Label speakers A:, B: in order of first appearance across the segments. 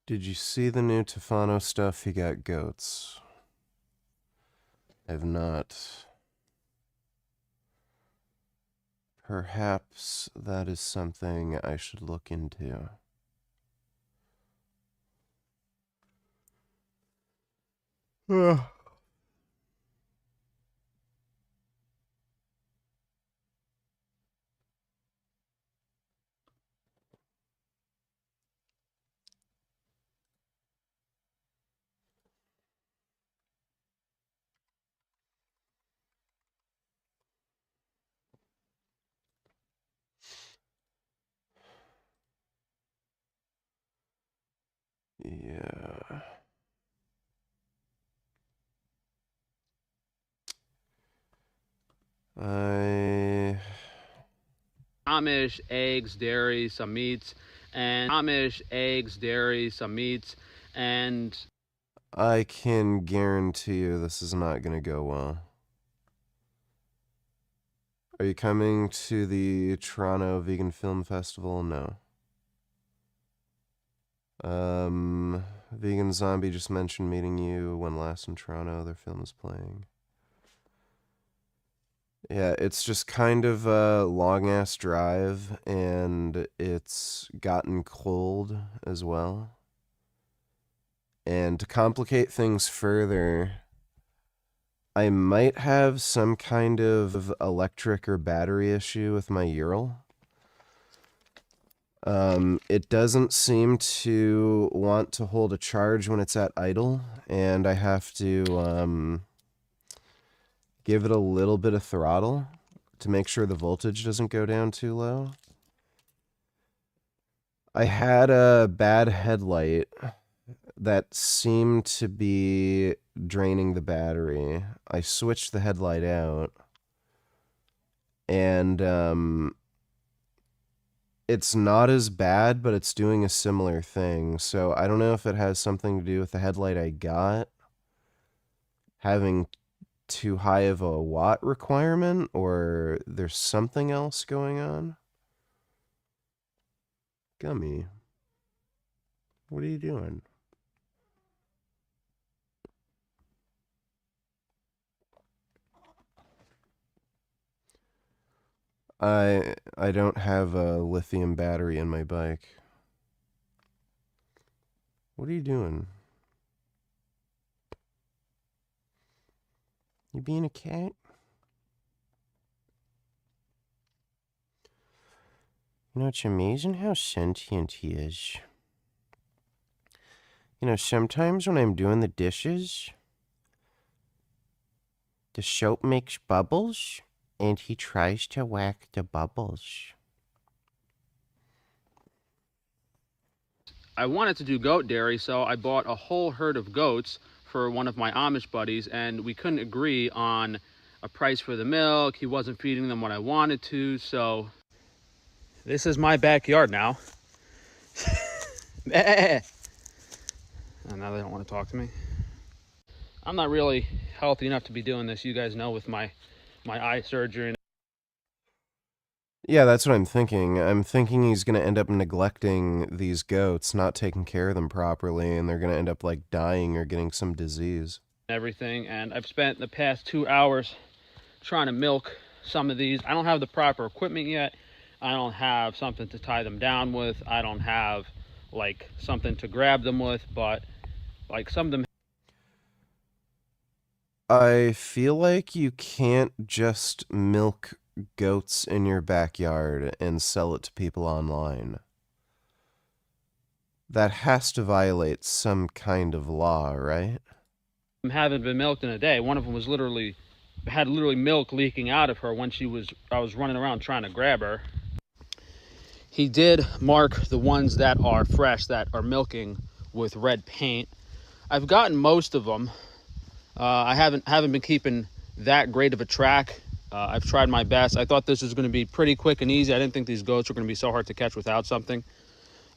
A: Did you see the new Tufano stuff? He got goats. I've not. Perhaps that is something I should look into. Ugh. Yeah.
B: Amish, eggs, dairy, some meats, and Amish, eggs, dairy, some meats, and
A: I can guarantee you this is not going to go well. Are you coming to the Toronto Vegan Film Festival? No. Vegan Zombie just mentioned meeting you when last in Toronto. Their film is playing. Yeah, it's just kind of a long ass drive, and it's gotten cold as well. And to complicate things further, I might have some kind of electric or battery issue with my Ural. It doesn't seem to want to hold a charge when it's at idle, and I have to give it a little bit of throttle to make sure the voltage doesn't go down too low. I had a bad headlight that seemed to be draining the battery. I switched the headlight out, and it's not as bad, but it's doing a similar thing. So I don't know if it has something to do with the headlight I got having too high of a watt requirement, or there's something else going on. Gummy, what are you doing? I don't have a lithium battery in my bike. What are you doing? You being a cat? You know, it's amazing how sentient he is. You know, sometimes when I'm doing the dishes, the soap makes bubbles, and he tries to whack the bubbles.
B: I wanted to do goat dairy, so I bought a whole herd of goats for one of my Amish buddies, and we couldn't agree on a price for the milk. He wasn't feeding them what I wanted to, so this is my backyard now. And now they don't want to talk to me. I'm not really healthy enough to be doing this, you guys know, with my eye surgery.
A: Yeah, that's what I'm thinking. I'm thinking he's going to end up neglecting these goats, not taking care of them properly, and they're going to end up like dying or getting some disease.
B: Everything, and I've spent the past 2 hours trying to milk some of these. I don't have the proper equipment yet. I don't have something to tie them down with. I don't have like something to grab them with, but like some of them.
A: I feel like you can't just milk goats in your backyard and sell it to people online. That has to violate some kind of law, right?
B: Haven't been milked in a day. One of them was literally had milk leaking out of her when I was running around trying to grab her. He did mark the ones that are fresh, that are milking, with red paint. I've gotten most of them. I haven't been keeping that great of a track. I've tried my best. I thought this was going to be pretty quick and easy. I didn't think these goats were going to be so hard to catch without something.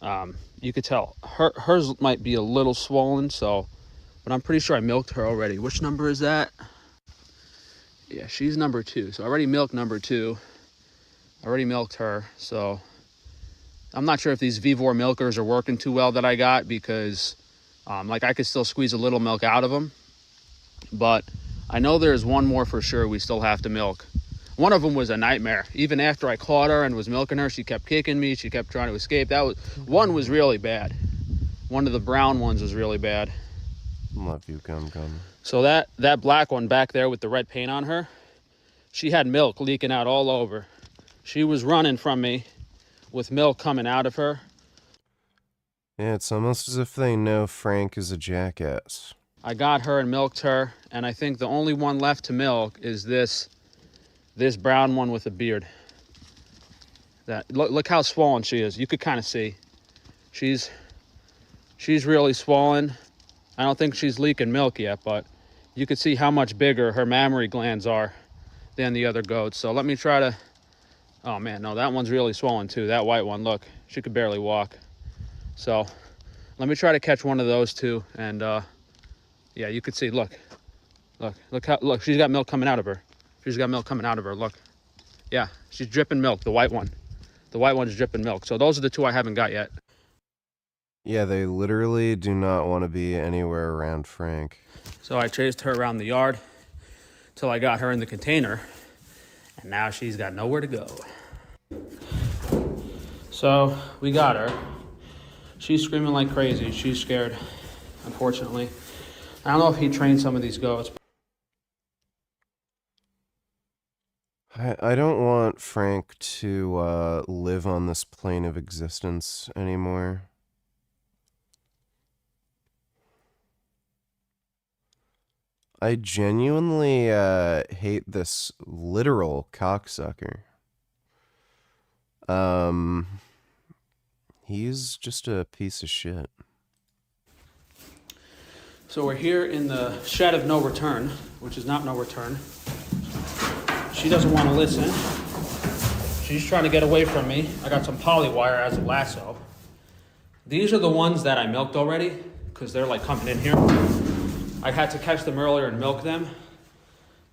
B: You could tell hers might be a little swollen, so, but I'm pretty sure I milked her already. Which number is that? Yeah, she's number 2. So I already milked number 2. I already milked her, so I'm not sure if these Vivor milkers are working too well that I got, because like I could still squeeze a little milk out of them, but I know there's one more for sure we still have to milk. One of them was a nightmare. Even after I caught her and was milking her, she kept kicking me. She kept trying to escape. One was really bad. One of the brown ones was really bad.
A: Love you, Gum Gum.
B: So that black one back there with the red paint on her, she had milk leaking out all over. She was running from me with milk coming out of her.
A: Yeah, it's almost as if they know Frank is a jackass.
B: I got her and milked her, and I think the only one left to milk is this brown one with a beard. Look how swollen she is. You could kind of see. She's really swollen. I don't think she's leaking milk yet, but you could see how much bigger her mammary glands are than the other goats. So let me try to, oh man, no, that one's really swollen too. That white one, look, she could barely walk. So let me try to catch one of those two. And yeah, you could see, look, she's got milk coming out of her. She's got milk coming out of her, look. Yeah, she's dripping milk, the white one. The white one's dripping milk. So those are the two I haven't got yet.
A: Yeah, they literally do not want to be anywhere around Frank.
B: So I chased her around the yard till I got her in the container, and now she's got nowhere to go. So we got her. She's screaming like crazy. She's scared, unfortunately. I don't know if he trained some of these goats.
A: I don't want Frank to live on this plane of existence anymore. I genuinely hate this literal cocksucker. He's just a piece of shit.
B: So we're here in the shed of no return, which is not no return. She doesn't want to listen. She's trying to get away from me. I got some poly wire as a lasso. These are the ones that I milked already, because they're like coming in here. I had to catch them earlier and milk them.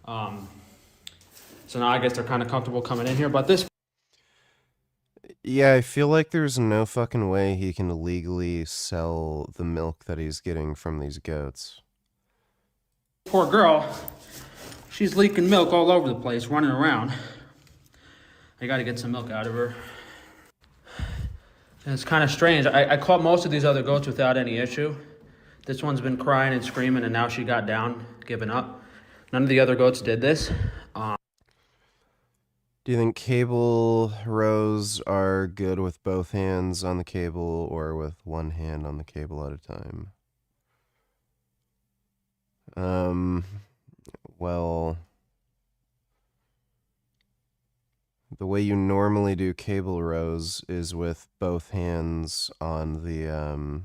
B: So now I guess they're kind of comfortable coming in here. But this...
A: Yeah, I feel like there's no fucking way he can legally sell the milk that he's getting from these goats.
B: Poor girl. She's leaking milk all over the place, running around. I got to get some milk out of her. And it's kind of strange. I caught most of these other goats without any issue. This one's been crying and screaming, and now she got down, giving up. None of the other goats did this.
A: Do you think cable rows are good with both hands on the cable or with one hand on the cable at a time? Well, the way you normally do cable rows is with both hands on the,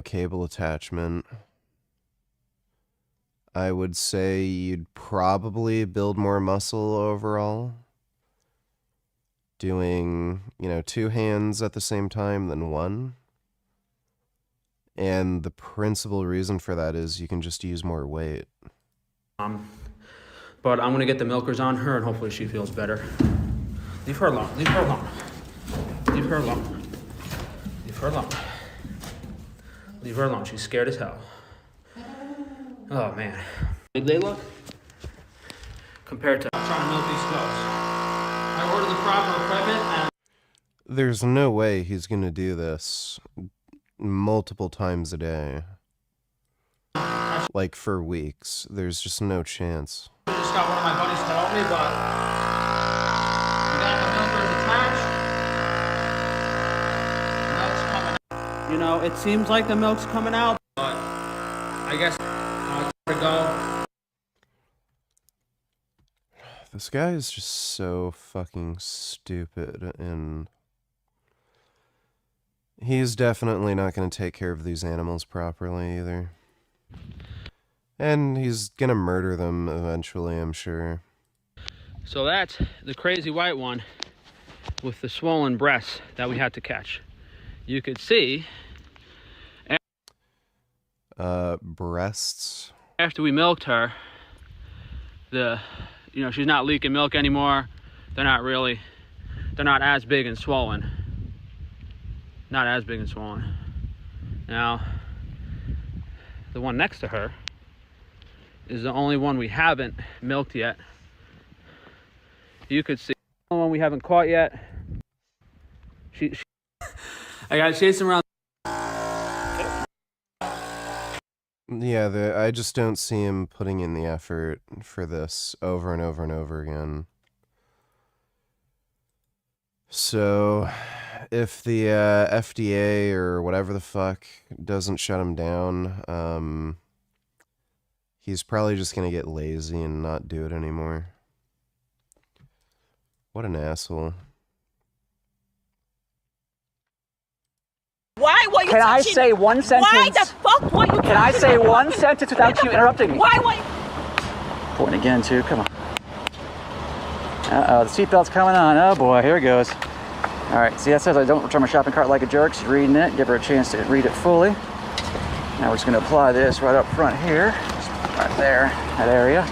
A: cable attachment. I would say you'd probably build more muscle overall doing, two hands at the same time than one. And the principal reason for that is you can just use more weight.
B: But I'm going to get the milkers on her, and hopefully she feels better. Leave her alone. Leave her alone. Leave her alone. Leave her alone. Leave her alone. She's scared as hell. Oh, man. Big they look? Compared to... I'm trying to milk these goats. I ordered the proper equipment and...
A: There's no way he's going to do this multiple times a day. Like for weeks. There's just no chance.
B: I just got one of my buddies to help me, but... We got the milkers attached. Milk's coming out. You know, it seems like the milk's coming out, but... I guess... go.
A: This guy is just so fucking stupid, and he's definitely not going to take care of these animals properly either. And he's going to murder them eventually, I'm sure.
B: So that's the crazy white one with the swollen breasts that we had to catch. You could see...
A: breasts...
B: After we milked her, she's not leaking milk anymore. They're not really they're not as big and swollen. Not as big and swollen. Now, the one next to her is the only one we haven't milked yet. You could see the only one we haven't caught yet. I got chasing around.
A: Yeah, I just don't see him putting in the effort for this over and over and over again. So, if the FDA or whatever the fuck doesn't shut him down, he's probably just gonna get lazy and not do it anymore. What an asshole.
C: Why were you
D: Can I
C: touching
D: say
C: me?
D: one sentence?
C: Why the fuck were you
D: Can I say one sentence without you interrupting me?
C: Why were you...
D: Point again, too. Come on. Uh-oh, the seatbelt's coming on. Oh, boy. Here it goes. All right. See, that says I don't return my shopping cart like a jerk. She's reading it. Give her a chance to read it fully. Now we're just going to apply this right up front here. Just right there. That area.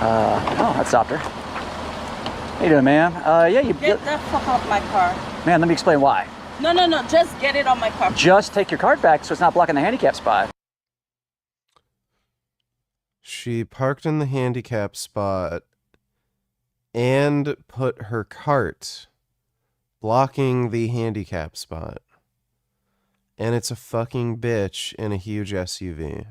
D: Oh, that stopped her. How you doing, ma'am? Yeah, you...
C: Get the fuck off my car.
D: Man, let me explain why.
C: No. Just get it on my car.
D: Just take your cart back so it's not blocking the handicap spot.
A: She parked in the handicap spot and put her cart blocking the handicap spot. And it's a fucking bitch in a huge SUV.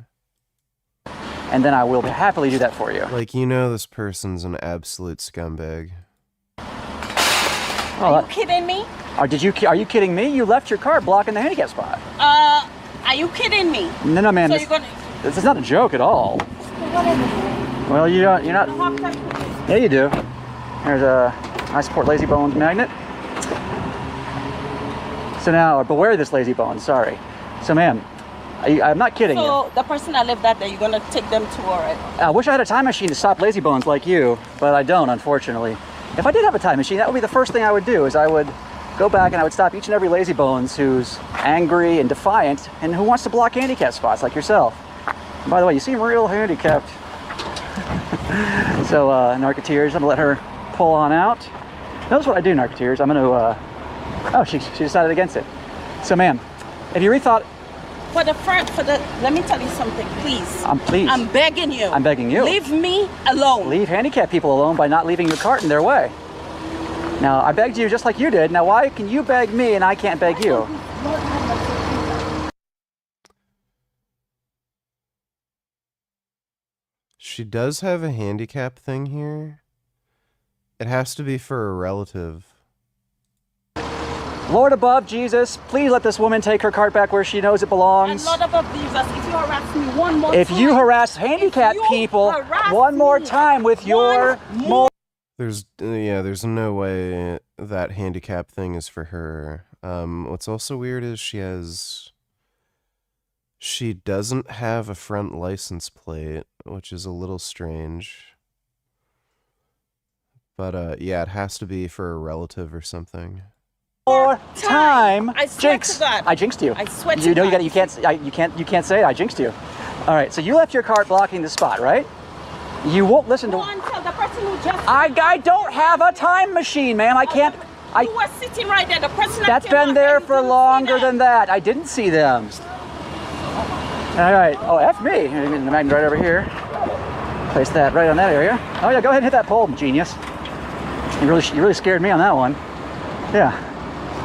D: And then I will happily do that for you.
A: Like, you know this person's an absolute scumbag.
C: Are you kidding me?
D: Are you kidding me? You left your car blocking the handicap spot.
C: Are you kidding me?
D: No, man.
C: So you're gonna...
D: This is not a joke at all. Well, you're not. Yeah, you do. There's a I support lazy bones magnet. So now, beware this lazy bones. Sorry. So, ma'am, I'm not kidding you.
C: So the person that lived that day, you're gonna take them to already?
D: I wish I had a time machine to stop lazy bones like you, but I don't, unfortunately. If I did have a time machine, that would be the first thing I would do. Is I would go back and I would stop each and every lazy bones who's angry and defiant and who wants to block handicap spots like yourself. And by the way, you seem real handicapped. So, Narcoteers, I'm gonna let her pull on out. Notice what I do, Narcoteers. I'm gonna, oh, she decided against it. So, ma'am, have you rethought?
C: Let me tell you something, please.
D: Please.
C: I'm begging you.
D: I'm begging you.
C: Leave me alone.
D: Leave handicapped people alone by not leaving your cart in their way. Now, I begged you just like you did. Now, why can you beg me and I can't beg you?
A: She does have a handicap thing here. It has to be for a relative.
D: Lord above Jesus, please let this woman take her cart back where she knows it belongs.
C: And Lord above Jesus, if you harass me one more
D: If
C: time.
D: you harass handicapped people one more time with your more...
A: There's no way that handicap thing is for her. What's also weird is she doesn't have a front license plate, which is a little strange. But yeah, it has to be for a relative or something.
D: More time.
C: I swear
D: Jinx.
C: to God.
D: I jinxed you.
C: I swear to
D: you know
C: God.
D: you can't say it. I jinxed you. All right, so you left your cart blocking the spot, right? You won't listen to...
C: Go and tell the person who just...
D: I don't have a time machine, ma'am. I can't...
C: You were sitting right there. The person that
D: That's
C: came
D: been
C: out
D: there
C: and you
D: for
C: didn't see
D: longer
C: them.
D: than that. I didn't see them. All right. Oh, F me. The magnet right over here. Place that right on that area. Oh yeah, go ahead and hit that pole, genius. You really scared me on that one. Yeah.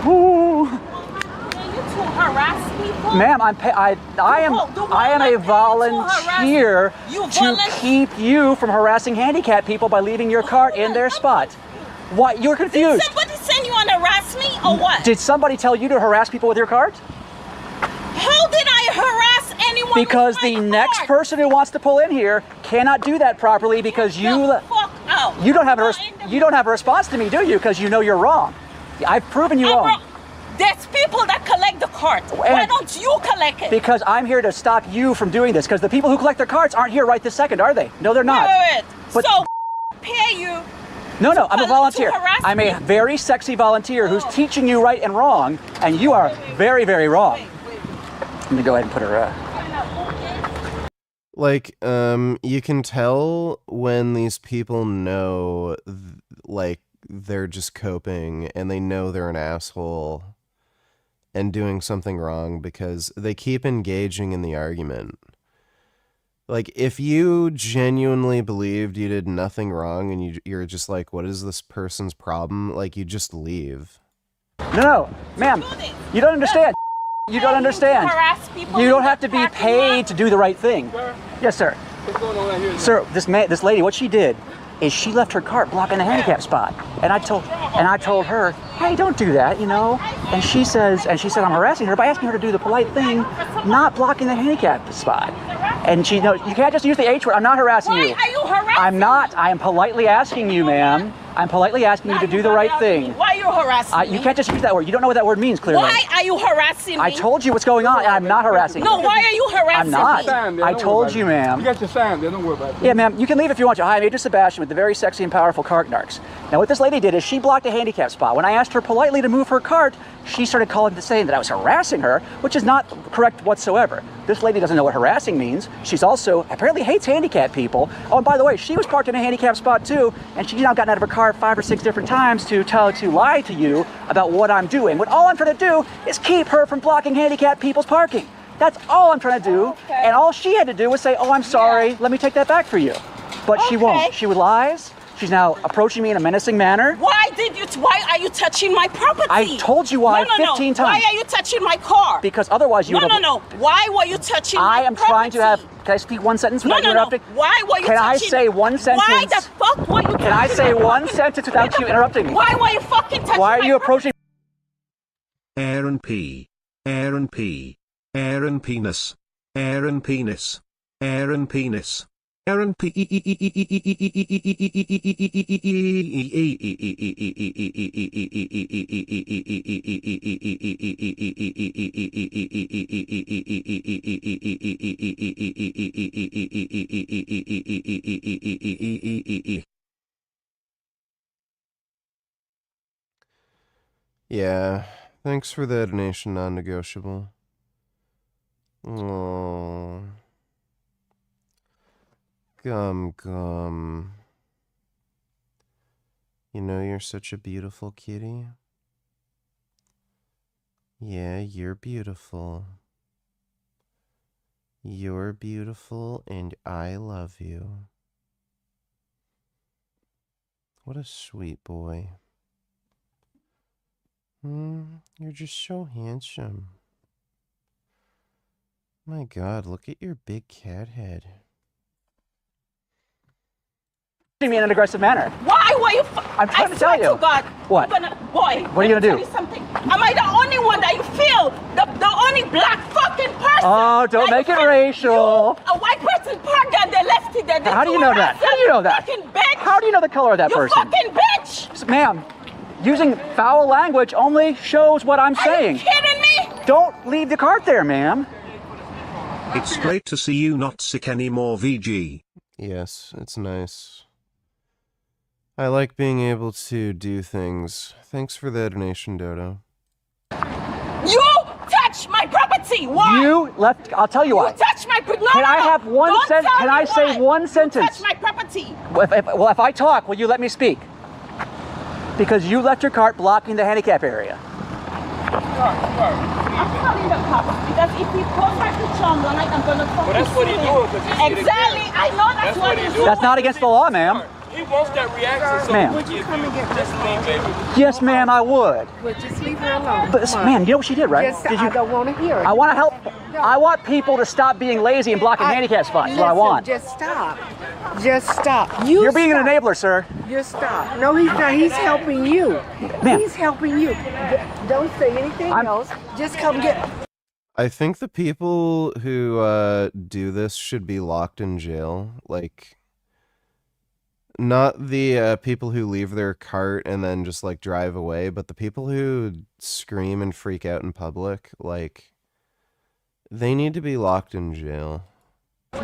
D: Woo.
C: You to harass people?
D: Ma'am, I am a volunteer to keep you from harassing handicapped people by leaving your cart in their spot. What? You're
C: Did
D: confused.
C: somebody send you on to harass me or what?
D: Did somebody tell you to harass people with your cart?
C: How did I harass anyone
D: Because
C: with my
D: the next
C: cart?
D: person who wants to pull in here cannot do that properly because
C: The fuck out.
D: you don't have a response to me, do you? Because you know you're wrong. I've proven you wrong.
C: There's people that collect the cart. Why don't you collect it?
D: Because I'm here to stop you from doing this. Because the people who collect their carts aren't here right this second, are they? No, they're not.
C: Wait.
D: But-
C: So pay you.
D: No, I'm a volunteer.
C: harass
D: I'm a
C: me.
D: very sexy volunteer who's teaching you right and wrong, and you are very, very wrong. Let me go ahead and put her.
A: Like, you can tell when these people know, like, they're just coping and they know they're an asshole and doing something wrong because they keep engaging in the argument. Like, if you genuinely believed you did nothing wrong and you're just like, what is this person's problem? Like, you just leave.
D: No, ma'am, you don't understand. You don't understand. You don't have to be paid to do the right thing. Yes, sir.
E: What's going on right here?
D: Sir, this lady, what she did is she left her cart blocking the handicap spot. And I told her, hey, don't do that, you know. And she said I'm harassing her by asking her to do the polite thing, not blocking the handicap spot. And she knows you can't just use the H word. I'm not harassing you.
C: Why are you harassing?
D: I'm not. I am politely asking you, ma'am. I'm politely asking you to do the right thing.
C: Why are you harassing me?
D: You can't just use that word. You don't know what that word means, clearly.
C: Why are you harassing me?
D: I told you what's going on, and I'm not harassing
C: No,
D: you.
C: why are you harassing
D: I'm not.
C: me?
D: I told you, ma'am.
E: You got your sign there, don't worry about it.
D: Yeah, ma'am, you can leave if you want to. Hi, I'm Agent Sebastian with the very sexy and powerful cart narcs. Now, what this lady did is she blocked a handicap spot. When I asked her politely to move her cart, she started calling to saying that I was harassing her, which is not correct whatsoever. This lady doesn't know what harassing means. She's also apparently hates handicapped people. Oh, and by the way, she was parked in a handicap spot too, and she's now gotten out of her car 5 or 6 different times to lie to you about what I'm doing. When all I'm trying to do is keep her from blocking handicapped people's parking. That's all I'm trying to do.
C: Okay.
D: And all she had to do was say, oh, I'm sorry, let me take that back for you. But she won't. She lies. She's now approaching me in a menacing manner.
C: Why are you touching my property?
D: I told you why 15 times.
C: Why are you touching my car?
D: Because otherwise you would have...
C: No. Why were you touching my property?
D: I am trying to have... Can I speak one sentence without you interrupting?
C: Why were you
D: Can
C: touching...
D: I say one sentence?
C: Why the fuck were you
D: Can I say one sentence without you interrupting me?
C: Why were you fucking touching
D: Why are you
C: my
D: approaching...
F: Aaron P. Aaron P. Aaron Penis. Aaron Penis. Aaron Penis. Aaron P.
A: Yeah, thanks for the donation, non-negotiable. Oh, gum. You know you're such a beautiful kitty. Yeah, you're beautiful. You're beautiful and I love you. What a sweet boy. You're just so handsome. My God, look at your big cat head.
D: me in an aggressive manner?
C: Why were you...
D: I'm trying to tell you.
C: To God,
D: What?
C: Boy,
D: What are you gonna do?
C: Tell you something. Am I the only one that you feel? The only black fucking person?
D: Oh, don't make it racial.
C: A white person parked there and they left it there.
D: How do you know that? How do you know that?
C: Fucking bitch.
D: How do you know the color of that
C: you
D: person?
C: fucking bitch.
D: Ma'am, using foul language only shows what I'm saying.
C: Are you kidding me?
D: Don't leave the cart there, ma'am.
F: It's great to see you not sick anymore, VG.
A: Yes, it's nice. I like being able to do things. Thanks for the donation, Dodo.
C: You touched my property. Why?
D: You left. I'll tell you why.
C: You touched my property.
D: Can I have one sentence? Can I say one sentence?
C: You touched my property.
D: Well, if I talk, will you let me speak? Because you left your cart blocking the handicap area.
C: I'm calling the cops because if he posts my picture online, I'm gonna fucking
E: Well, that's what he's doing, 'cause he's getting
C: Exactly. I know that's what he's doing.
D: That's not against the law, ma'am.
E: He wants that reaction, so
D: Ma'am.
E: would you come and get just leave, baby?
D: Yes, ma'am, I would.
G: Well, just leave her alone.
D: But, man, you know what she did, right?
G: Just,
D: Did you?
G: I don't want to hear it.
D: I want to help. I want people to stop being lazy and blocking handicap spots. That's what I want.
G: Just stop. Just stop. You're
D: being an enabler, sir.
G: Just stop. No, he's not. He's helping you.
D: Ma'am.
G: He's helping you. Don't say anything else. Just come get...
A: I think the people who do this should be locked in jail. Like, not the people who leave their cart and then just like drive away, but the people who scream and freak out in public. Like, they need to be locked in jail.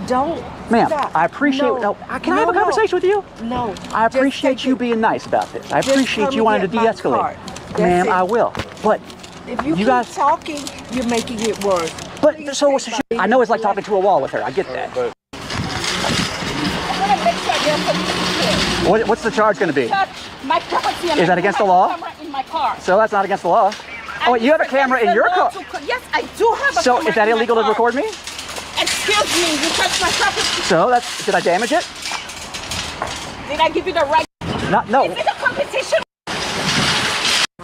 G: Don't.
D: Ma'am,
G: stop.
D: I appreciate...
G: No.
D: Can I have a conversation with you?
G: No.
D: I
G: Just
D: appreciate
G: take
D: you
G: it.
D: being nice about this. I
G: Just
D: appreciate
G: come
D: you
G: and
D: wanting to
G: get my
D: de-escalate.
G: card. That's
D: Ma'am,
G: it.
D: I will. But
G: If you
D: You
G: keep
D: guys-
G: talking, you're making it worse.
D: But
G: Please
D: so
G: take my-
D: I know it's like talking to a wall with her. I get that.
C: I'm gonna make sure there's a
D: What's the charge going to be?
C: touch my property see.
D: Is that against the law?
C: Camera in my car.
D: So that's not against the law. Oh, wait, you have a camera in your car.
C: Yes, I do have a camera.
D: So is that illegal to record me?
C: Excuse me, you touched my property.
D: So that's, did I damage it?
C: Did I give you the right?
D: No.
C: Is it a competition?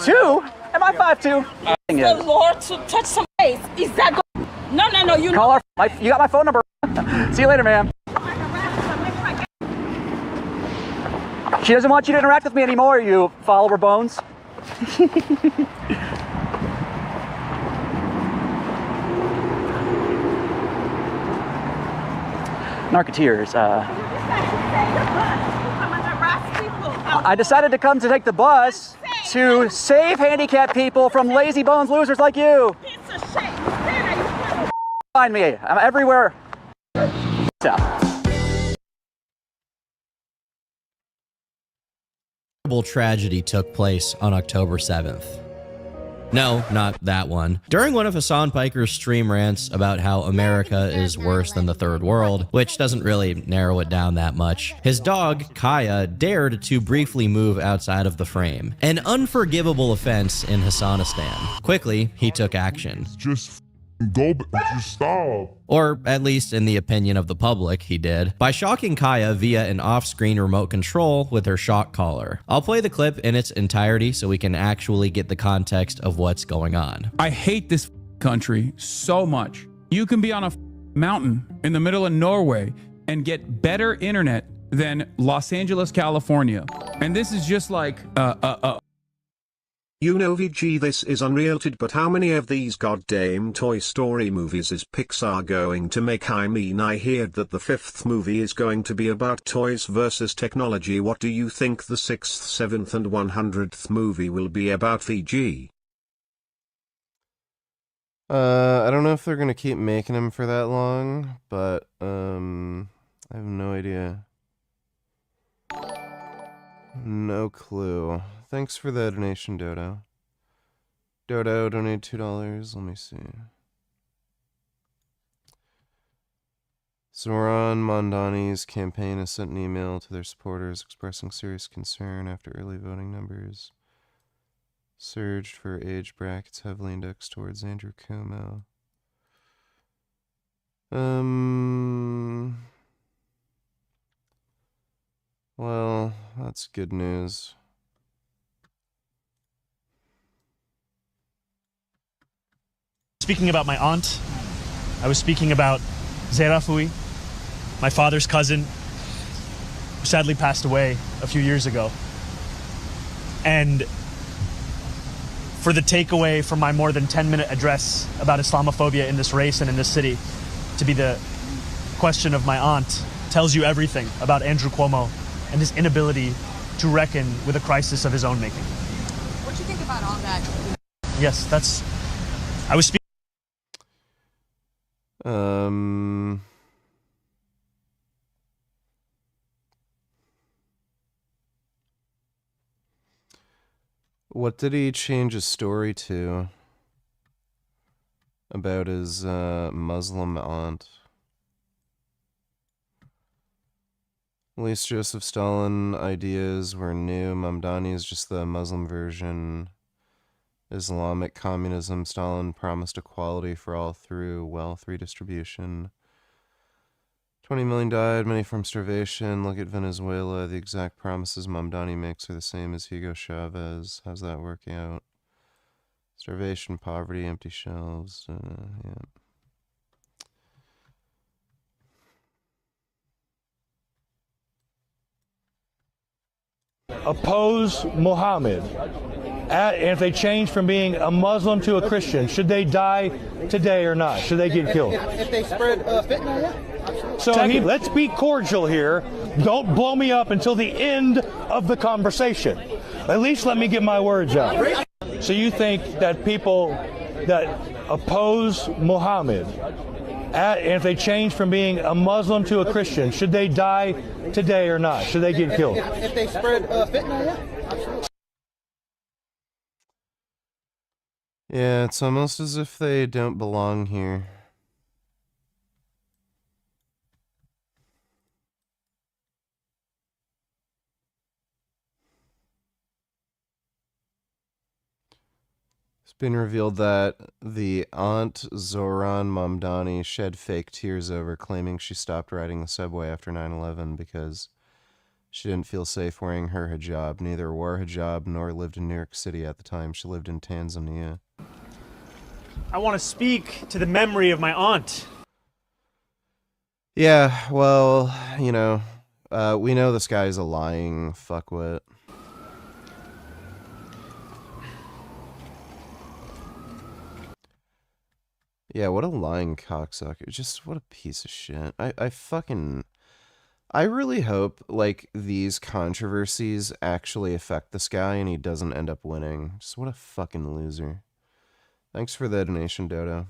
D: 2? Am I 5'2"?
C: The Lord to touch some face. Is that no, you
D: Call her. You got my phone number. See you later, ma'am. She doesn't want you to interact with me anymore, you follower bones. Narcoteers. I decided to come to take the bus to save handicapped people from lazy bones losers like you. Find me. I'm everywhere. So.
H: Tragedy took place on October 7th. No, not that one. During one of Hasan Piker's stream rants about how America is worse than the third world, which doesn't really narrow it down that much, his dog, Kaya, dared to briefly move outside of the frame. An unforgivable offense in Hasanistan. Quickly, he took action.
I: Just stop.
H: Or, at least in the opinion of the public, he did, by shocking Kaya via an off-screen remote control with her shock collar. I'll play the clip in its entirety so we can actually get the context of what's going on.
J: I hate this country so much. You can be on a mountain in the middle of Norway and get better internet than Los Angeles, California. And this is just like
F: You know, VG, this is unrealted, but how many of these goddamn Toy Story movies is Pixar going to make? I mean, I heard that the 5th movie is going to be about toys versus technology. What do you think the 6th, 7th and 100th movie will be about, VG?
A: I don't know if they're gonna keep making them for that long, but I have no idea. No clue. Thanks for the donation, Dodo. Dodo donated $2. Let me see. Zoran Mondani's campaign has sent an email to their supporters expressing serious concern after early voting numbers surged for age brackets heavily indexed towards Andrew Cuomo. Well, that's good news.
K: Speaking about my aunt, I was speaking about Zerafui, my father's cousin, who sadly passed away a few years ago. And for the takeaway from my more than 10-minute address about Islamophobia in this race and in this city to be the question of my aunt tells you everything about Andrew Cuomo and his inability to reckon with a crisis of his own making.
L: What do you think about all that?
K: Yes, I was speaking.
A: What did he change his story to about his Muslim aunt? At least Joseph Stalin ideas were new. Mamdani is just the Muslim version. Islamic communism. Stalin promised equality for all through wealth redistribution. 20 million died, many from starvation. Look at Venezuela. The exact promises Mamdani makes are the same as Hugo Chavez. How's that working out? Starvation, poverty, empty shelves. Yeah.
M: Oppose Muhammad. And if they change from being a Muslim to a Christian, should they die today or not? Should they get killed?
N: If they spread fitna, yeah.
M: So let's be cordial here. Don't blow me up until the end of the conversation. At least let me get my words out. So you think that people that oppose Muhammad, and if they change from being a Muslim to a Christian, should they die today or not? Should they get killed?
N: If they spread fitna, yeah.
A: Yeah, it's almost as if they don't belong here. It's been revealed that the aunt Zoran Mamdani shed fake tears over, claiming she stopped riding the subway after 9/11 because she didn't feel safe wearing her hijab. Neither wore a hijab nor lived in New York City at the time. She lived in Tanzania.
K: I want to speak to the memory of my aunt.
A: Yeah, well, you know, we know this guy's a lying fuckwit. Yeah, what a lying cocksucker. Just what a piece of shit. I really hope, like, these controversies actually affect this guy and he doesn't end up winning. Just what a fucking loser. Thanks for the donation, Dodo.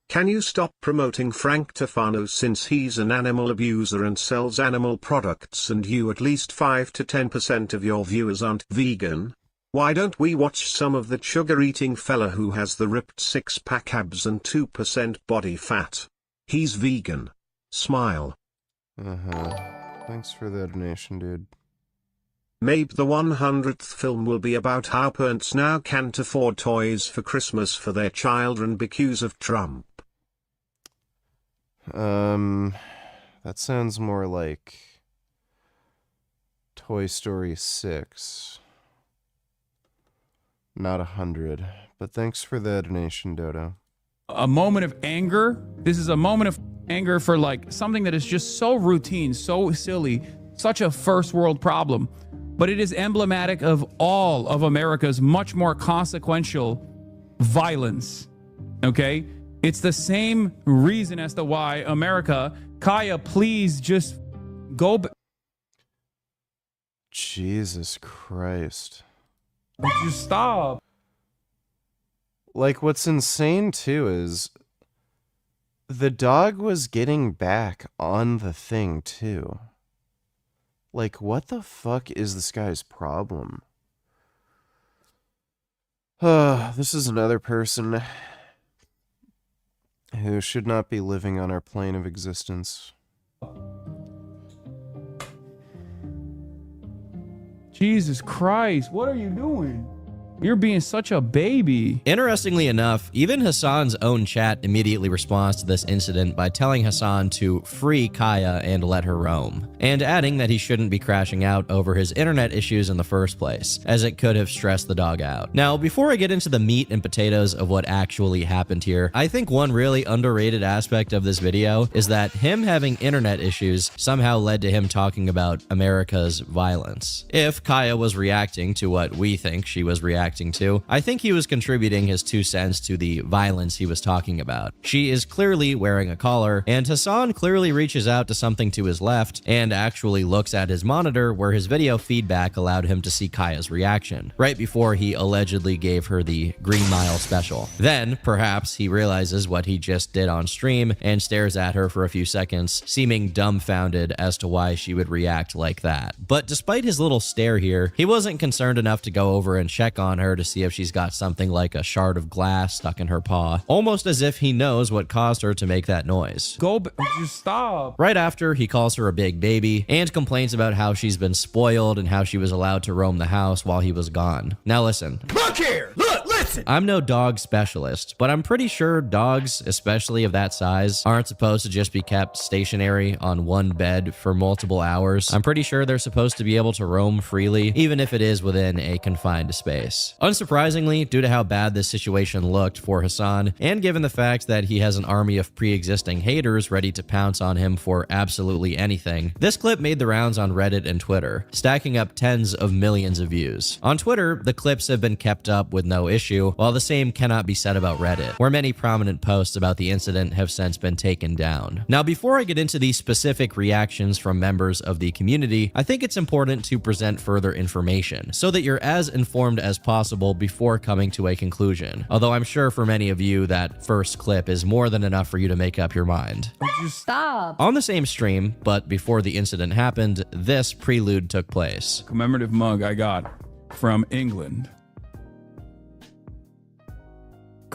F: Can you stop promoting Frank Tufano since he's an animal abuser and sells animal products and you at least 5 to 10% of your viewers aren't vegan? Why don't we watch some of the sugar-eating fella who has the ripped six-pack abs and 2% body fat? He's vegan. Smile.
A: Thanks for the donation, dude.
F: Maybe the 100th film will be about how parents now can't afford toys for Christmas for their children because of Trump.
A: That sounds more like Toy Story 6. Not 100. But thanks for the donation, Dodo.
J: A moment of anger. This is a moment of anger for like something that is just so routine, so silly, such a first world problem. But it is emblematic of all of America's much more consequential violence. Okay? It's the same reason as to why America, Kaya, please just go.
A: Jesus Christ.
J: Just stop.
A: Like, what's insane, too, is the dog was getting back on the thing, too. Like, what the fuck is this guy's problem? This is another person who should not be living on our plane of existence.
J: Jesus Christ, what are you doing? You're being such a baby.
H: Interestingly enough, even Hasan's own chat immediately responds to this incident by telling Hasan to free Kaya and let her roam, and adding that he shouldn't be crashing out over his internet issues in the first place, as it could have stressed the dog out. Now, before I get into the meat and potatoes of what actually happened here, I think one really underrated aspect of this video is that him having internet issues somehow led to him talking about America's violence. If Kaya was reacting to what we think she was reacting to, I think he was contributing his 2 cents to the violence he was talking about. She is clearly wearing a collar, and Hasan clearly reaches out to something to his left and actually looks at his monitor where his video feedback allowed him to see Kaya's reaction, right before he allegedly gave her the Green Mile special. Then, perhaps, he realizes what he just did on stream and stares at her for a few seconds, seeming dumbfounded as to why she would react like that. But despite his little stare here, he wasn't concerned enough to go over and check on her to see if she's got something like a shard of glass stuck in her paw, almost as if he knows what caused her to make that noise.
J: Just stop.
H: Right after, he calls her a big baby and complains about how she's been spoiled and how she was allowed to roam the house while he was gone. Now listen.
N: Look here! Look, listen!
H: I'm no dog specialist, but I'm pretty sure dogs, especially of that size, aren't supposed to just be kept stationary on one bed for multiple hours. I'm pretty sure they're supposed to be able to roam freely, even if it is within a confined space. Unsurprisingly, due to how bad this situation looked for Hasan, and given the fact that he has an army of pre-existing haters ready to pounce on him for absolutely anything, this clip made the rounds on Reddit and Twitter, stacking up tens of millions of views. On Twitter, the clips have been kept up with no issue, while the same cannot be said about Reddit, where many prominent posts about the incident have since been taken down. Now, before I get into the specific reactions from members of the community, I think it's important to present further information, so that you're as informed as possible before coming to a conclusion. Although I'm sure for many of you that first clip is more than enough for you to make up your mind.
L: Just stop.
H: On the same stream, but before the incident happened, this prelude took place.
J: Commemorative mug I got from England.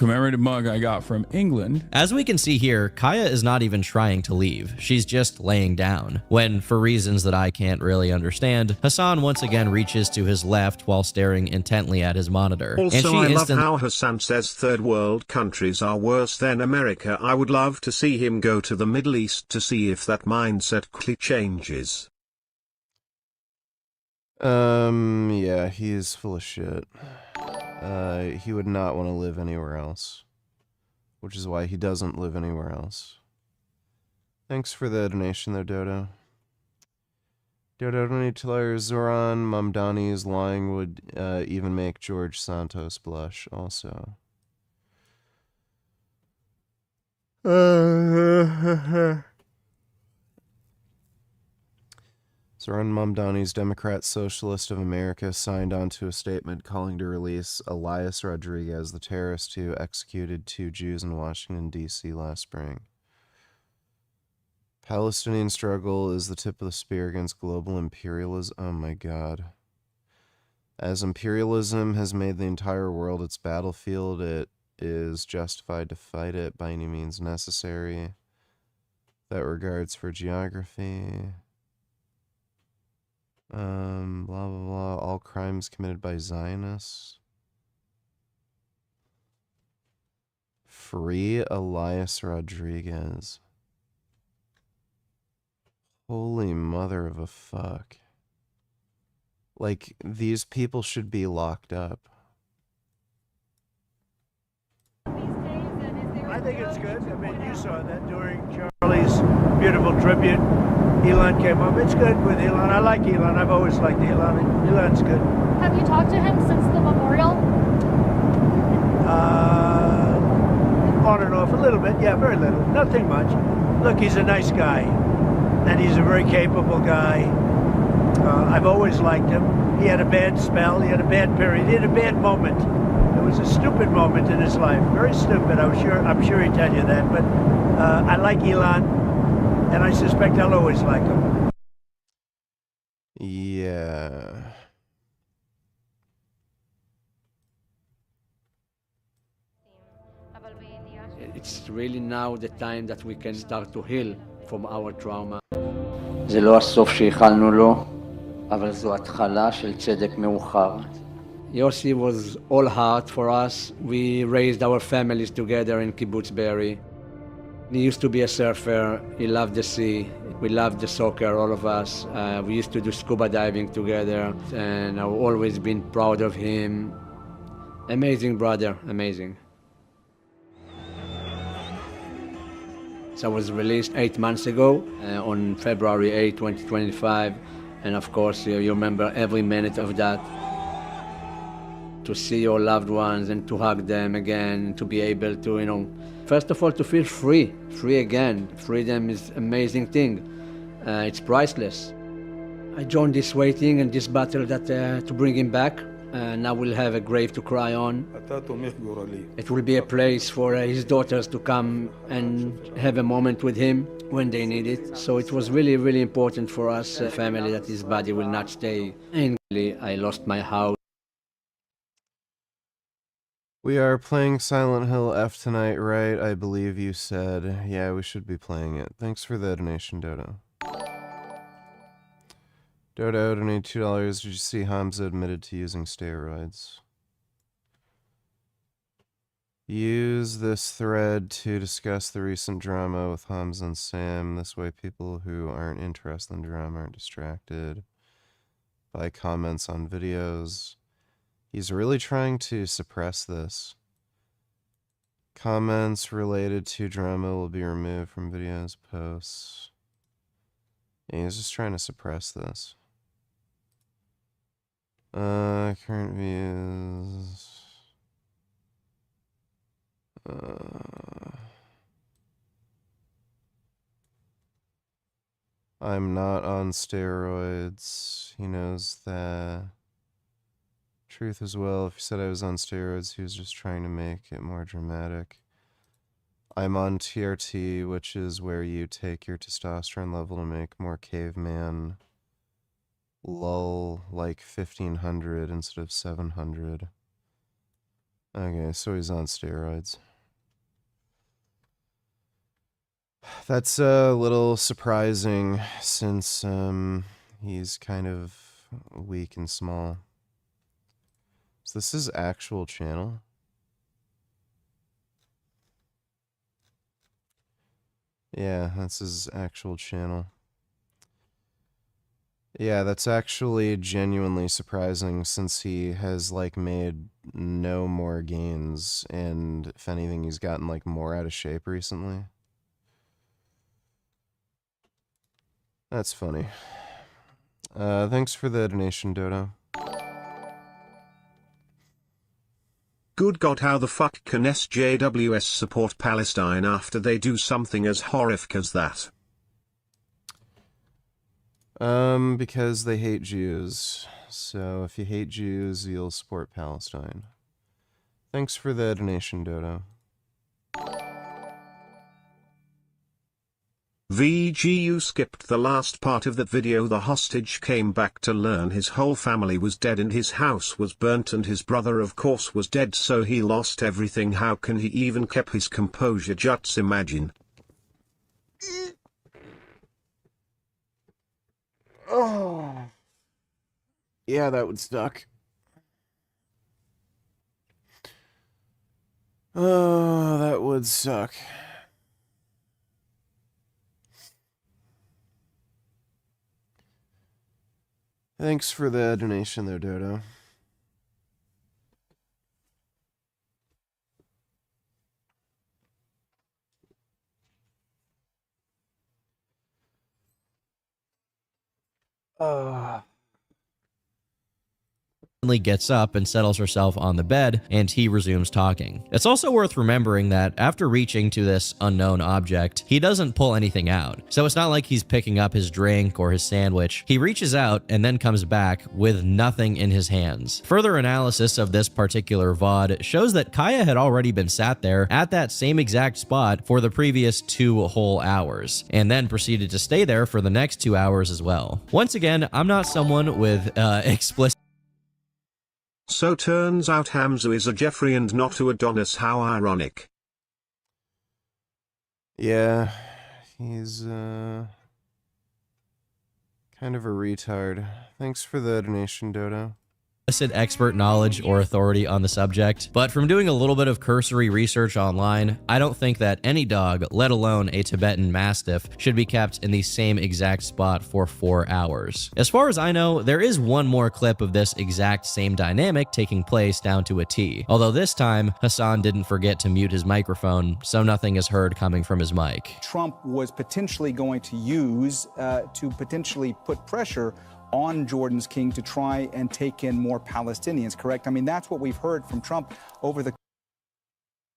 J: commemorative mug I got from England.
H: As we can see here, Kaya is not even trying to leave. She's just laying down. When, for reasons that I can't really understand, Hasan once again reaches to his left while staring intently at his monitor.
F: Also, I love how Hasan says third world countries are worse than America. I would love to see him go to the Middle East to see if that mindset quickly changes.
A: Yeah, he is full of shit. He would not want to live anywhere else. Which is why he doesn't live anywhere else. Thanks for the donation though, Dodo. Dodo $22. Zoran Mamdani's lying would even make George Santos blush also. Zoran Mamdani's Democrat Socialist of America signed onto a statement calling to release Elias Rodriguez, the terrorist who executed 2 Jews in Washington, D.C. last spring. Palestinian struggle is the tip of the spear against global imperialism. Oh my god. As imperialism has made the entire world its battlefield, it is justified to fight it by any means necessary. That regards for geography. Blah, blah, blah. All crimes committed by Zionists. Free Elias Rodriguez. Holy mother of a fuck. Like, these people should be locked up.
O: I think it's good. I mean, you saw that during Charlie's beautiful tribute. Elon came up. It's good with Elon. I like Elon. I've always liked Elon. Elon's good.
P: Have you talked to him since the memorial?
O: On and off a little bit. Yeah, very little. Nothing much. Look, he's a nice guy. And he's a very capable guy. I've always liked him. He had a bad spell. He had a bad period. He had a bad moment. It was a stupid moment in his life. Very stupid. I'm sure he'd tell you that. But I like Elon. And I suspect I'll always like him.
A: Yeah.
Q: It's really now the time that we can start to heal from our trauma. זה לא הסוף שהחלנו לו, אבל זו התחלה של צדק מאוחר. Yossi was all heart for us. We raised our families together in Kibbutz Be'eri. He used to be a surfer. He loved the sea. We loved the soccer, all of us. We used to do scuba diving together, and I've always been proud of him. Amazing brother, amazing. So I was released 8 months ago, on February 8, 2025. And of course, you remember every minute of that. To see your loved ones and to hug them again, to be able to, first of all, to feel free again. Freedom is an amazing thing. It's priceless. I joined this waiting and this battle that to bring him back. Now we'll have a grave to cry on. It will be a place for his daughters to come and have a moment with him when they need it. So it was really, really important for us, family, that his body will not stay. And I lost my house.
A: We are playing Silent Hill F tonight, right? I believe you said. Yeah, we should be playing it. Thanks for the donation, Dodo. Dodo donated $2. Did you see Hamza admitted to using steroids? Use this thread to discuss the recent drama with Hamza and Sam. This way people who aren't interested in drama aren't distracted by comments on videos. He's really trying to suppress this. Comments related to drama will be removed from videos, posts. Yeah, he's just trying to suppress this. Current views. I'm not on steroids. He knows that. Truth as well. If he said I was on steroids, he was just trying to make it more dramatic. I'm on TRT, which is where you take your testosterone level to make more caveman. Lull, like 1500 instead of 700. Okay, so he's on steroids. That's a little surprising since he's kind of weak and small. Is this his actual channel? Yeah, that's his actual channel. Yeah, that's actually genuinely surprising since he has, like, made no more gains, and if anything, he's gotten, like, more out of shape recently. That's funny. Thanks for the donation, Dodo.
F: Good God, how the fuck can SJWS support Palestine after they do something as horrific as that?
A: Because they hate Jews. So if you hate Jews, you'll support Palestine. Thanks for the donation, Dodo.
F: VG, you skipped the last part of that video. The hostage came back to learn his whole family was dead and his house was burnt and his brother of course was dead, so he lost everything. How can he even keep his composure? Just imagine.
A: Oh. Yeah, that would suck. Oh, that would suck. Thanks for the donation there, Dodo.
H: Gets up and settles herself on the bed, and he resumes talking. It's also worth remembering that after reaching to this unknown object, he doesn't pull anything out. So it's not like he's picking up his drink or his sandwich. He reaches out and then comes back with nothing in his hands. Further analysis of this particular VOD shows that Kaya had already been sat there at that same exact spot for the previous 2 whole hours, and then proceeded to stay there for the next 2 hours as well. Once again, I'm not someone with explicit.
F: So turns out Hamza is a Jeffrey and not a Adonis. How ironic.
A: Yeah, he's kind of a retard. Thanks for the donation, Dodo.
H: Expert knowledge or authority on the subject, but from doing a little bit of cursory research online, I don't think that any dog, let alone a Tibetan Mastiff, should be kept in the same exact spot for 4 hours. As far as I know, there is one more clip of this exact same dynamic taking place down to a T, although this time, Hasan didn't forget to mute his microphone, so nothing is heard coming from his mic.
R: Trump was potentially going to use to potentially put pressure on Jordan's king to try and take in more Palestinians, correct? I mean, that's what we've heard from Trump over the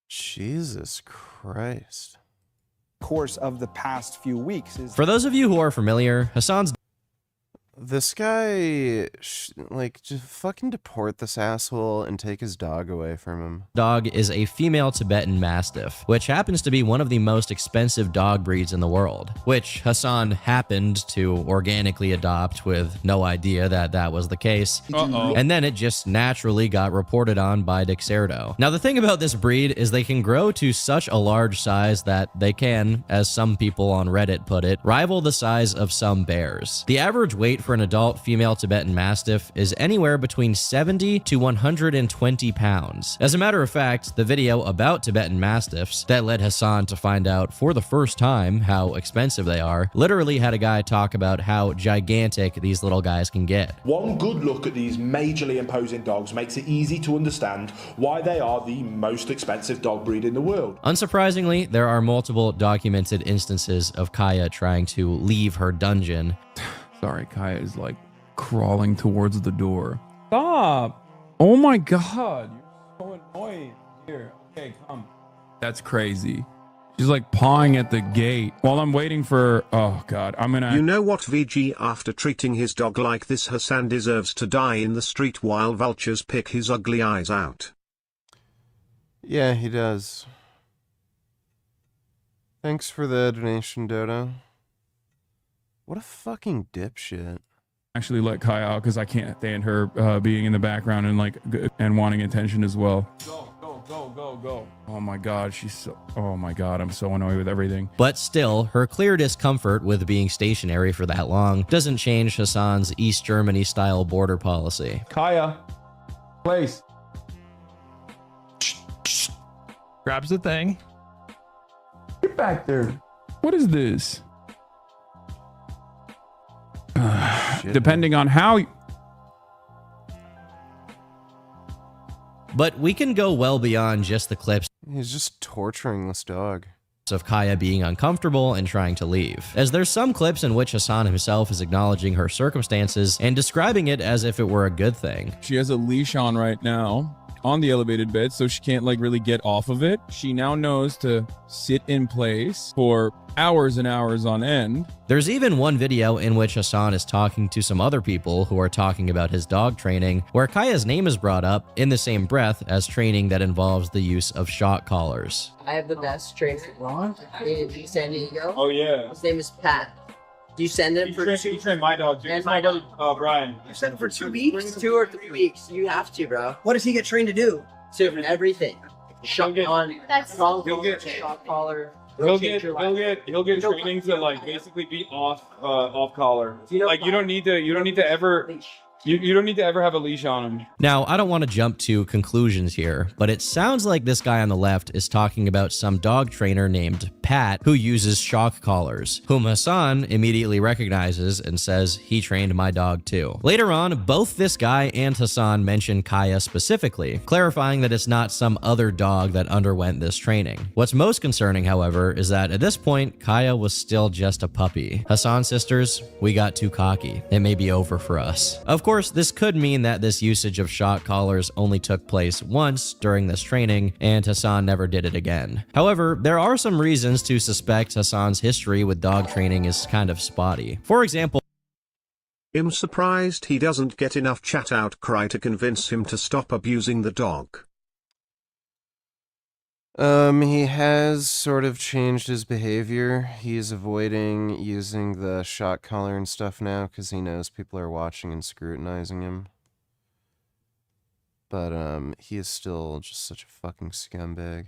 A: Jesus Christ.
R: course of the past few weeks.
H: For those of you who are familiar, Hasan's
A: This guy, like, just fucking deport this asshole and take his dog away from him.
H: dog is a female Tibetan Mastiff, which happens to be one of the most expensive dog breeds in the world, which Hasan happened to organically adopt with no idea that that was the case. And then it just naturally got reported on by Dixerdo. Now, the thing about this breed is they can grow to such a large size that they can, as some people on Reddit put it, rival the size of some bears. The average weight for an adult female Tibetan Mastiff is anywhere between 70 to 120 pounds. As a matter of fact, the video about Tibetan Mastiffs that led Hasan to find out for the first time how expensive they are literally had a guy talk about how gigantic these little guys can get.
S: One good look at these majorly imposing dogs makes it easy to understand why they are the most expensive dog breed in the world.
H: Unsurprisingly, there are multiple documented instances of Kaya trying to leave her dungeon.
J: Sorry, Kaya is like crawling towards the door. Stop! Oh my god, you're so annoying. Here, okay, come. That's crazy. She's like pawing at the gate while I'm waiting for. Oh god, I'm gonna.
F: You know what, VG? After treating his dog like this, Hasan deserves to die in the street while vultures pick his ugly eyes out.
A: Yeah, he does. Thanks for the donation, Dodo. What a fucking dipshit.
J: Actually let Kaya out because I can't stand her being in the background and like and wanting attention as well.
E: Go,
J: Go. Oh my God, oh my God, I'm so annoyed with everything.
H: But still, her clear discomfort with being stationary for that long doesn't change Hasan's East Germany-style border policy.
J: Kaya, place. Grabs the thing. Get back there. What is this? Depending on how...
H: But we can go well beyond just the clips.
A: He's just torturing this dog.
H: Of Kaya being uncomfortable and trying to leave, as there's some clips in which Hasan himself is acknowledging her circumstances and describing it as if it were a good thing.
J: She has a leash on right now on the elevated bed, so she can't like really get off of it. She now knows to sit in place for hours and hours on end.
H: There's even one video in which Hasan is talking to some other people who are talking about his dog training, where Kaya's name is brought up in the same breath as training that involves the use of shock collars.
T: I have the best trainer in San Diego.
E: Oh yeah.
T: His name is Pat. Do you send him for
E: You train my dog too. And my dog, Brian.
N: You sent him for 2 weeks?
T: 2 or 3 weeks. You have to, bro.
N: What does he get trained to do?
T: To everything. Shock on.
E: He'll get
T: shock collar.
E: He'll get training to like basically be off collar. Like you don't need to ever have a leash on him.
H: Now, I don't want to jump to conclusions here, but it sounds like this guy on the left is talking about some dog trainer named Pat who uses shock collars, whom Hasan immediately recognizes and says he trained my dog too. Later on, both this guy and Hasan mention Kaya specifically, clarifying that it's not some other dog that underwent this training. What's most concerning, however, is that at this point, Kaya was still just a puppy. Hasan sisters, we got too cocky. It may be over for us. Of course, this could mean that this usage of shock collars only took place once during this training, and Hasan never did it again. However, there are some reasons to suspect Hasan's history with dog training is kind of spotty. For example,
F: I'm surprised he doesn't get enough chat outcry to convince him to stop abusing the dog.
A: He has sort of changed his behavior. He's avoiding using the shock collar and stuff now because he knows people are watching and scrutinizing him. But, he is still just such a fucking scumbag.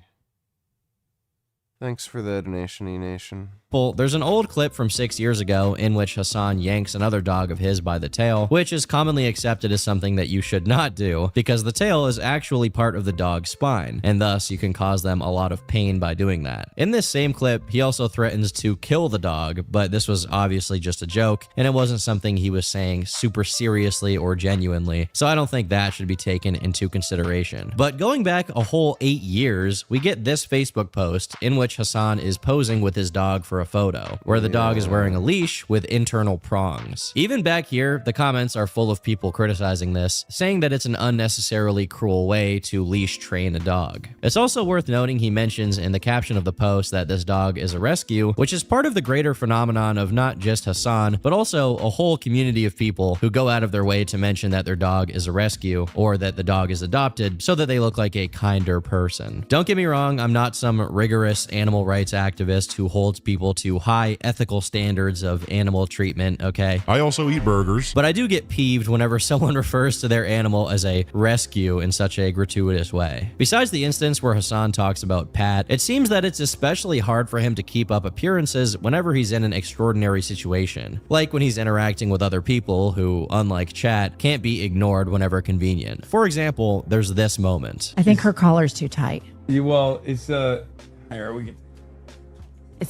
A: Thanks for the donation, E-Nation.
H: There's an old clip from 6 years ago in which Hasan yanks another dog of his by the tail, which is commonly accepted as something that you should not do because the tail is actually part of the dog's spine, and thus you can cause them a lot of pain by doing that. In this same clip, he also threatens to kill the dog, but this was obviously just a joke, and it wasn't something he was saying super seriously or genuinely, so I don't think that should be taken into consideration. But going back a whole 8 years, we get this Facebook post in which Hasan is posing with his dog for a photo, where the dog is wearing a leash with internal prongs. Even back here, the comments are full of people criticizing this, saying that it's an unnecessarily cruel way to leash train a dog. It's also worth noting he mentions in the caption of the post that this dog is a rescue, which is part of the greater phenomenon of not just Hasan, but also a whole community of people who go out of their way to mention that their dog is a rescue or that the dog is adopted so that they look like a kinder person. Don't get me wrong, I'm not some rigorous animal rights activist who holds people to high ethical standards of animal treatment, okay?
I: I also eat burgers.
H: But I do get peeved whenever someone refers to their animal as a rescue in such a gratuitous way. Besides the instance where Hasan talks about Pat, it seems that it's especially hard for him to keep up appearances whenever he's in an extraordinary situation, like when he's interacting with other people who, unlike Chat, can't be ignored whenever convenient. For example, there's this moment.
U: I think her collar's too tight.
J: Well, it's here we can.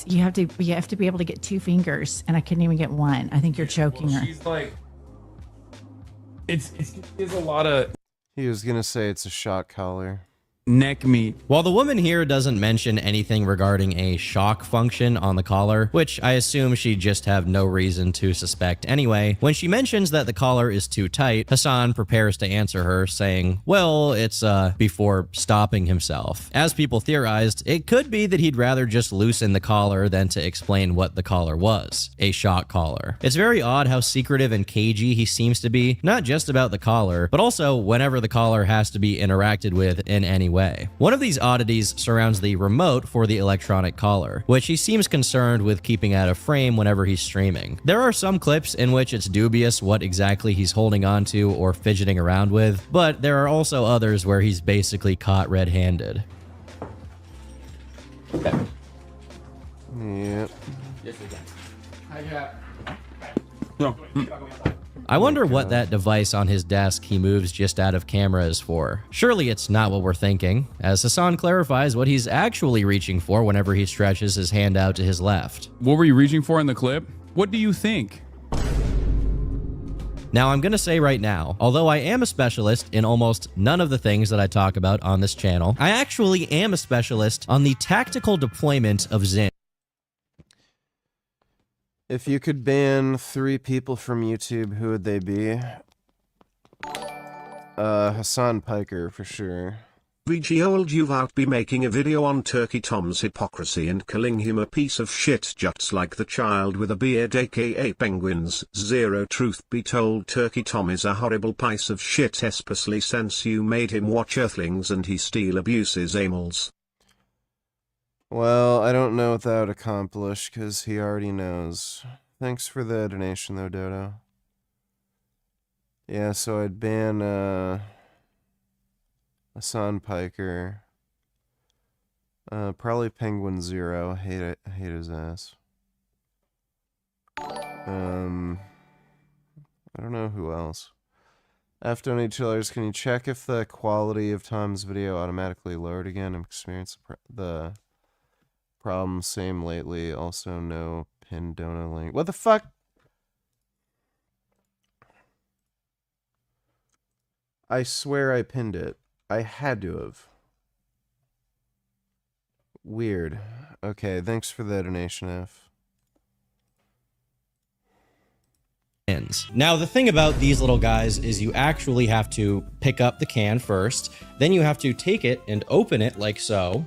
U: You have to be able to get 2 fingers, and I couldn't even get 1. I think you're choking her.
J: She's like, it's a lot of.
A: He was gonna say it's a shock collar.
J: Neck meat.
H: While the woman here doesn't mention anything regarding a shock function on the collar, which I assume she'd just have no reason to suspect anyway, when she mentions that the collar is too tight, Hasan prepares to answer her, saying, well, it's before stopping himself. As people theorized, it could be that he'd rather just loosen the collar than to explain what the collar was, a shock collar. It's very odd how secretive and cagey he seems to be, not just about the collar, but also whenever the collar has to be interacted with in any way. way. One of these oddities surrounds the remote for the electronic collar, which he seems concerned with keeping out of frame whenever he's streaming. There are some clips in which it's dubious what exactly he's holding onto or fidgeting around with, but there are also others where he's basically caught red-handed.
A: Yep.
H: I wonder what that device on his desk he moves just out of camera is for. Surely it's not what we're thinking, as Hasan clarifies what he's actually reaching for whenever he stretches his hand out to his left.
J: What were you reaching for in the clip? What do you think?
H: Now, I'm gonna say right now, although I am a specialist in almost none of the things that I talk about on this channel, I actually am a specialist on the tactical deployment of Zin.
A: If you could ban 3 people from YouTube, who would they be? Hasan Piker, for sure.
F: VG old you've out be making a video on Turkey Tom's hypocrisy and calling him a piece of shit just like the child with a beard aka Penguins. Zero truth be told, Turkey Tom is a horrible piece of shit, especially since you made him watch Earthlings and he still abuses animals.
A: Well, I don't know what that would accomplish, because he already knows. Thanks for the donation, though, Dodo. Yeah, so I'd ban, Hasan Piker. Probably Penguin Zero. I hate his ass. I don't know who else. After $20, can you check if the quality of Tom's video automatically lowered again? I'm experiencing the problem same lately. Also, no pinned donor link. What the fuck? I swear I pinned it. I had to have. Weird. Okay, thanks for the donation, F.
H: Now, the thing about these little guys is you actually have to pick up the can first, then you have to take it and open it like so.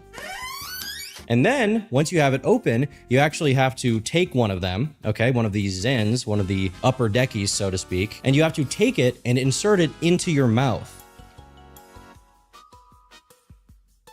H: And then, once you have it open, you actually have to take one of them, okay, one of these Zins, one of the upper deckies, so to speak, and you have to take it and insert it into your mouth.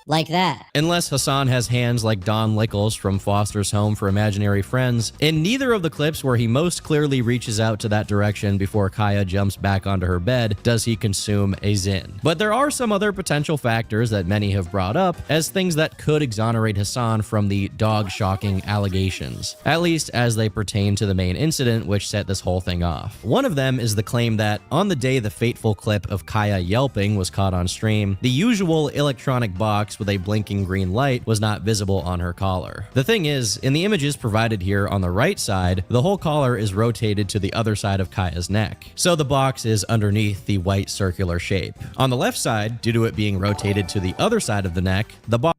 B: Like that.
H: Unless Hasan has hands like Don Lickles from Foster's Home for Imaginary Friends, in neither of the clips where he most clearly reaches out to that direction before Kaya jumps back onto her bed does he consume a Zin. But there are some other potential factors that many have brought up as things that could exonerate Hasan from the dog-shocking allegations, at least as they pertain to the main incident which set this whole thing off. One of them is the claim that on the day the fateful clip of Kaya yelping was caught on stream, the usual electronic box with a blinking green light was not visible on her collar. The thing is, in the images provided here on the right side, the whole collar is rotated to the other side of Kaya's neck, so the box is underneath the white circular shape. On the left side, due to it being rotated to the other side of the neck, the box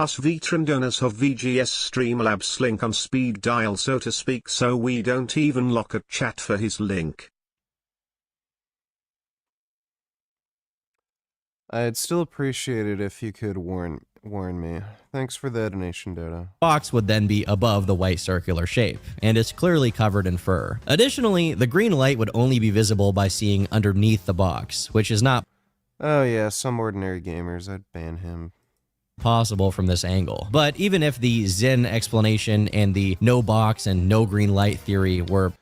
F: Us veteran donors have VGS Streamlabs link on speed dial, so to speak, so we don't even lock a chat for his link.
A: I'd still appreciate it if you could warn me. Thanks for the donation, Dodo.
H: Box would then be above the white circular shape, and it's clearly covered in fur. Additionally, the green light would only be visible by seeing underneath the box, which is not
A: Oh yeah, some ordinary gamers, I'd ban him.
H: Possible from this angle. But even if the Zin explanation and the no box and no green light theory were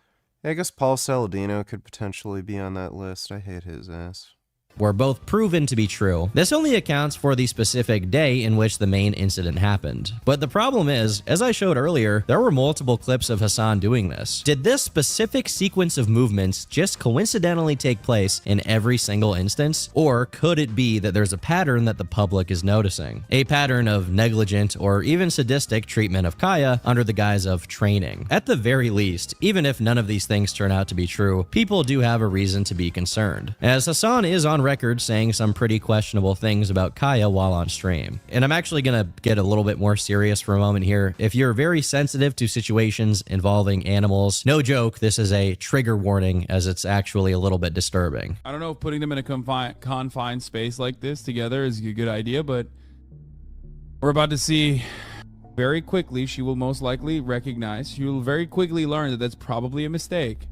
A: I guess Paul Saladino could potentially be on that list. I hate his ass.
H: Were both proven to be true, this only accounts for the specific day in which the main incident happened. But the problem is, as I showed earlier, there were multiple clips of Hasan doing this. Did this specific sequence of movements just coincidentally take place in every single instance? Or could it be that there's a pattern that the public is noticing? A pattern of negligent or even sadistic treatment of Kaya under the guise of training. At the very least, even if none of these things turn out to be true, people do have a reason to be concerned, as Hasan is on record saying some pretty questionable things about Kaya while on stream. And I'm actually gonna get a little bit more serious for a moment here. If you're very sensitive to situations involving animals, no joke, this is a trigger warning, as it's actually a little bit disturbing.
J: I don't know if putting them in a confined space like this together is a good idea, but we're about to see very quickly, she will most likely recognize, she will very quickly learn that that's probably a mistake.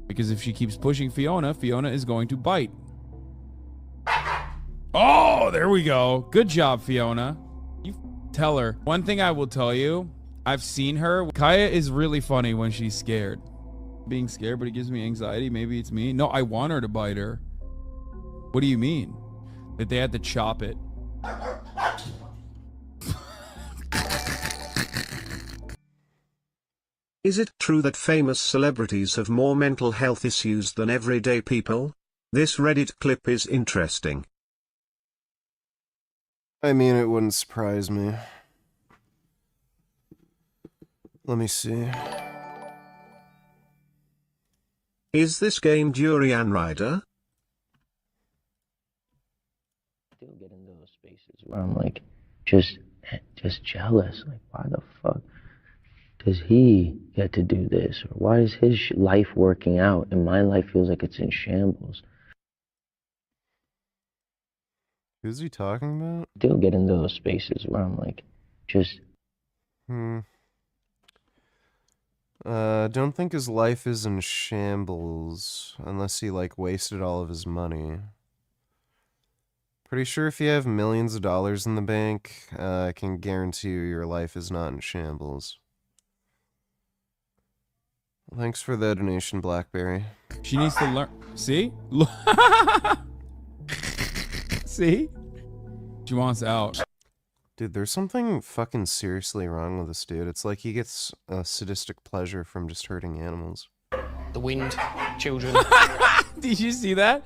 J: Because if she keeps pushing Fiona, Fiona is going to bite. Oh, there we go. Good job, Fiona. You tell her. One thing I will tell you, I've seen her. Kaya is really funny when she's scared. Being scared, but it gives me anxiety. Maybe it's me. No, I want her to bite her. What do you mean? That they had to chop it.
F: Is it true that famous celebrities have more mental health issues than everyday people? This Reddit clip is interesting.
A: I mean, it wouldn't surprise me. Let me see.
F: Is this game Durian Rider?
G: Still get in those spaces where I'm like, just jealous. Like, why the fuck does he get to do this? Or why is his life working out and my life feels like it's in shambles?
A: Who's he talking about?
G: Still get in those spaces where I'm like, just.
A: Don't think his life is in shambles unless he like wasted all of his money. Pretty sure if you have millions of dollars in the bank, I can guarantee you your life is not in shambles. Thanks for the donation, Blackberry.
J: She needs to learn. See? See? She wants out.
A: Dude, there's something fucking seriously wrong with this dude. It's like he gets a sadistic pleasure from just hurting animals.
V: The wind, children.
J: Did you see that?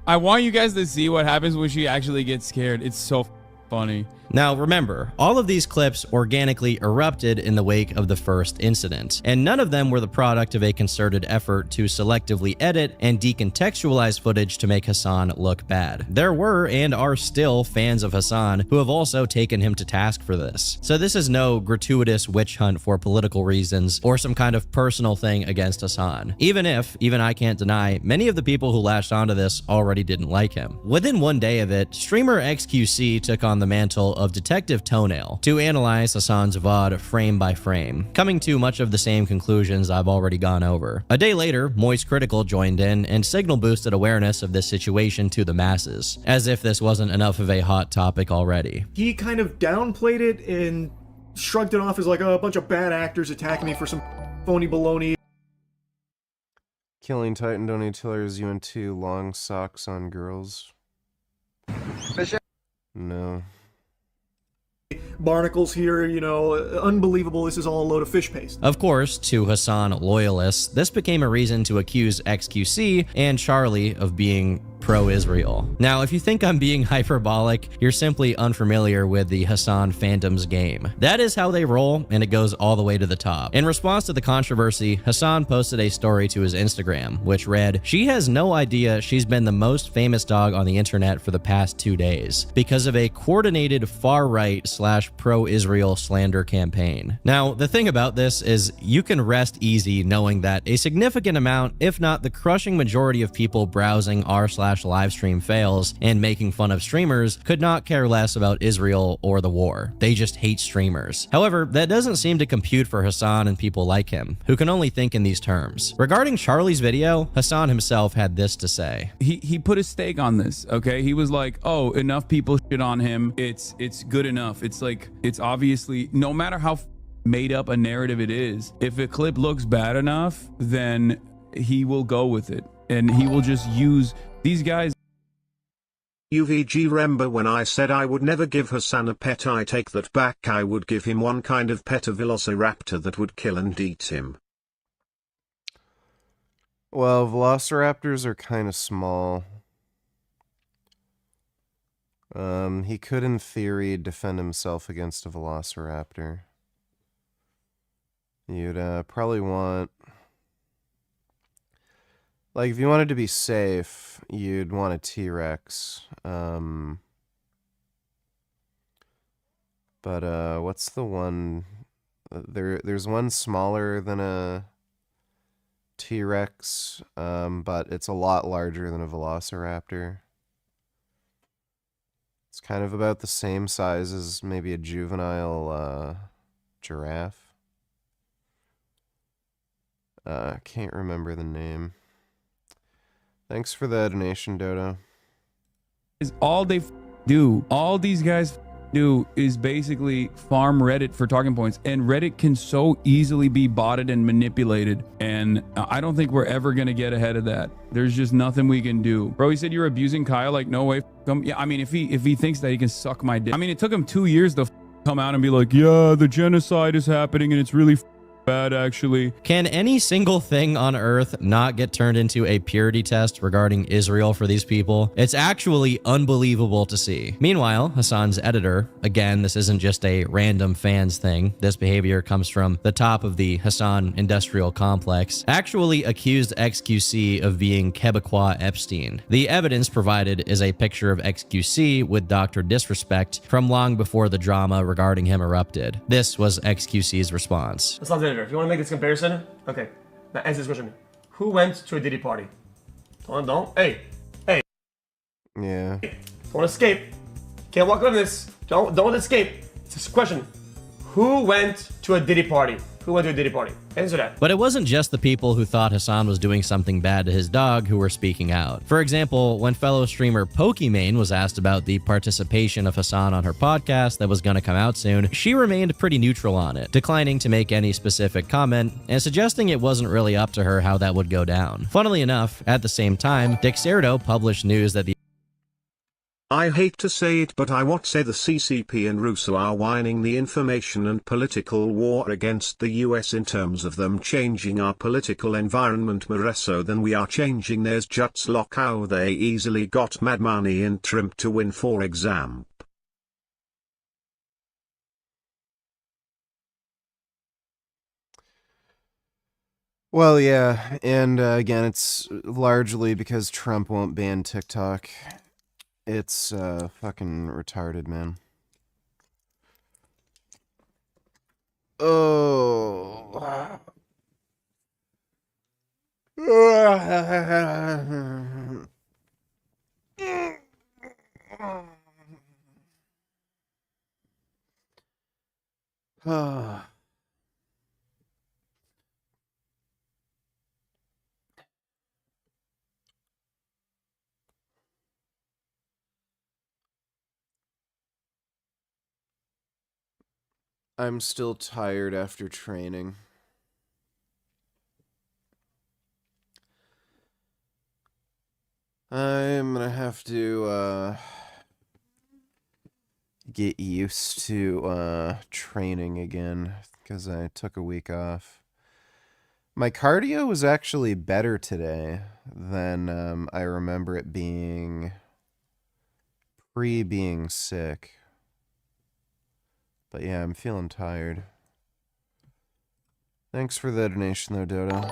J: I want you guys to see what happens when she actually gets scared. It's so funny.
H: Now remember, all of these clips organically erupted in the wake of the first incident, and none of them were the product of a concerted effort to selectively edit and decontextualize footage to make Hasan look bad. There were and are still fans of Hasan who have also taken him to task for this. So this is no gratuitous witch hunt for political reasons or some kind of personal thing against Hasan. Even I can't deny, many of the people who latched onto this already didn't like him. Within one day of it, streamer XQC took on the mantle of Detective Toenail to analyze Hasan's VOD frame by frame, coming to much of the same conclusions I've already gone over. A day later, Moist Critical joined in and signal boosted awareness of this situation to the masses, as if this wasn't enough of a hot topic already.
W: He kind of downplayed it and shrugged it off as like, oh, a bunch of bad actors attacking me for some phony baloney.
A: Killing Titan Donatillers UNT long socks on girls. No.
W: Barnacles here, you know, unbelievable, this is all a load of fish paste.
H: Of course, to Hasan loyalists, this became a reason to accuse XQC and Charlie of being pro-Israel. Now, if you think I'm being hyperbolic, you're simply unfamiliar with the Hasan fandom's game. That is how they roll, and it goes all the way to the top. In response to the controversy, Hasan posted a story to his Instagram, which read, "She has no idea she's been the most famous dog on the internet for the past 2 days because of a coordinated far-right / pro-Israel slander campaign." Now, the thing about this is you can rest easy knowing that a significant amount, if not the crushing majority of people browsing r/livestream fails and making fun of streamers could not care less about Israel or the war. They just hate streamers. However, that doesn't seem to compute for Hasan and people like him, who can only think in these terms. Regarding Charlie's video, Hasan himself had this to say.
J: He put a stake on this, okay? He was like, oh, enough people shit on him. It's good enough. It's like, it's obviously, no matter how made up a narrative it is, if a clip looks bad enough, then he will go with it. And he will just use these guys.
F: UVG, remember when I said I would never give Hasan a pet? I take that back. I would give him one kind of pet, a velociraptor that would kill and eat him.
A: Well, velociraptors are kind of small. He could, in theory, defend himself against a velociraptor. You'd probably want... Like, if you wanted to be safe, you'd want a T-Rex. But, what's the one... There's one smaller than a T-Rex, but it's a lot larger than a velociraptor. It's kind of about the same size as maybe a juvenile giraffe. Can't remember the name. Thanks for the donation, Dodo.
J: is all they do. All these guys do is basically farm Reddit for talking points, and Reddit can so easily be botted and manipulated, and I don't think we're ever gonna get ahead of that. There's just nothing we can do. Bro, he said you're abusing Kyle. Like, no way. Yeah, I mean, if he thinks that he can suck my dick. I mean, it took him 2 years to come out and be like, yeah, the genocide is happening and it's really bad, actually.
H: Can any single thing on Earth not get turned into a purity test regarding Israel for these people? It's actually unbelievable to see. Meanwhile, Hasan's editor, again, this isn't just a random fans thing. This behavior comes from the top of the Hasan industrial complex, actually accused XQC of being Quebecois Epstein. The evidence provided is a picture of XQC with Dr. Disrespect from long before the drama regarding him erupted. This was XQC's response.
C: Let's not do it. If you want to make this comparison, okay. Now answer this question. Who went to a Diddy party? Don't. Hey.
A: Yeah.
C: Don't escape. Can't walk away from this. Don't escape. It's a question. Who went to a Diddy party? Who went to a Diddy party? Answer that.
H: But it wasn't just the people who thought Hasan was doing something bad to his dog who were speaking out. For example, when fellow streamer Pokimane was asked about the participation of Hasan on her podcast that was going to come out soon, she remained pretty neutral on it, declining to make any specific comment and suggesting it wasn't really up to her how that would go down. Funnily enough, at the same time, Dexerto published news that the
F: I hate to say it, but I would say the CCP and Russo are whining the information and political war against the US in terms of them changing our political environment more so than we are changing theirs. Just look how they easily got Mad Money and Trump to win, for example.
A: Well, yeah, and again, it's largely because Trump won't ban TikTok. It's fucking retarded, man. Oh. I'm still tired after training. I'm gonna have to get used to training again because I took a week off. My cardio was actually better today than I remember it being pre-being sick. But yeah, I'm feeling tired. Thanks for the donation though, Dodo.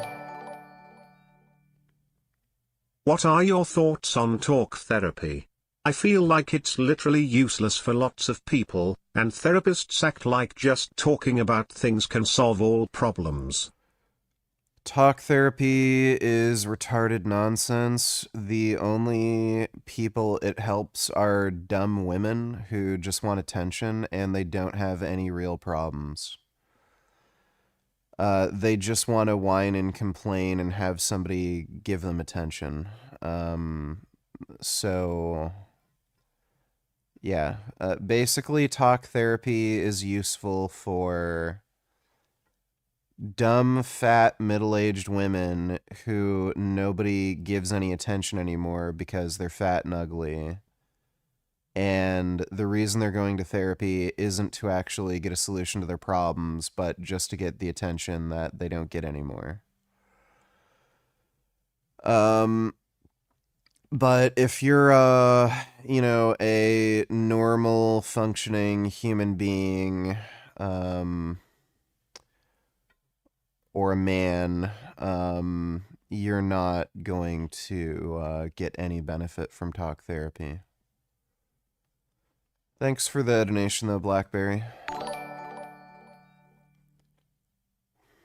F: What are your thoughts on talk therapy? I feel like it's literally useless for lots of people, and therapists act like just talking about things can solve all problems.
A: Talk therapy is retarded nonsense. The only people it helps are dumb women who just want attention and they don't have any real problems. They just want to whine and complain and have somebody give them attention. So, yeah. Basically, talk therapy is useful for dumb, fat, middle-aged women who nobody gives any attention anymore because they're fat and ugly. And the reason they're going to therapy isn't to actually get a solution to their problems, but just to get the attention that they don't get anymore. But if you're, a normal, functioning human being, or a man, you're not going to get any benefit from talk therapy. Thanks for the donation, though, Blackberry.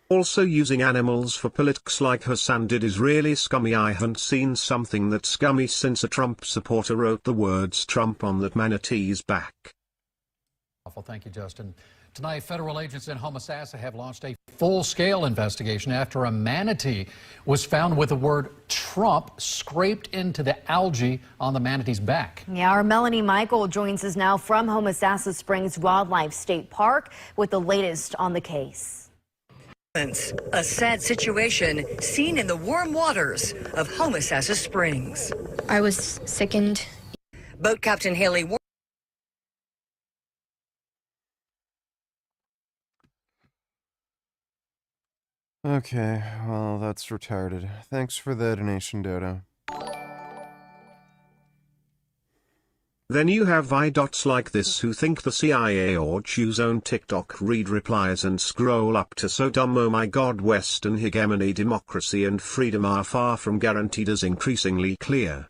F: Also, using animals for politics like Hasan did is really scummy. I haven't seen something that scummy since a Trump supporter wrote the words Trump on that manatee's back.
D: Thank you, Justin. Tonight, federal agents in Homosassa have launched a full-scale investigation after a manatee was found with the word Trump scraped into the algae on the manatee's back.
K: Yeah, our Melanie Michael joins us now from Homosassa Springs Wildlife State Park with the latest on the case.
M: A sad situation seen in the warm waters of Homosassa Springs.
X: I was sickened.
M: Boat Captain Haley
A: Okay, well, that's retarded. Thanks for the donation, Dodo.
F: Then you have idots like this who think the CIA or choose own TikTok, read replies and scroll up to so dumb. Oh my god, Western hegemony, democracy and freedom are far from guaranteed as increasingly clear.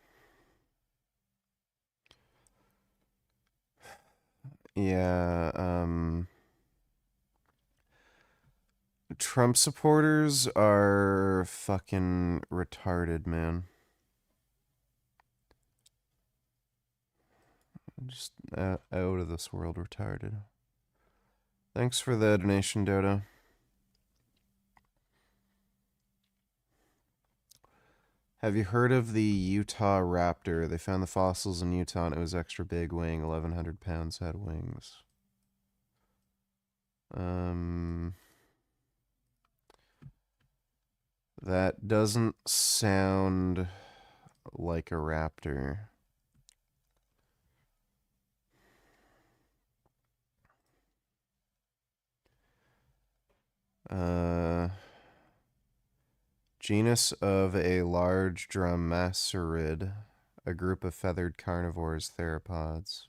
A: Yeah, Trump supporters are fucking retarded, man. Just out of this world retarded. Thanks for the donation, Dodo. Have you heard of the Utah raptor? They found the fossils in Utah and it was extra big, weighing 1,100 pounds, had wings. That doesn't sound like a raptor. Genus of a large dromaeosaurid, a group of feathered carnivores, theropods.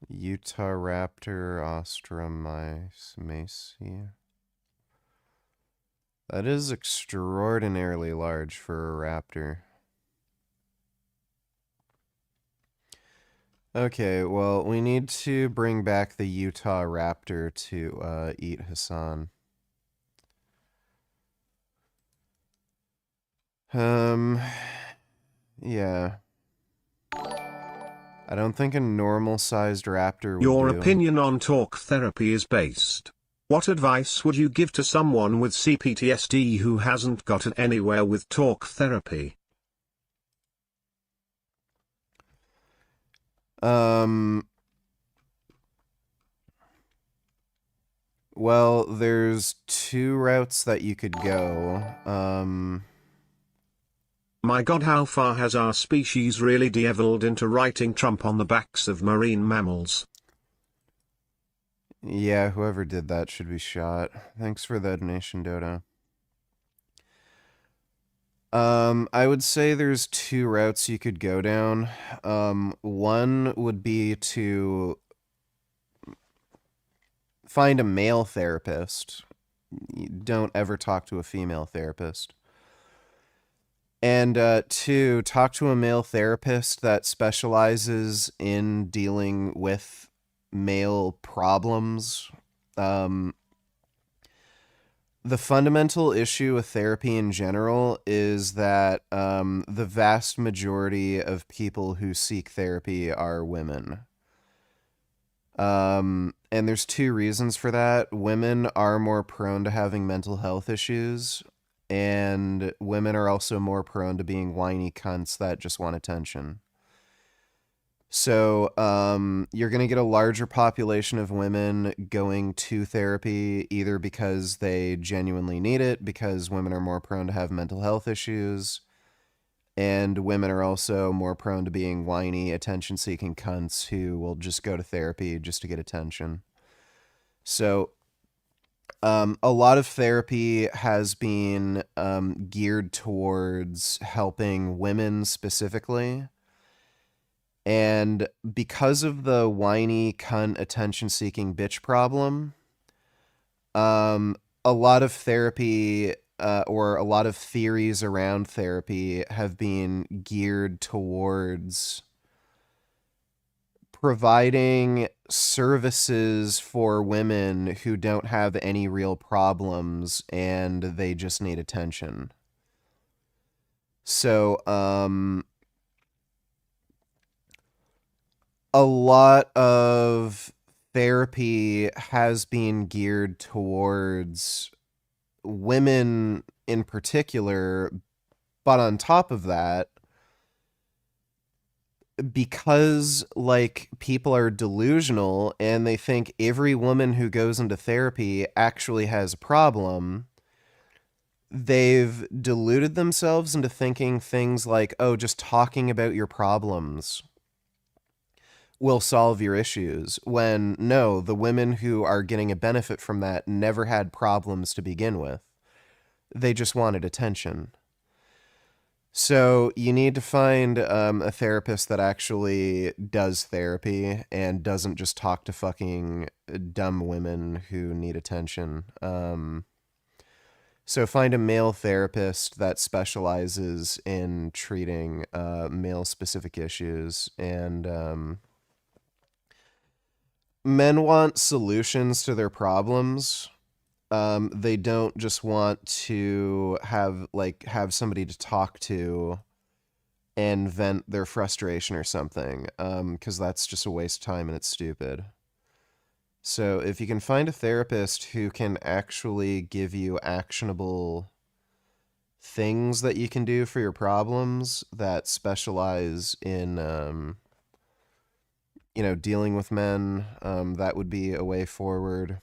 A: Utah raptor, Ostromycete. That is extraordinarily large for a raptor. Okay, well, we need to bring back the Utah raptor to eat Hasan. Yeah. I don't think a normal-sized raptor would
F: Your
A: do.
F: opinion on talk therapy is based. What advice would you give to someone with CPTSD who hasn't gotten anywhere with talk therapy?
A: Well, there's two routes that you could go.
F: My god, how far has our species really de-evolved into writing Trump on the backs of marine mammals?
A: Yeah, whoever did that should be shot. Thanks for the donation, Dodo. I would say there's two routes you could go down. One would be to find a male therapist. Don't ever talk to a female therapist. And two, talk to a male therapist that specializes in dealing with male problems. The fundamental issue with therapy in general is that the vast majority of people who seek therapy are women. And there's two reasons for that. Women are more prone to having mental health issues, and women are also more prone to being whiny cunts that just want attention. So you're going to get a larger population of women going to therapy, either because they genuinely need it, because women are more prone to have mental health issues, and women are also more prone to being whiny, attention-seeking cunts who will just go to therapy just to get attention. So a lot of therapy has been geared towards helping women specifically. And because of the whiny, cunt, attention-seeking bitch problem, a lot of therapy or a lot of theories around therapy have been geared towards providing services for women who don't have any real problems and they just need attention. So, a lot of therapy has been geared towards women in particular, but on top of that, because like people are delusional and they think every woman who goes into therapy actually has a problem, they've deluded themselves into thinking things like, oh, just talking about your problems will solve your issues, when no, the women who are getting a benefit from that never had problems to begin with. They just wanted attention. So you need to find a therapist that actually does therapy and doesn't just talk to fucking dumb women who need attention. So find a male therapist that specializes in treating male-specific issues. And men want solutions to their problems. They don't just want to have somebody to talk to and vent their frustration or something, because that's just a waste of time and it's stupid. So if you can find a therapist who can actually give you actionable things that you can do for your problems that specialize in, dealing with men, that would be a way forward.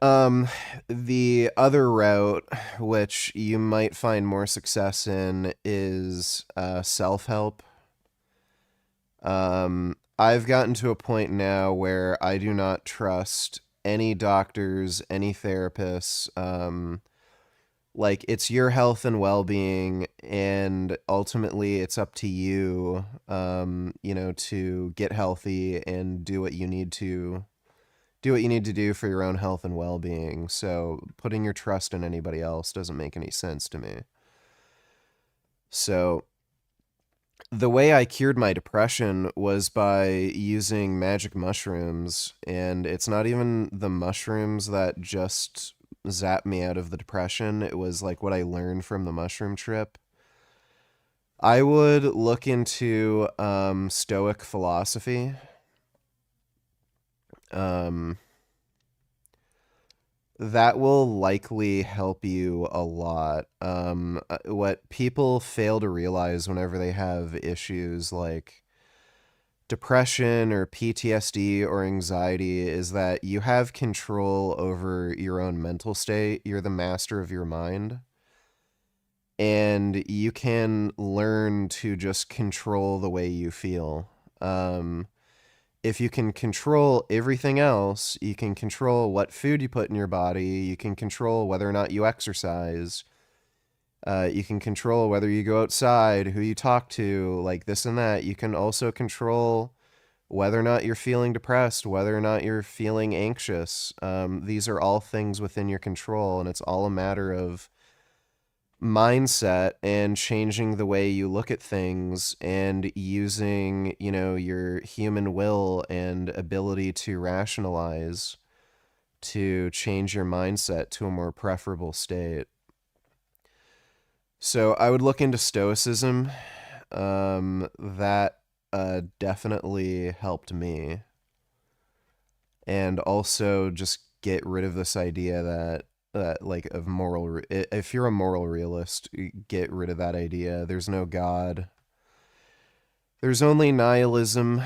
A: The other route, which you might find more success in, is self-help. I've gotten to a point now where I do not trust any doctors, any therapists. Like, it's your health and well-being, and ultimately it's up to you, to get healthy and do what you need to do for your own health and well-being. So putting your trust in anybody else doesn't make any sense to me. So the way I cured my depression was by using magic mushrooms, and it's not even the mushrooms that just zapped me out of the depression. It was like what I learned from the mushroom trip. I would look into Stoic philosophy. That will likely help you a lot. What people fail to realize whenever they have issues like depression or PTSD or anxiety is that you have control over your own mental state. You're the master of your mind. And you can learn to just control the way you feel. If you can control everything else, you can control what food you put in your body, you can control whether or not you exercise, you can control whether you go outside, who you talk to, like this and that. You can also control whether or not you're feeling depressed, whether or not you're feeling anxious. These are all things within your control, and it's all a matter of mindset and changing the way you look at things and using, your human will and ability to rationalize to change your mindset to a more preferable state. So I would look into Stoicism. That definitely helped me. And also just get rid of this idea that of moral, if you're a moral realist, get rid of that idea. There's no God. There's only nihilism.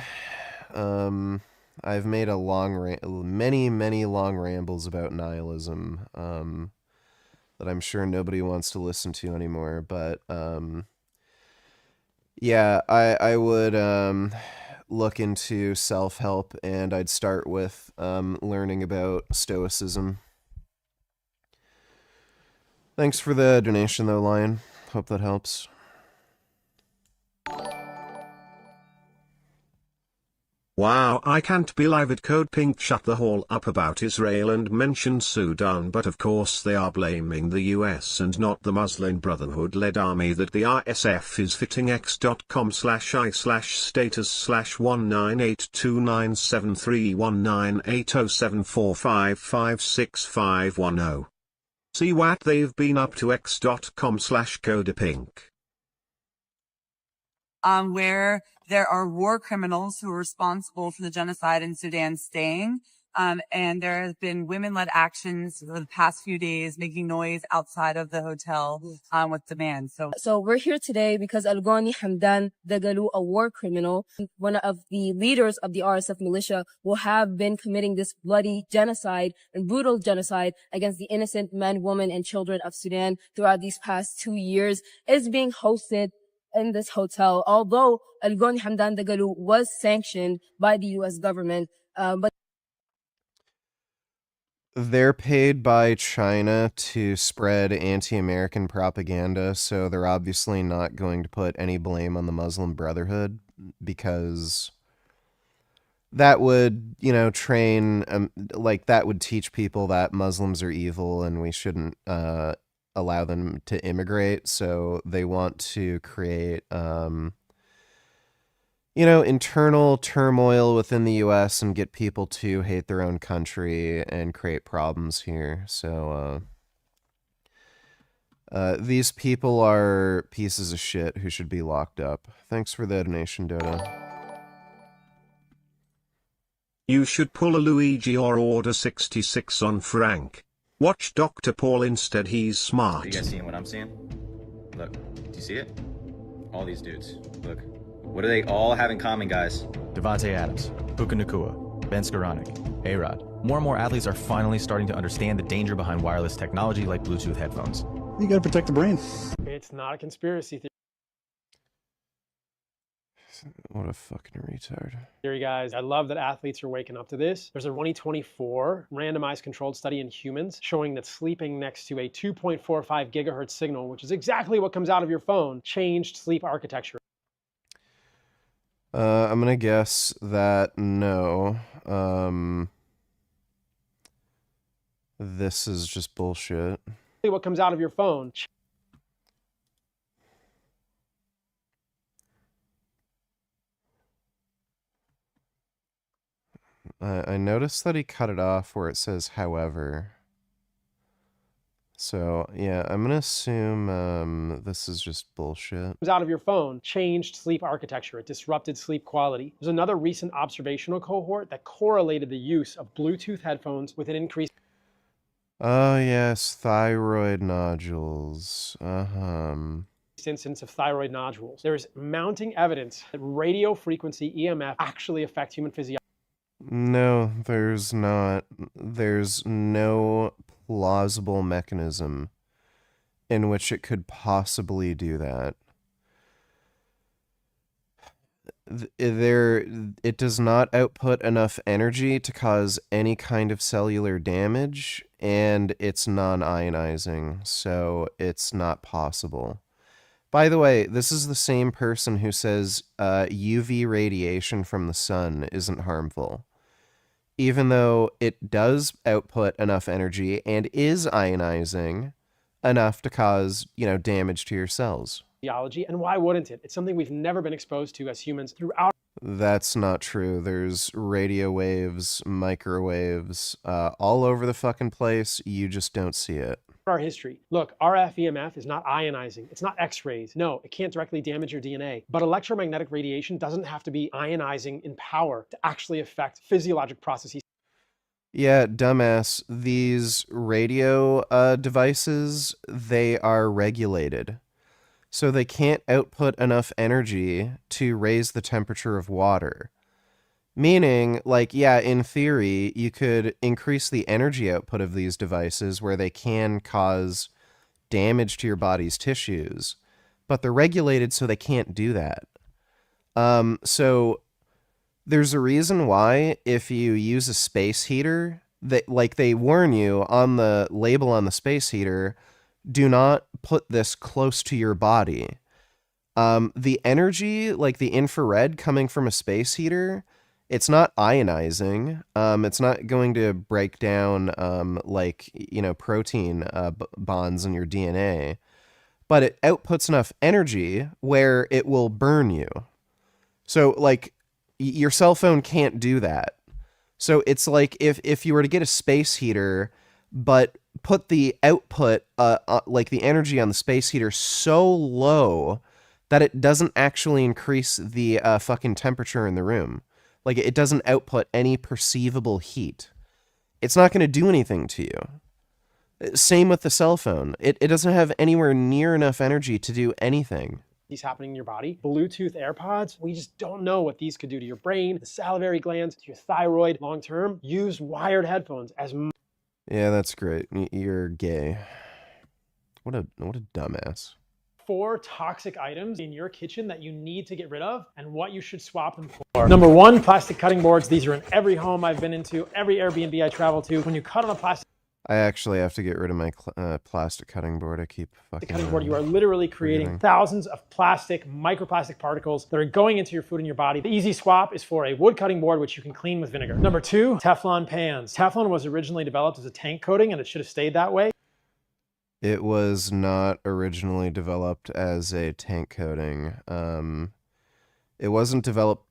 A: I've made many long rambles about nihilism, that I'm sure nobody wants to listen to anymore. But yeah, I would look into self-help, and I'd start with learning about Stoicism. Thanks for the donation, though, Lion. Hope that helps.
F: Wow, I can't believe it. Code Pink shut the hall up about Israel and mentioned Sudan, but of course they are blaming the US and not the Muslim Brotherhood-led army that the RSF is fitting. x.com/i/status/1982973198074556510. See what they've been up to. x.com/codepink.
L: where there are war criminals who are responsible for the genocide in Sudan staying. And there have been women-led actions for the past few days making noise outside of the hotel with demands.
O: So we're here today because Al-Ghani Hamdan Dagalo, a war criminal, one of the leaders of the RSF militia, will have been committing this bloody genocide and brutal genocide against the innocent men, women, and children of Sudan throughout these past 2 years, is being hosted in this hotel. Although Al-Ghani Hamdan Dagalo was sanctioned by the U.S. government, but
A: they're paid by China to spread anti-American propaganda, so they're obviously not going to put any blame on the Muslim Brotherhood, because that would, train, that would teach people that Muslims are evil and we shouldn't allow them to immigrate. So they want to create, internal turmoil within the U.S. and get people to hate their own country and create problems here. So these people are pieces of shit who should be locked up. Thanks for the donation, Dodo.
F: You should pull a Luigi or order 66 on Frank. Watch Dr. Paul instead, he's smart.
P: You guys seeing what I'm seeing? Look, do you see it? All these dudes. Look. What do they all have in common, guys?
Q: Devontae Adams, Puka Nacua, Ben Skoranek, A-Rod. More and more athletes are finally starting to understand the danger behind wireless technology like Bluetooth headphones.
W: You gotta protect the brain.
Y: It's not a conspiracy
A: What a fucking retard.
Y: theory, guys. I love that athletes are waking up to this. There's a 2024 randomized controlled study in humans showing that sleeping next to a 2.45 gigahertz signal, which is exactly what comes out of your phone, changed sleep architecture.
A: I'm gonna guess that no. This is just bullshit.
Y: What comes out of your phone.
A: I noticed that he cut it off where it says however. So, yeah, I'm gonna assume this is just bullshit.
Y: Comes out of your phone, changed sleep architecture. It disrupted sleep quality. There's another recent observational cohort that correlated the use of Bluetooth headphones with an increase.
A: Oh, yes, thyroid nodules.
Y: Instance of thyroid nodules. There's mounting evidence that radio frequency EMF actually affect human physiology.
A: No, there's not. There's no plausible mechanism in which it could possibly do that. It does not output enough energy to cause any kind of cellular damage, and it's non-ionizing, so it's not possible. By the way, this is the same person who says UV radiation from the sun isn't harmful, even though it does output enough energy and is ionizing enough to cause, damage to your cells.
Y: And why wouldn't it? It's something we've never been exposed to as humans throughout
A: That's not true. There's radio waves, microwaves, all over the fucking place. You just don't see it.
Y: our history. Look, RF EMF is not ionizing. It's not X-rays. No, it can't directly damage your DNA. But electromagnetic radiation doesn't have to be ionizing in power to actually affect physiologic processes.
A: Yeah, dumbass. These radio devices, they are regulated. So they can't output enough energy to raise the temperature of water. Meaning, like, yeah, in theory, you could increase the energy output of these devices where they can cause damage to your body's tissues, but they're regulated so they can't do that. So there's a reason why if you use a space heater, they warn you on the label on the space heater, do not put this close to your body. The energy, like the infrared coming from a space heater, it's not ionizing. It's not going to break down protein bonds in your DNA, but it outputs enough energy where it will burn you. So like your cell phone can't do that. So it's like if you were to get a space heater, but put the output, like the energy on the space heater so low that it doesn't actually increase the fucking temperature in the room. Like, it doesn't output any perceivable heat. It's not going to do anything to you. Same with the cell phone. It doesn't have anywhere near enough energy to do anything.
Y: These happening in your body. Bluetooth AirPods, we just don't know what these could do to your brain, the salivary glands, to your thyroid long term. Use wired headphones as
A: Yeah, that's great. You're gay. What a dumbass.
Y: 4 toxic items in your kitchen that you need to get rid of and what you should swap them for. Number 1, plastic cutting boards. These are in every home I've been into, every Airbnb I travel to. When you cut on a plastic
A: I actually have to get rid of my plastic cutting board. I keep fucking...
Y: cutting board, you are literally creating thousands of plastic, microplastic particles that are going into your food and your body. The easy swap is for a wood cutting board, which you can clean with vinegar. Number 2, Teflon pans. Teflon was originally developed as a tank coating, and it should have stayed that way.
A: It was not originally developed as a tank coating. It wasn't developed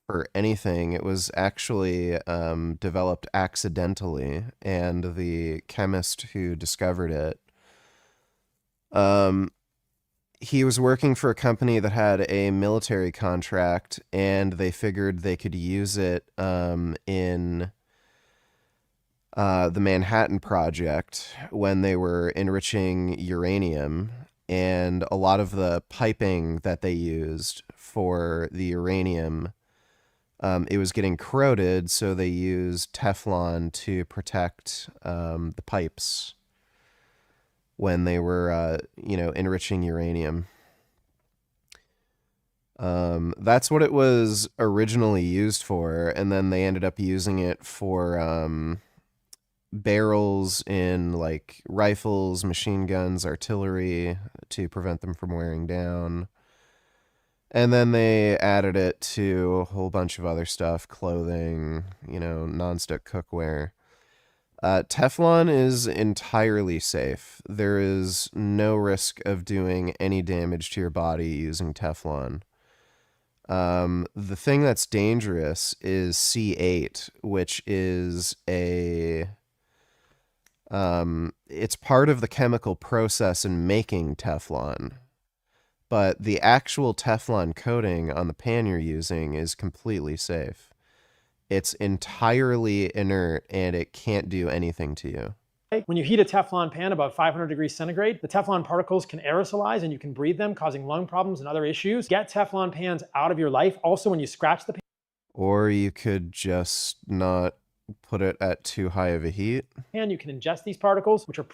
A: for anything. It was actually developed accidentally, and the chemist who discovered it, he was working for a company that had a military contract, and they figured they could use it in the Manhattan Project when they were enriching uranium, and a lot of the piping that they used for the uranium, it was getting corroded, so they used Teflon to protect the pipes when they were, enriching uranium. That's what it was originally used for, and then they ended up using it for barrels in like rifles, machine guns, artillery to prevent them from wearing down. And then they added it to a whole bunch of other stuff, clothing, nonstick cookware. Teflon is entirely safe. There is no risk of doing any damage to your body using Teflon. The thing that's dangerous is C8, which is it's part of the chemical process in making Teflon. But the actual Teflon coating on the pan you're using is completely safe. It's entirely inert, and it can't do anything to you.
Y: When you heat a Teflon pan above 500 degrees centigrade, the Teflon particles can aerosolize and you can breathe them, causing lung problems and other issues. Get Teflon pans out of your life. Also, when you scratch the pan,
A: or you could just not put it at too high of a heat.
Y: you can ingest these particles, which are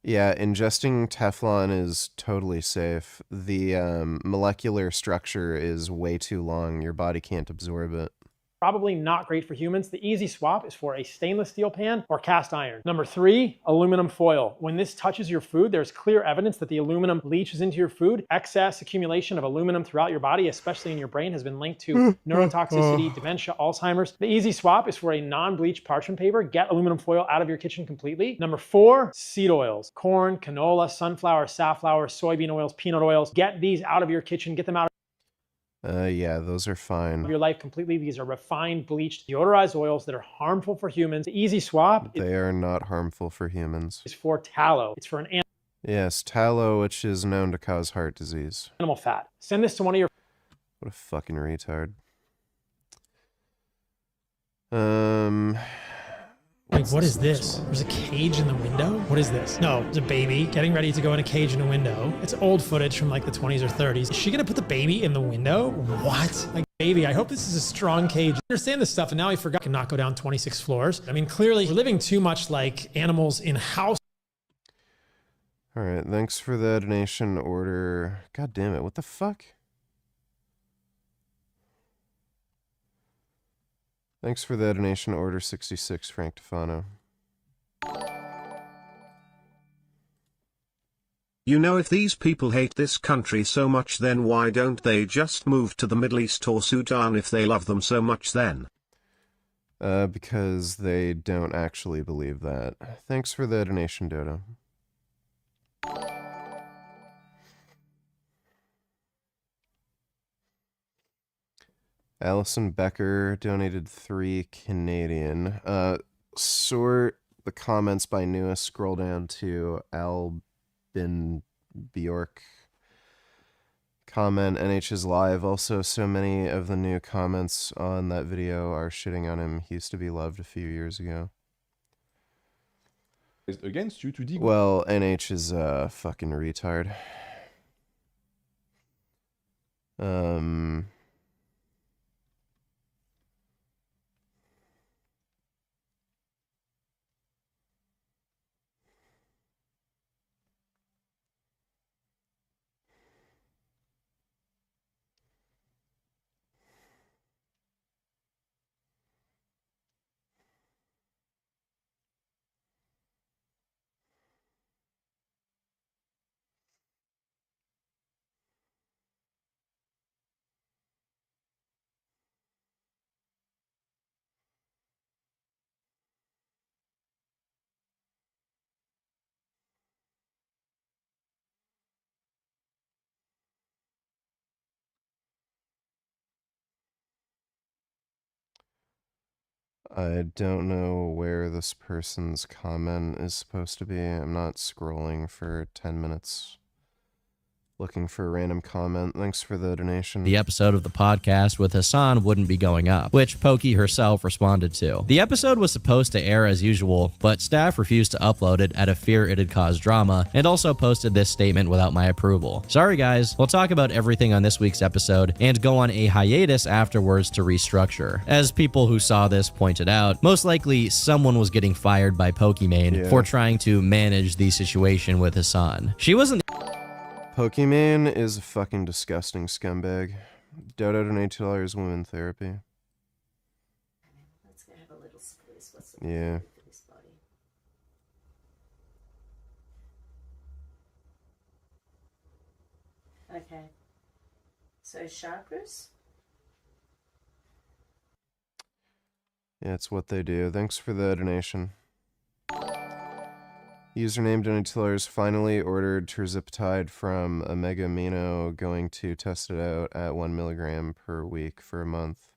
A: yeah, ingesting Teflon is totally safe. The molecular structure is way too long. Your body can't absorb it.
Y: probably not great for humans. The easy swap is for a stainless steel pan or cast iron. Number 3, aluminum foil. When this touches your food, there's clear evidence that the aluminum leaches into your food. Excess accumulation of aluminum throughout your body, especially in your brain, has been linked to neurotoxicity, dementia, Alzheimer's. The easy swap is for a non-bleached parchment paper. Get aluminum foil out of your kitchen completely. Number 4, seed oils. Corn, canola, sunflower, safflower, soybean oils, peanut oils. Get these out of your kitchen. Get them out
A: yeah, those are fine.
Y: of your life completely. These are refined, bleached, deodorized oils that are harmful for humans. The easy swap
A: They are not harmful for humans.
Y: is for tallow. It's for an
A: Yes, tallow, which is known to cause heart disease.
Y: animal fat. Send this to one of your
A: What a fucking retard.
E: Like, what is this? There's a cage in the window? What is this? No, there's a baby getting ready to go in a cage in a window. It's old footage from like the 20s or 30s. Is she gonna put the baby in the window? What? Like, baby, I hope this is a strong cage. I understand this stuff, and now I forgot I can not go down 26 floors. I mean, clearly we're living too much like animals in house.
A: All right, thanks for the donation order. God damn it, what the fuck? Thanks for the donation order 66, Frank Tufano.
F: You know, if these people hate this country so much, then why don't they just move to the Middle East or Sudan if they love them so much then?
A: Because they don't actually believe that. Thanks for the donation, Dodo. Allison Becker donated 3 Canadian. Sort the comments by newest, scroll down to Albin Bjork. comment, NH is live. Also, so many of the new comments on that video are shitting on him. He used to be loved a few years ago.
I: Against you, tu dis.
A: Well, NH is a fucking retard. I don't know where this person's comment is supposed to be. I'm not scrolling for 10 minutes looking for a random comment. Thanks for the donation.
H: The episode of the podcast with Hasan wouldn't be going up, which Pokey herself responded to. The episode was supposed to air as usual, but staff refused to upload it out of fear it'd cause drama, and also posted this statement without my approval. Sorry guys, we'll talk about everything on this week's episode and go on a hiatus afterwards to restructure. As people who saw this pointed out, most likely someone was getting fired by Pokimane for trying to manage the situation with Hasan. She wasn't.
A: Pokimane is a fucking disgusting scumbag. Dodo donate $2 women therapy.
N: Let's have a little squeeze.
A: Yeah.
N: Okay. So chakras?
A: Yeah, it's what they do. Thanks for the donation. Username $2 finally ordered terzepatide from Omega Amino, going to test it out at 1 milligram per week for a month.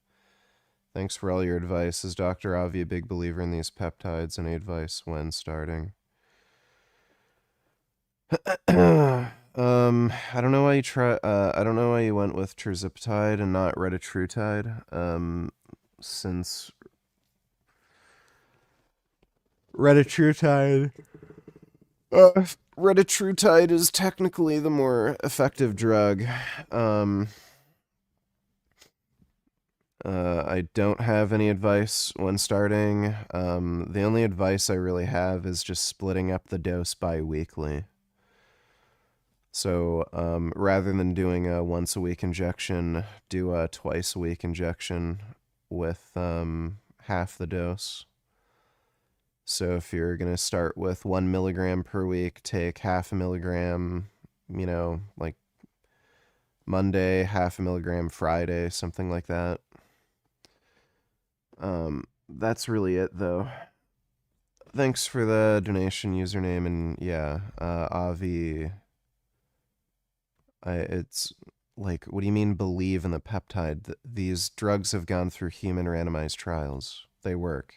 A: Thanks for all your advice. Is Dr. Avi a big believer in these peptides? Any advice when starting? I don't know why you I don't know why you went with terzepatide and not retatrutide. Since retatrutide retatrutide is technically the more effective drug. I don't have any advice when starting. The only advice I really have is just splitting up the dose bi-weekly. So rather than doing a once-a-week injection, do a twice-a-week injection with half the dose. So if you're going to start with 1 milligram per week, take half a milligram, you know, like Monday, half a milligram Friday, something like that. That's really it, though. Thanks for the donation, username, and yeah, Avi. It's like, what do you mean believe in the peptide? These drugs have gone through human randomized trials. They work.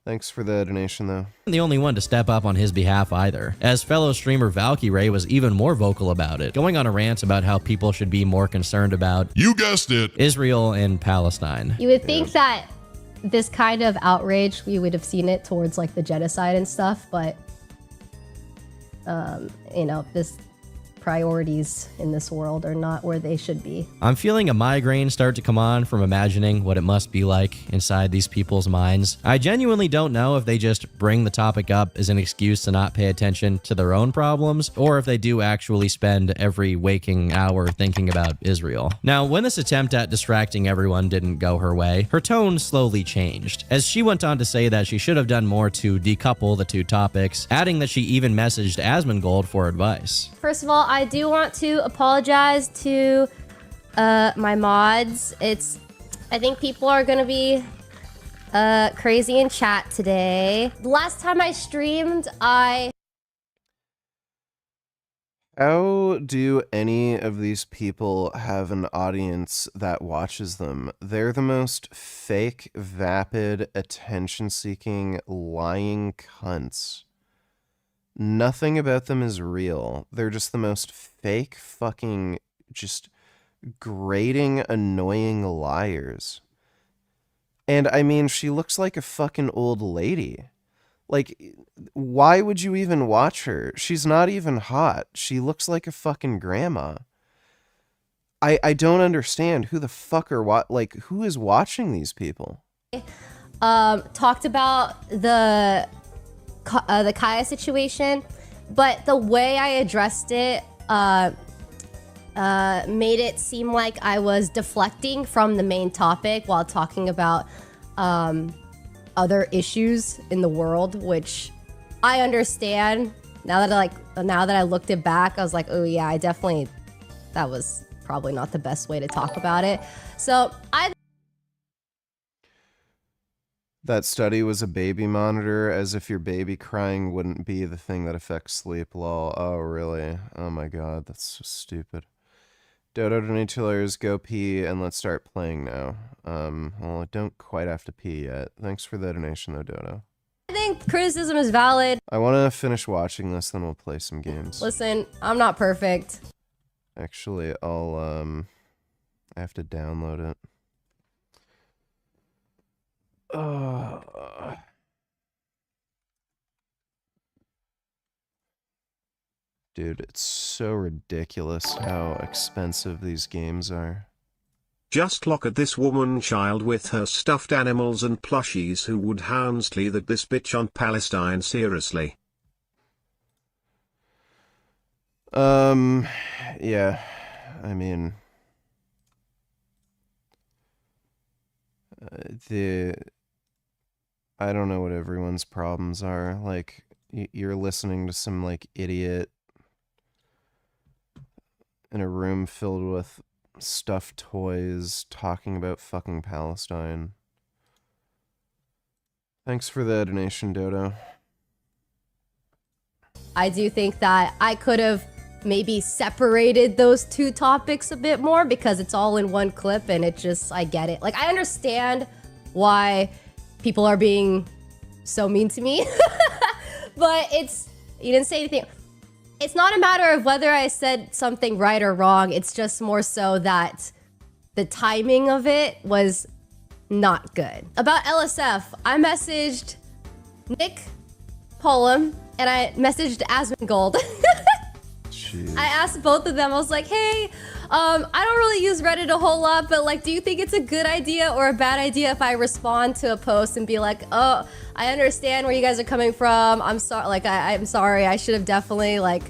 A: Thanks for the donation, though.
H: The only one to step up on his behalf either, as fellow streamer Valkyrae was even more vocal about it, going on a rant about how people should be more concerned about, you guessed it, Israel and Palestine.
R: You would think that this kind of outrage, we would have seen it towards like the genocide and stuff, but you know, this priorities in this world are not where they should be.
H: I'm feeling a migraine start to come on from imagining what it must be like inside these people's minds. I genuinely don't know if they just bring the topic up as an excuse to not pay attention to their own problems, or if they do actually spend every waking hour thinking about Israel. Now, when this attempt at distracting everyone didn't go her way, her tone slowly changed, as she went on to say that she should have done more to decouple the two topics, adding that she even messaged Asmongold for advice.
R: First of all, I do want to apologize to my mods. I think people are gonna be crazy in chat today. The last time I streamed, How
A: do any of these people have an audience that watches them? They're the most fake, vapid, attention-seeking, lying cunts. Nothing about them is real. They're just the most fake fucking just grating, annoying liars. And I mean, she looks like a fucking old lady. Like, why would you even watch her? She's not even hot. She looks like a fucking grandma. I don't understand who the fuck are who is watching these people?
R: Talked about the Kaya situation, but the way I addressed it made it seem like I was deflecting from the main topic while talking about other issues in the world, which I understand. Now that I looked it back, I was like, oh yeah, that was probably not the best way to talk about it. So
A: That study was a baby monitor, as if your baby crying wouldn't be the thing that affects sleep, lol. Oh, really? Oh my god, that's so stupid. Dodo donate $2, go pee, and let's start playing now. Well, I don't quite have to pee yet. Thanks for the donation, though, Dodo.
R: I think criticism is valid.
A: I want to finish watching this, then we'll play some games.
R: Listen, I'm not perfect.
A: Actually, I have to download it. Dude, it's so ridiculous how expensive these games are.
F: Just look at this woman child with her stuffed animals and plushies who would Houndsley that this bitch on Palestine seriously.
A: Yeah, I mean, I don't know what everyone's problems are. Like, you're listening to some, like, idiot in a room filled with stuffed toys talking about fucking Palestine. Thanks for the donation, Dodo.
R: I do think that I could have maybe separated those two topics a bit more because it's all in one clip and I get it. Like, I understand why people are being so mean to me, but you didn't say anything. It's not a matter of whether I said something right or wrong. It's just more so that the timing of it was not good. About LSF, I messaged Nick Pullum and I messaged Asmongold. I asked both of them, I was like, hey, I don't really use Reddit a whole lot, but like, do you think it's a good idea or a bad idea if I respond to a post and be like, oh, I understand where you guys are coming from. I'm sorry, like, I'm sorry, I should have definitely like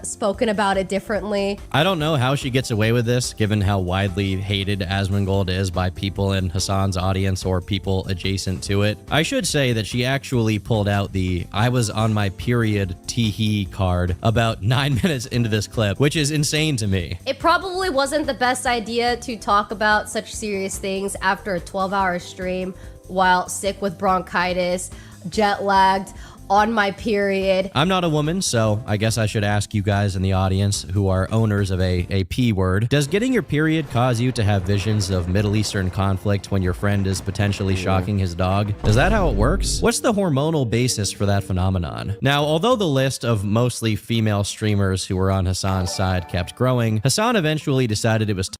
R: spoken about it differently.
H: I don't know how she gets away with this, given how widely hated Asmongold is by people in Hasan's audience or people adjacent to it. I should say that she actually pulled out the I was on my period teehee card about 9 minutes into this clip, which is insane to me.
R: It probably wasn't the best idea to talk about such serious things after a 12-hour stream while sick with bronchitis, jet lagged, on my period.
H: I'm not a woman, so I guess I should ask you guys in the audience who are owners of a P word. Does getting your period cause you to have visions of Middle Eastern conflict when your friend is potentially shocking his dog? Is that how it works? What's the hormonal basis for that phenomenon? Now, although the list of mostly female streamers who were on Hasan's side kept growing, Hasan eventually decided it was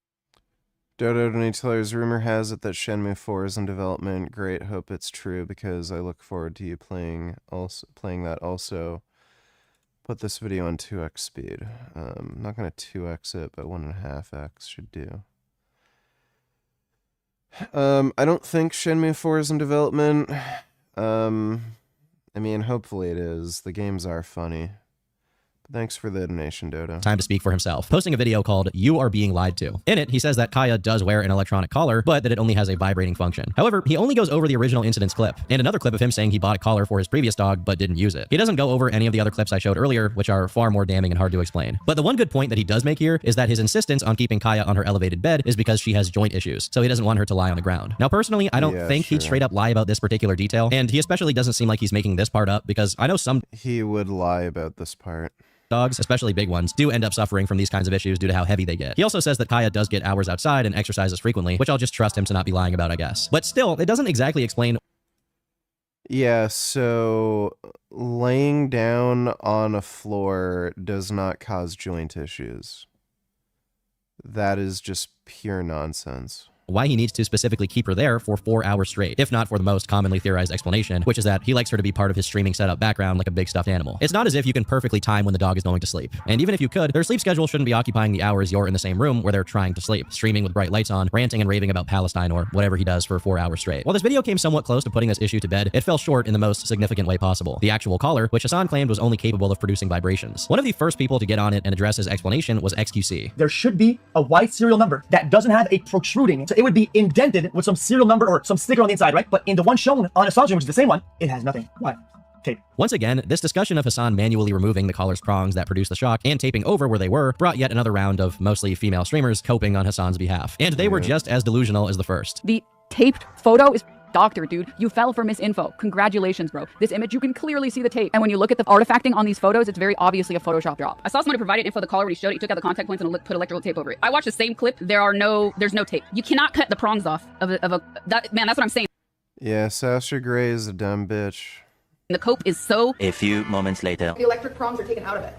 A: Dodo donates. Rumor has it that Shenmue 4 is in development. Great, hope it's true because I look forward to you playing that also. Put this video on 2x speed. I'm not going to 2x it, but 1.5x should do. I don't think Shenmue 4 is in development. I mean, hopefully it is. The games are funny. Thanks for the donation, Dodo.
H: Time to speak for himself, posting a video called You Are Being Lied To. In it, he says that Kaya does wear an electronic collar, but that it only has a vibrating function. However, he only goes over the original incidents clip, and another clip of him saying he bought a collar for his previous dog, but didn't use it. He doesn't go over any of the other clips I showed earlier, which are far more damning and hard to explain. But the one good point that he does make here is that his insistence on keeping Kaya on her elevated bed is because she has joint issues, so he doesn't want her to lie on the ground. Now, personally, I don't think he'd straight up lie about this particular detail, and he especially doesn't seem like he's making this part up, because I know some
A: he would lie about this part.
H: Dogs, especially big ones, do end up suffering from these kinds of issues due to how heavy they get. He also says that Kaya does get hours outside and exercises frequently, which I'll just trust him to not be lying about, I guess. But still, it doesn't exactly explain.
A: Yeah, so laying down on a floor does not cause joint issues. That is just pure nonsense.
H: Why he needs to specifically keep her there for 4 hours straight, if not for the most commonly theorized explanation, which is that he likes her to be part of his streaming setup background like a big stuffed animal. It's not as if you can perfectly time when the dog is going to sleep. And even if you could, their sleep schedule shouldn't be occupying the hours you're in the same room where they're trying to sleep, streaming with bright lights on, ranting and raving about Palestine or whatever he does for 4 hours straight. While this video came somewhat close to putting this issue to bed, it fell short in the most significant way possible. The actual caller, which Hasan claimed was only capable of producing vibrations. One of the first people to get on it and address his explanation was XQC.
B: There should be a white serial number that doesn't have a protruding, so it would be indented with some serial number or some sticker on the inside, right? But in the one shown on Hasan's stream, which is the same one, it has nothing. Why? Tape.
H: Once again, this discussion of Hasan manually removing the collar's prongs that produce the shock and taping over where they were brought yet another round of mostly female streamers coping on Hasan's behalf. And they were just as delusional as the first.
I: The taped photo is doctor, dude. You fell for misinfo. Congratulations, bro. This image, you can clearly see the tape. And when you look at the artifacting on these photos, it's very obviously a Photoshop job. I saw somebody provided info of the collar when he showed it. He took out the contact points and put electrical tape over it. I watched the same clip. There's no tape. You cannot cut the prongs off man, that's what I'm saying.
A: Yeah, Sasha Grey is a dumb bitch.
I: The cope is so...
S: A few moments later.
I: The electric prongs are taken out of it.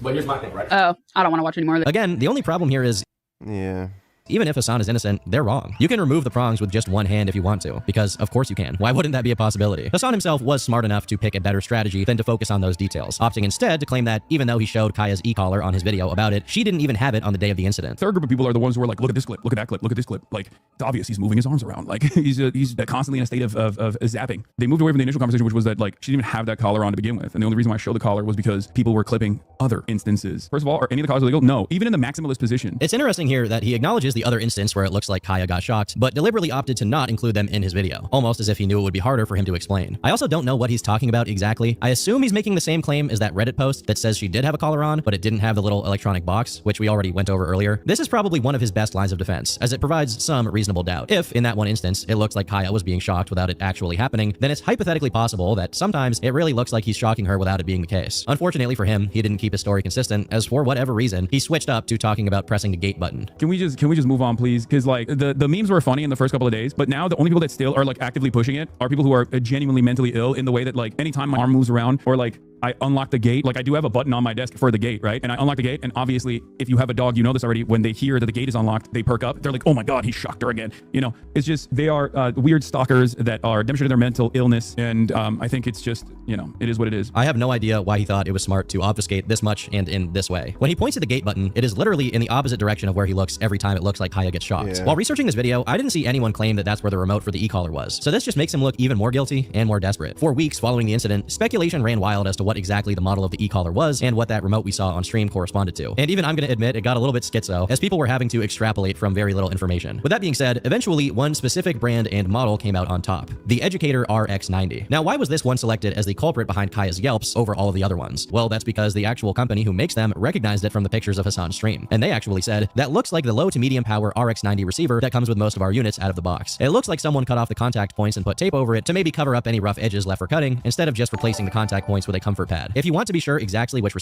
S: But here's my thing, right?
I: Oh, I don't want to watch anymore.
H: Again, the only problem here is...
A: Yeah.
H: Even if Hasan is innocent, they're wrong. You can remove the prongs with just one hand if you want to, because of course you can. Why wouldn't that be a possibility? Hasan himself was smart enough to pick a better strategy than to focus on those details, opting instead to claim that even though he showed Kaya's e-collar on his video about it, she didn't even have it on the day of the incident.
J: Third group of people are the ones who are like, look at this clip, look at that clip, look at this clip. Like, it's obvious he's moving his arms around. Like, he's constantly in a state of zapping. They moved away from the initial conversation, which was that, like, she didn't even have that collar on to begin with. And the only reason why I showed the collar was because people were clipping other instances. First of all, are any of the collars illegal? No. Even in the maximalist position.
H: It's interesting here that he acknowledges the other instance where it looks like Kaya got shocked, but deliberately opted to not include them in his video, almost as if he knew it would be harder for him to explain. I also don't know what he's talking about exactly. I assume he's making the same claim as that Reddit post that says she did have a collar on, but it didn't have the little electronic box, which we already went over earlier. This is probably one of his best lines of defense, as it provides some reasonable doubt. If, in that one instance, it looks like Kaya was being shocked without it actually happening, then it's hypothetically possible that sometimes it really looks like he's shocking her without it being the case. Unfortunately for him, he didn't keep his story consistent, as for whatever reason, he switched up to talking about pressing the gate button.
J: Can we just move on, please? Because like the memes were funny in the first couple of days, but now the only people that still are like actively pushing it are people who are genuinely mentally ill, in the way that like anytime my arm moves around or like I unlock the gate, like I do have a button on my desk for the gate, right? And I unlock the gate, and obviously if you have a dog, you know this already, when they hear that the gate is unlocked, they perk up. They're like, oh my God, he shocked her again. You know, it's just, they are weird stalkers that are demonstrating their mental illness. And I think it's just, you know, it is what it is.
H: I have no idea why he thought it was smart to obfuscate this much and in this way. When he points to the gate button, it is literally in the opposite direction of where he looks every time it looks like Kaya gets shocked.
A: Yeah.
H: While researching this video, I didn't see anyone claim that that's where the remote for the e-collar was. So this just makes him look even more guilty and more desperate. For weeks following the incident, speculation ran wild as to what exactly the model of the e-collar was and what that remote we saw on stream corresponded to. And even I'm going to admit it got a little bit schizo, as people were having to extrapolate from very little information. With that being said, eventually one specific brand and model came out on top, the Educator RX90. Now, why was this one selected as the culprit behind Kaya's yelps over all of the other ones? Well, that's because the actual company who makes them recognized it from the pictures of Hasan's stream. And they actually said, that looks like the low to medium power RX90 receiver that comes with most of our units out of the box. It looks like someone cut off the contact points and put tape over it to maybe cover up any rough edges left for cutting, instead of just replacing the contact points with a comfort pad. If you want to be sure exactly which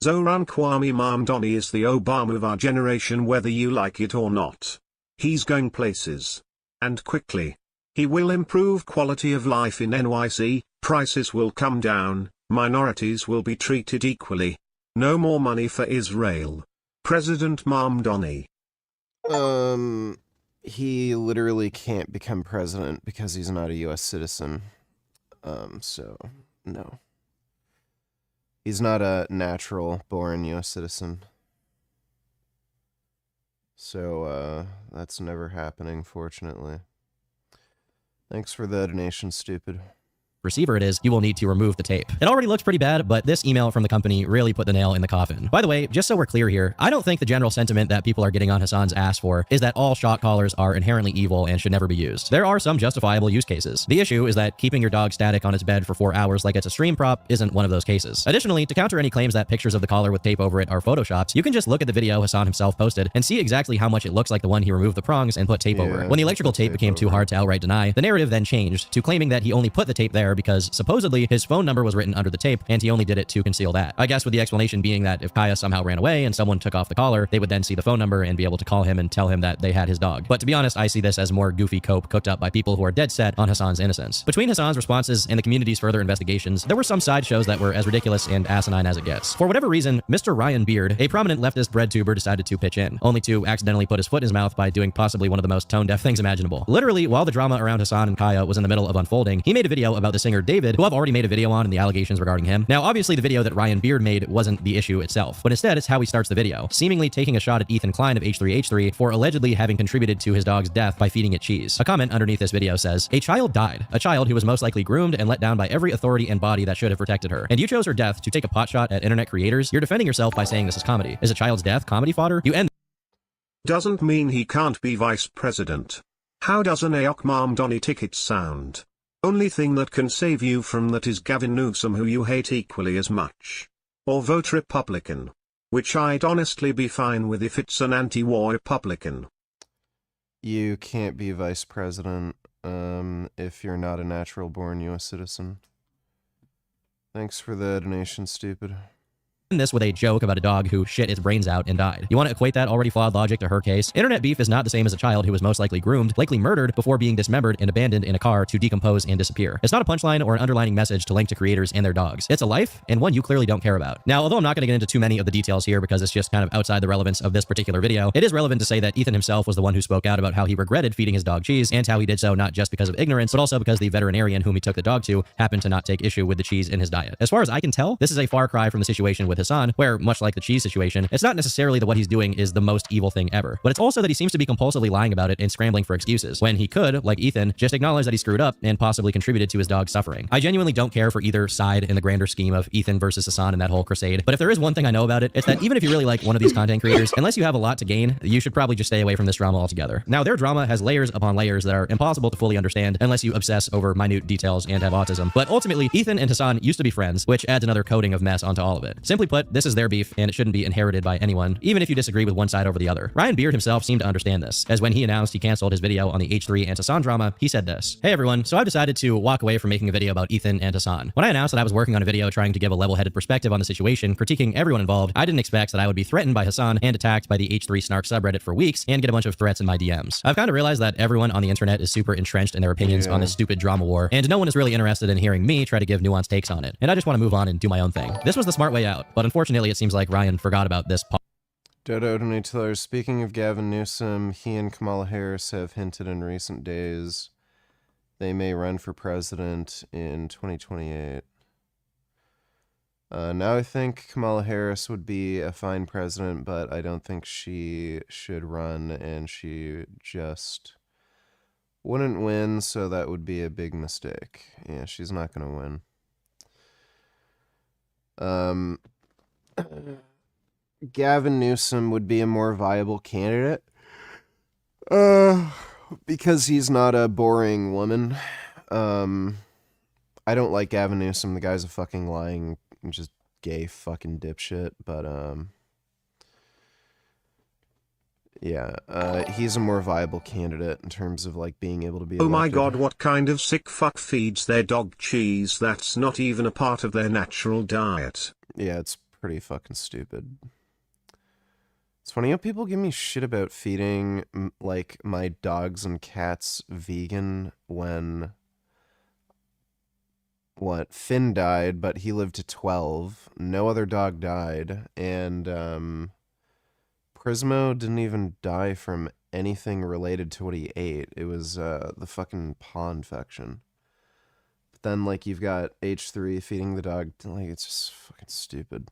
F: Zoran Kwame Mamdani is the Obama of our generation, whether you like it or not. He's going places. And quickly. He will improve quality of life in NYC, prices will come down, minorities will be treated equally. No more money for Israel. President Mamdani.
A: He literally can't become president because he's not a US citizen. So, no. He's not a natural born US citizen. So, that's never happening, fortunately. Thanks for the donation, stupid.
H: receiver it is, you will need to remove the tape. It already looks pretty bad, but this email from the company really put the nail in the coffin. By the way, just so we're clear here, I don't think the general sentiment that people are getting on Hasan's ass for is that all shock collars are inherently evil and should never be used. There are some justifiable use cases. The issue is that keeping your dog static on its bed for 4 hours like it's a stream prop isn't one of those cases. Additionally, to counter any claims that pictures of the collar with tape over it are photoshopped, you can just look at the video Hasan himself posted and see exactly how much it looks like the one he removed the prongs and put tape over. When the electrical tape became too hard to outright deny, the narrative then changed to claiming that he only put the tape there there because supposedly his phone number was written under the tape and he only did it to conceal that. I guess with the explanation being that if Kaya somehow ran away and someone took off the collar, they would then see the phone number and be able to call him and tell him that they had his dog. But to be honest, I see this as more goofy cope cooked up by people who are dead set on Hasan's innocence. Between Hasan's responses and the community's further investigations, there were some sideshows that were as ridiculous and asinine as it gets. For whatever reason, Mr. Ryan Beard, a prominent leftist bread tuber, decided to pitch in, only to accidentally put his foot in his mouth by doing possibly one of the most tone-deaf things imaginable. Literally, while the drama around Hasan and Kaya was in the middle of unfolding, he made a video about the singer David, who I've already made a video on and the allegations regarding him. Now, obviously, the video that Ryan Beard made wasn't the issue itself, but instead it's how he starts the video, seemingly taking a shot at Ethan Klein of H3H3 for allegedly having contributed to his dog's death by feeding it cheese. A comment underneath this video says, "A child died, a child who was most likely groomed and let down by every authority and body that should have protected her. And you chose her death to take a potshot at internet creators? You're defending yourself by saying this is comedy. Is a child's death comedy fodder? You end."
F: Doesn't mean he can't be vice president. How does an AOC Mamdani ticket sound? Only thing that can save you from that is Gavin Newsom, who you hate equally as much. Or vote Republican. Which I'd honestly be fine with if it's an anti-war Republican.
A: You can't be vice president if you're not a natural-born U.S. citizen. Thanks for the donation, stupid.
H: This with a joke about a dog who shit its brains out and died. You want to equate that already flawed logic to her case? Internet beef is not the same as a child who was most likely groomed, likely murdered before being dismembered and abandoned in a car to decompose and disappear. It's not a punchline or an underlining message to link to creators and their dogs. It's a life, and one you clearly don't care about. Now, although I'm not going to get into too many of the details here because it's just kind of outside the relevance of this particular video, it is relevant to say that Ethan himself was the one who spoke out about how he regretted feeding his dog cheese and how he did so not just because of ignorance, but also because the veterinarian whom he took the dog to happened to not take issue with the cheese in his diet. As far as I can tell, this is a far cry from the situation with Hasan, where much like the cheese situation, it's not necessarily that what he's doing is the most evil thing ever, but it's also that he seems to be compulsively lying about it and scrambling for excuses, when he could, like Ethan, just acknowledge that he screwed up and possibly contributed to his dog's suffering. I genuinely don't care for either side in the grander scheme of Ethan versus Hasan and that whole crusade, but if there is one thing I know about it, it's that even if you really like one of these content creators, unless you have a lot to gain, you should probably just stay away from this drama altogether. Now, their drama has layers upon layers that are impossible to fully understand unless you obsess over minute details and have autism, but ultimately, Ethan and Hasan used to be friends, which adds another coating of mess onto all of it. Simply put, this is their beef, and it shouldn't be inherited by anyone, even if you disagree with one side over the other. Ryan Beard himself seemed to understand this, as when he announced he canceled his video on the H3 and Hasan drama, he said this: "Hey everyone, so I've decided to walk away from making a video about Ethan and Hasan. When I announced that I was working on a video trying to give a level-headed perspective on the situation, critiquing everyone involved, I didn't expect that I would be threatened by Hasan and attacked by the H3 Snark subreddit for weeks and get a bunch of threats in my DMs. I've kind of realized that everyone on the internet is super entrenched in their opinions on this stupid drama war, and no one is really interested in hearing me try to give nuanced takes on it, and I just want to move on and do my own thing. This was the smart way out, but unfortunately it seems like Ryan forgot about this part."
A: Dodo Donatiller, speaking of Gavin Newsom, he and Kamala Harris have hinted in recent days they may run for president in 2028. Now I think Kamala Harris would be a fine president, but I don't think she should run, and she just wouldn't win, so that would be a big mistake. Yeah, she's not going to win. Gavin Newsom would be a more viable candidate because he's not a boring woman. I don't like Gavin Newsom. The guy's a fucking lying, just gay fucking dipshit, but yeah, he's a more viable candidate in terms of like being able to be elected.
F: Oh my god, what kind of sick fuck feeds their dog cheese that's not even a part of their natural diet?
A: Yeah, it's pretty fucking stupid. It's funny how people give me shit about feeding, like, my dogs and cats vegan when, Finn died, but he lived to 12. No other dog died, and, Prismo didn't even die from anything related to what he ate. It was, the fucking paw infection. But then, like, you've got H3 feeding the dog, like, it's just fucking stupid.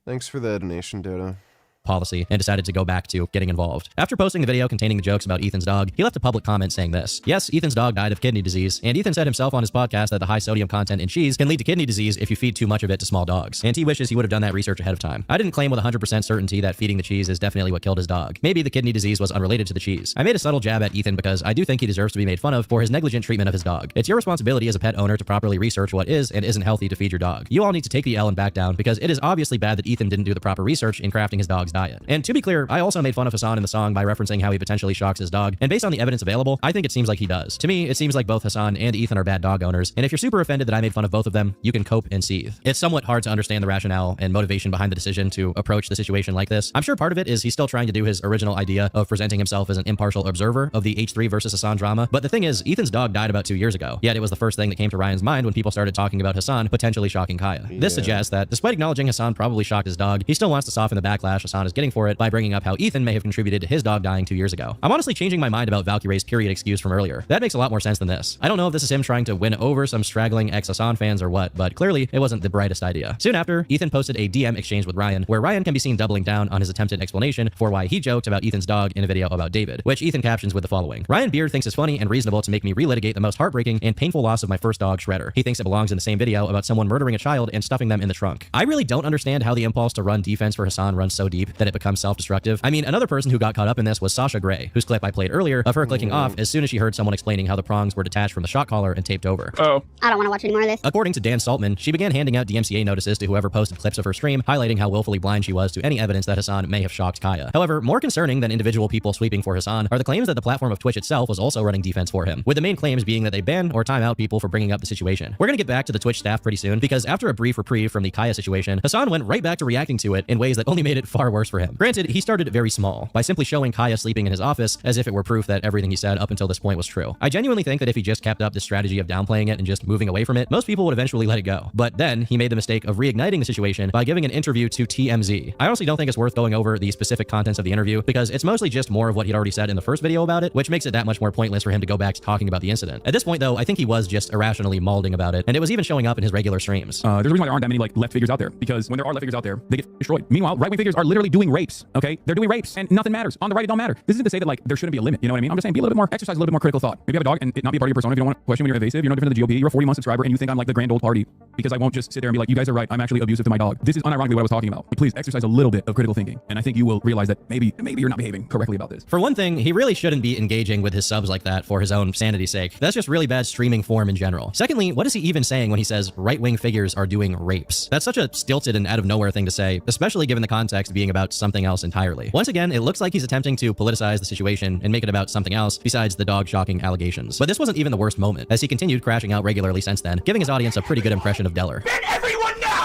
A: Thanks for the donation, Dodo.
H: Policy and decided to go back to getting involved. After posting the video containing the jokes about Ethan's dog, he left a public comment saying this: "Yes, Ethan's dog died of kidney disease, and Ethan said himself on his podcast that the high sodium content in cheese can lead to kidney disease if you feed too much of it to small dogs, and he wishes he would have done that research ahead of time. I didn't claim with 100% certainty that feeding the cheese is definitely what killed his dog. Maybe the kidney disease was unrelated to the cheese. I made a subtle jab at Ethan because I do think he deserves to be made fun of for his negligent treatment of his dog. It's your responsibility as a pet owner to properly research what is and isn't healthy to feed your dog. You all need to take the L and back down because it is obviously bad that Ethan didn't do the proper research in crafting his dog's dog's diet. And to be clear, I also made fun of Hasan in the song by referencing how he potentially shocks his dog, and based on the evidence available, I think it seems like he does. To me, it seems like both Hasan and Ethan are bad dog owners, and if you're super offended that I made fun of both of them, you can cope and seethe. It's somewhat hard to understand the rationale and motivation behind the decision to approach the situation like this. I'm sure part of it is he's still trying to do his original idea of presenting himself as an impartial observer of the H3 versus Hasan drama, but the thing is, Ethan's dog died about 2 years ago, yet it was the first thing that came to Ryan's mind when people started talking about Hasan potentially shocking Kaya. This suggests that despite acknowledging Hasan probably shocked his dog, he still wants to soften the backlash Hasan is getting for it by bringing up how Ethan may have contributed to his dog dying 2 years ago. I'm honestly changing my mind about Valkyrie's period excuse from earlier. That makes a lot more sense than this. I don't know if this is him trying to win over some straggling ex-Hasan fans or what, but clearly it wasn't the brightest idea. Soon after, Ethan posted a DM exchange with Ryan, where Ryan can be seen doubling down on his attempted explanation for why he joked about Ethan's dog in a video about David, which Ethan captions with the following: Ryan Beard thinks it's funny and reasonable to make me relitigate the most heartbreaking and painful loss of my first dog, Shredder. He thinks it belongs in the same video about someone murdering a child and stuffing them in the trunk. I really don't understand how the impulse to run defense for Hasan runs so deep that it becomes self-destructive. I mean, another person who got caught up in this was Sasha Gray, whose clip I played earlier of her clicking off as soon as she heard someone explaining how the prongs were detached from the shock collar and taped over.
C: I don't want to watch any more of this.
H: According to Dan Saltman, she began handing out DMCA notices to whoever posted clips of her stream, highlighting how willfully blind she was to any evidence that Hasan may have shocked Kaya. However, more concerning than individual people sweeping for Hasan are the claims that the platform of Twitch itself was also running defense for him, with the main claims being that they ban or time out people for bringing up the situation. We're gonna get back to the Twitch staff pretty soon, because after a brief reprieve from the Kaya situation, Hasan went right back to reacting to it in ways that only made it far worse for him. Granted, he started very small, by simply showing Kaya sleeping in his office as if it were proof that everything he said up until this point was true. I genuinely think that if he just kept up this strategy of downplaying it and just moving away from it, most people would eventually let it go. But then, he made the mistake of reigniting the situation by giving an interview to TMZ. I honestly don't think it's worth going over the specific contents of the interview, because it's mostly just more of what he'd already said in the first video about it, which makes it that much more pointless for him to go back to talking about the incident. At this point though, I think he was just irrationally mauling about it, and it was even showing up in his regular streams.
J: There's a reason why there aren't that many like left figures out there, because when there are left figures out there, they get destroyed. Meanwhile, right-wing figures are literally doing rapes, okay? They're doing rapes, and nothing matters. On the right, it don't matter. This isn't to say that like there shouldn't be a limit, you know what I mean? I'm just saying be a little bit more, exercise a little bit more critical thought. Maybe have a dog and it not be a part of your persona if you don't want to question when you're evasive. You're no different than the GOP. You're a 40-month subscriber and you think I'm like the grand old party because I won't just sit there and be like, you guys are right, I'm actually abusive to my dog. This is unironically what I was talking about. Please exercise a little bit of critical thinking, and I think you will realize that maybe you're not behaving correctly about this.
H: For one thing, he really shouldn't be engaging with his subs like that for his own sanity's sake. That's just really bad streaming form in general. Secondly, what is he even saying when he says right-wing figures are doing rapes? That's such a stilted and out of nowhere thing to say, especially given the context being about something else entirely. Once again, it looks like he's attempting to politicize the situation and make it about something else besides the dog shocking allegations. But this wasn't even the worst moment, as he continued crashing out regularly since then, giving his audience a pretty good impression of Deller.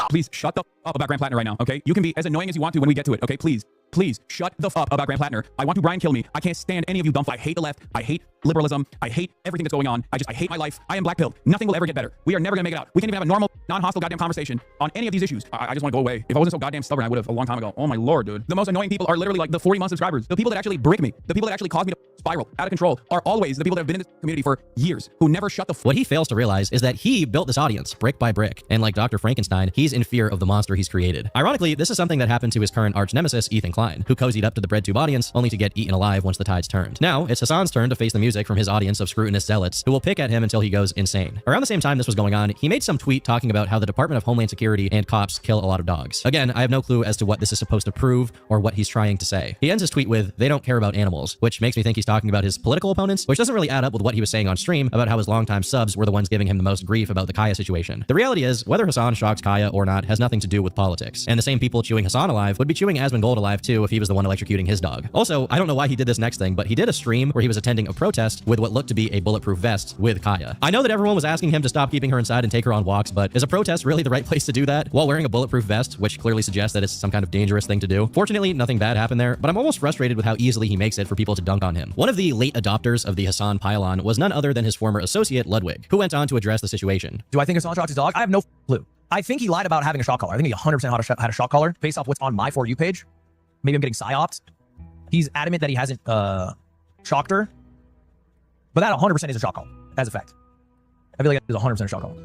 J: Please shut the up about Grant Plattner right now, okay? You can be as annoying as you want to when we get to it, okay? Please shut the up about Grant Plattner. I want to Brian kill me. I can't stand any of you dumb. I hate the left. I hate liberalism. I hate everything that's going on. I hate my life. I am black pilled. Nothing will ever get better. We are never gonna make it out. We can't even have a normal, non-hostile goddamn conversation on any of these issues. I just want to go away. If I wasn't so goddamn stubborn, I would have a long time ago. Oh my lord, dude. The most annoying people are literally like the 40-month subscribers. The people that actually brick me. The people that actually cause me to spiral out of control are always the people that have been in this community for years, who never shut the
H: What he fails to realize is that he built this audience brick by brick, and like Dr. Frankenstein, he's in fear of the monster he's created. Ironically, this is something that happened to his current arch nemesis, Ethan Klein, who cozied up to the BreadTube audience only to get eaten alive once the tides turned. Now, it's Hasan's turn to face the music from his audience of scrutinous zealots who will pick at him until he goes insane. Around the same time this was going on, he made some tweet talking about how the Department of Homeland Security and cops kill a lot of dogs. Again, I have no clue as to what this is supposed to prove or what he's trying to say. He ends his tweet with, "They don't care about animals," which makes me think he's talking about his political opponents, which doesn't really add up with what he was saying on stream about how his longtime subs were the ones giving him the most grief about the Kaya situation. The reality is, whether Hasan shocks Kaya or not has nothing to do with politics, and the same people chewing Hasan alive would be chewing Asmongold alive too if he was the one electrocuting his dog. Also, I don't know why he did this next thing, but he did a stream where he was attending a protest with what looked to be a bulletproof vest with Kaya. I know that everyone was asking him to stop keeping her inside and take her on walks, but is a protest really the right place to do that while wearing a bulletproof vest, which clearly suggests that it's some kind of dangerous thing to do? Fortunately, nothing bad happened there, but I'm almost frustrated with how easily he makes it for people to dunk on him. One of the late adopters of the Hasan pylon was none other than his former associate, Ludwig, who went on to address the situation.
B: Do I think Hasan shocked his dog? I have no clue. I think he lied about having a shock collar. I think he 100% had a shock collar based off what's on my For You page. Maybe I'm getting psyoped. He's adamant that he hasn't shocked her, but that 100% is a shock collar, as a fact. I feel like it is 100% a shock collar.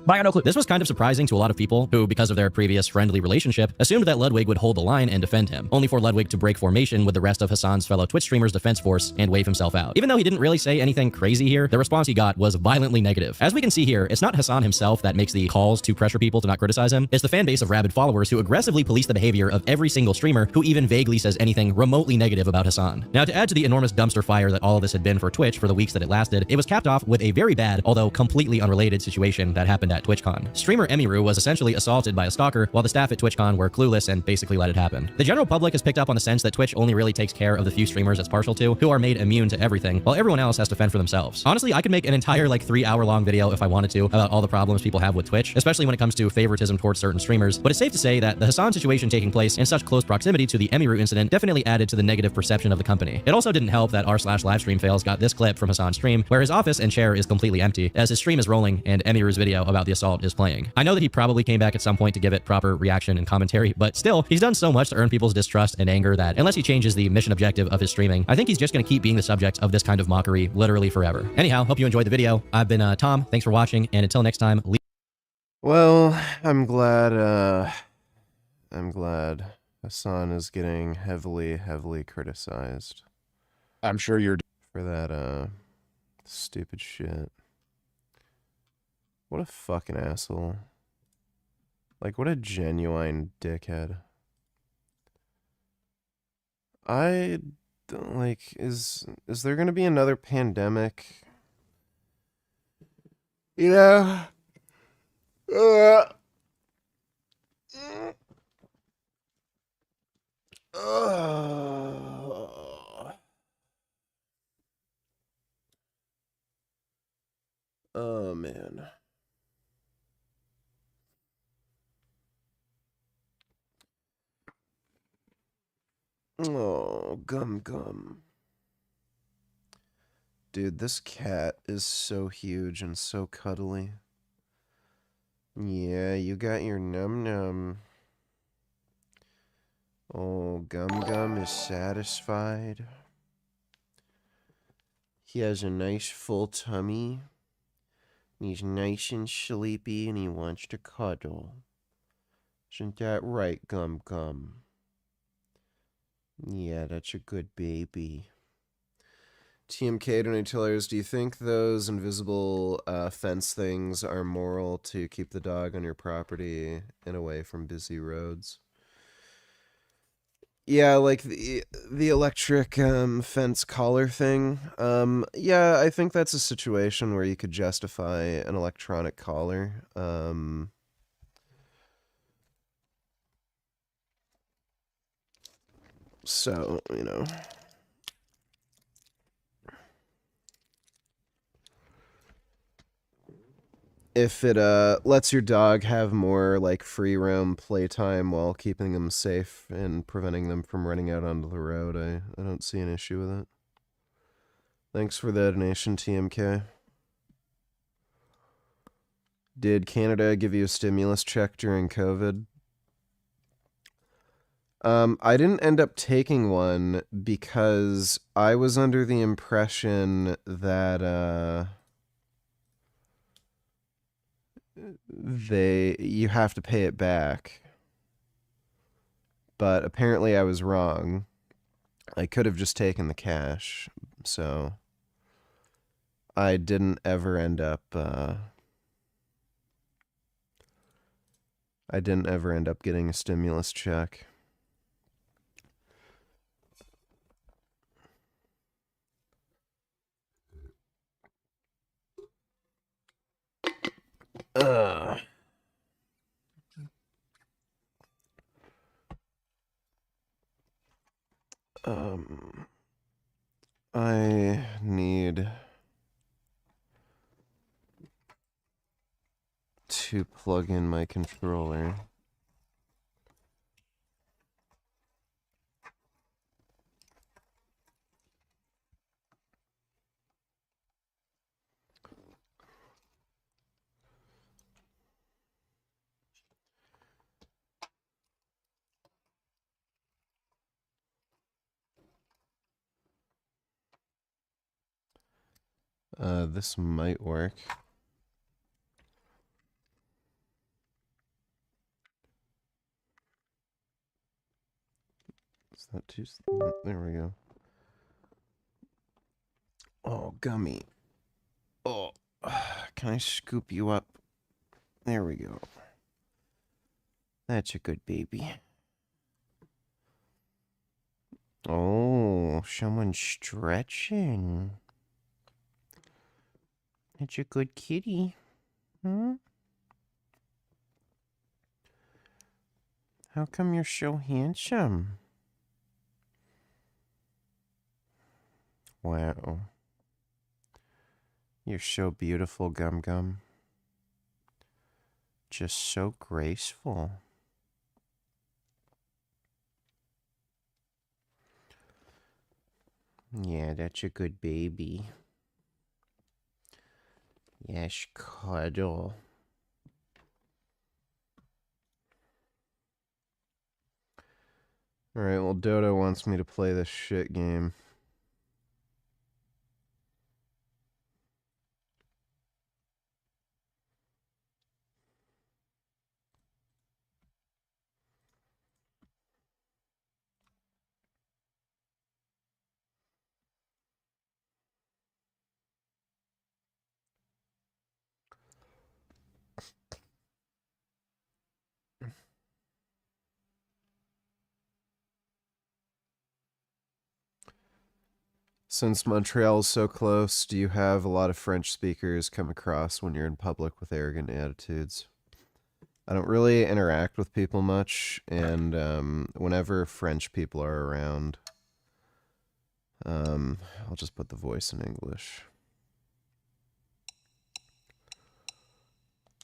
B: But I got no clue.
H: This was kind of surprising to a lot of people who, because of their previous friendly relationship, assumed that Ludwig would hold the line and defend him, only for Ludwig to break formation with the rest of Hasan's fellow Twitch streamers' defense force and wave himself out. Even though he didn't really say anything crazy here, the response he got was violently negative. As we can see here, it's not Hasan himself that makes the calls to pressure people to not criticize him. It's the fan base of rabid followers who aggressively police the behavior of every single streamer who even vaguely says anything remotely negative about Hasan. Now, to add to the enormous dumpster fire that all of this had been for Twitch for the weeks that it lasted, it was capped off with a very bad, although completely unrelated situation that happened at TwitchCon. Streamer Emiru was essentially assaulted by a stalker while the staff at TwitchCon were clueless and basically let it happen. The general public has picked up on the sense that Twitch only really takes care of the few streamers it's partial to, who are made immune to everything, while everyone else has to fend for themselves. Honestly, I could make an entire like 3-hour-long video if I wanted to about all the problems people have with Twitch, especially when it comes to favoritism towards certain streamers, but it's safe to say that the Hasan situation taking place in such close proximity to the Emiru incident definitely added to the negative perception of the company. It also didn't help that r/livestream fails got this clip from Hasan's stream, where his office and chair is completely empty, as his stream is rolling and Emiru's video about the assault is playing. I know that he probably came back at some point to give it proper reaction and commentary, but still, he's done so much to earn people's distrust and anger that, unless he changes the mission objective of his streaming, I think he's just gonna keep being the subject of this kind of mockery literally forever. Anyhow, hope you enjoyed the video. I've been Tom, thanks for watching, and until next time,
A: Well, I'm glad Hasan is getting heavily criticized.
C: I'm sure you're
A: for that stupid shit. What a fucking asshole. Like, what a genuine dickhead. I don't like, is there gonna be another pandemic? You know? Oh, man. Oh, gum. Dude, this cat is so huge and so cuddly. Yeah, you got your num-num. Oh, Gum is satisfied. He has a nice full tummy. He's nice and sleepy and he wants to cuddle. Isn't that right, Gum? Yeah, that's a good baby. TMK donators, do you think those invisible fence things are moral to keep the dog on your property and away from busy roads? Yeah, like the electric fence collar thing. Yeah, I think that's a situation where you could justify an electronic collar. So, you know. If it lets your dog have more like free roam playtime while keeping them safe and preventing them from running out onto the road, I don't see an issue with it. Thanks for the donation, TMK. Did Canada give you a stimulus check during COVID? I didn't end up taking one because I was under the impression that you have to pay it back. But apparently I was wrong. I could have just taken the cash, so I didn't ever end up getting a stimulus check. I need to plug in my controller. This might work. Is that too... There we go. Oh, Gummy. Oh, can I scoop you up? There we go. That's a good baby. Oh, someone's stretching. That's a good kitty. Hmm? How come you're so handsome? Wow. You're so beautiful, Gum Gum. Just so graceful. Yeah, that's a good baby. Yes, cuddle. Alright, well, Dodo wants me to play this shit game. Since Montreal is so close, do you have a lot of French speakers come across when you're in public with arrogant attitudes? I don't really interact with people much, and whenever French people are around, I'll just put the voice in English.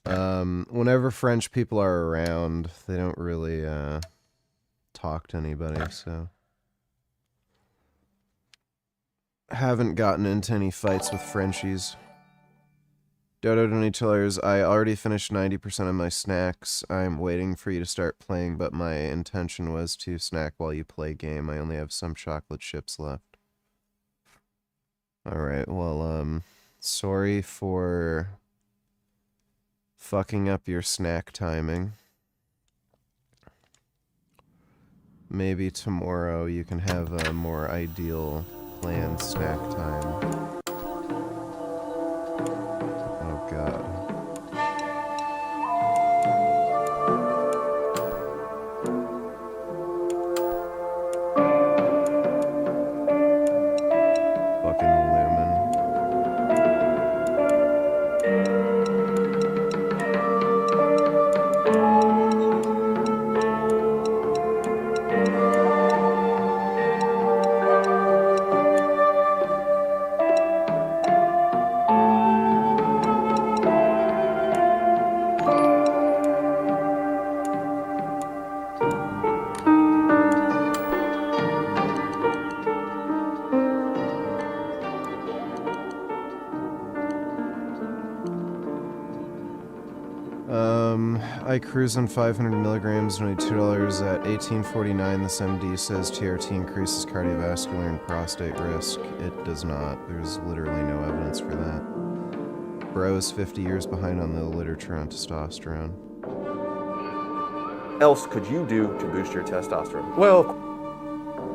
A: Whenever French people are around, they don't really talk to anybody, so haven't gotten into any fights with Frenchies. Dodo Donatillers, I already finished 90% of my snacks. I'm waiting for you to start playing, but my intention was to snack while you play game. I only have some chocolate chips left. Alright, well, sorry for fucking up your snack timing. Maybe tomorrow you can have a more ideal planned snack time. Oh god. Fucking Lumen. I cruise on 500 milligrams, only $2 at 1849. This MD says TRT increases cardiovascular and prostate risk. It does not. There's literally no evidence for that. Bro is 50 years behind on the literature on testosterone.
C: Else could you do to boost your testosterone? Well,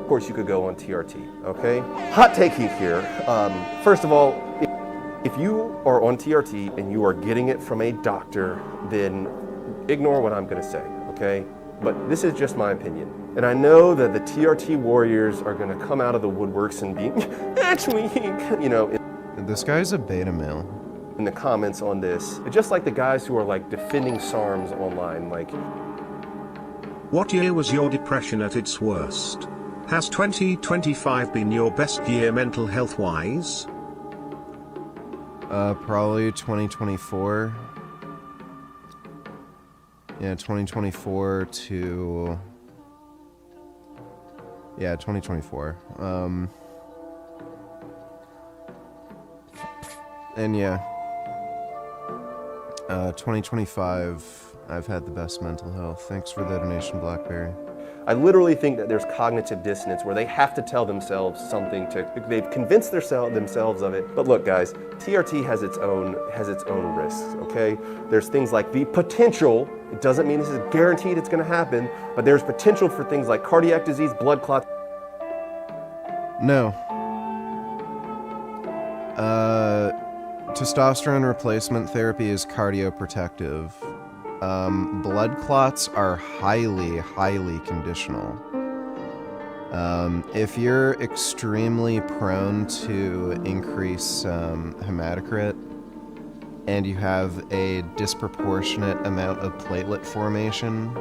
C: of course you could go on TRT, okay? Hot take heat here. First of all, if you are on TRT and you are getting it from a doctor, then ignore what I'm gonna say, okay? But this is just my opinion. And I know that the TRT warriors are gonna come out of the woodworks and be, actually, you know.
A: This guy's a beta male.
C: In the comments on this, just like the guys who are like defending SARMs online, like.
F: What year was your depression at its worst? Has 2025 been your best year mental health wise?
A: Probably 2024. Yeah, 2024 to... Yeah, 2024. And yeah. 2025, I've had the best mental health. Thanks for the donation, Blackberry.
C: I literally think that there's cognitive dissonance where they have to tell themselves something they've convinced themselves of it. But look, guys, TRT has its own risks, okay? There's things like the potential, it doesn't mean this is guaranteed it's gonna happen, but there's potential for things like cardiac disease, blood clots.
A: No. Testosterone replacement therapy is cardioprotective. Blood clots are highly, highly conditional. If you're extremely prone to increase hematocrit and you have a disproportionate amount of platelet formation,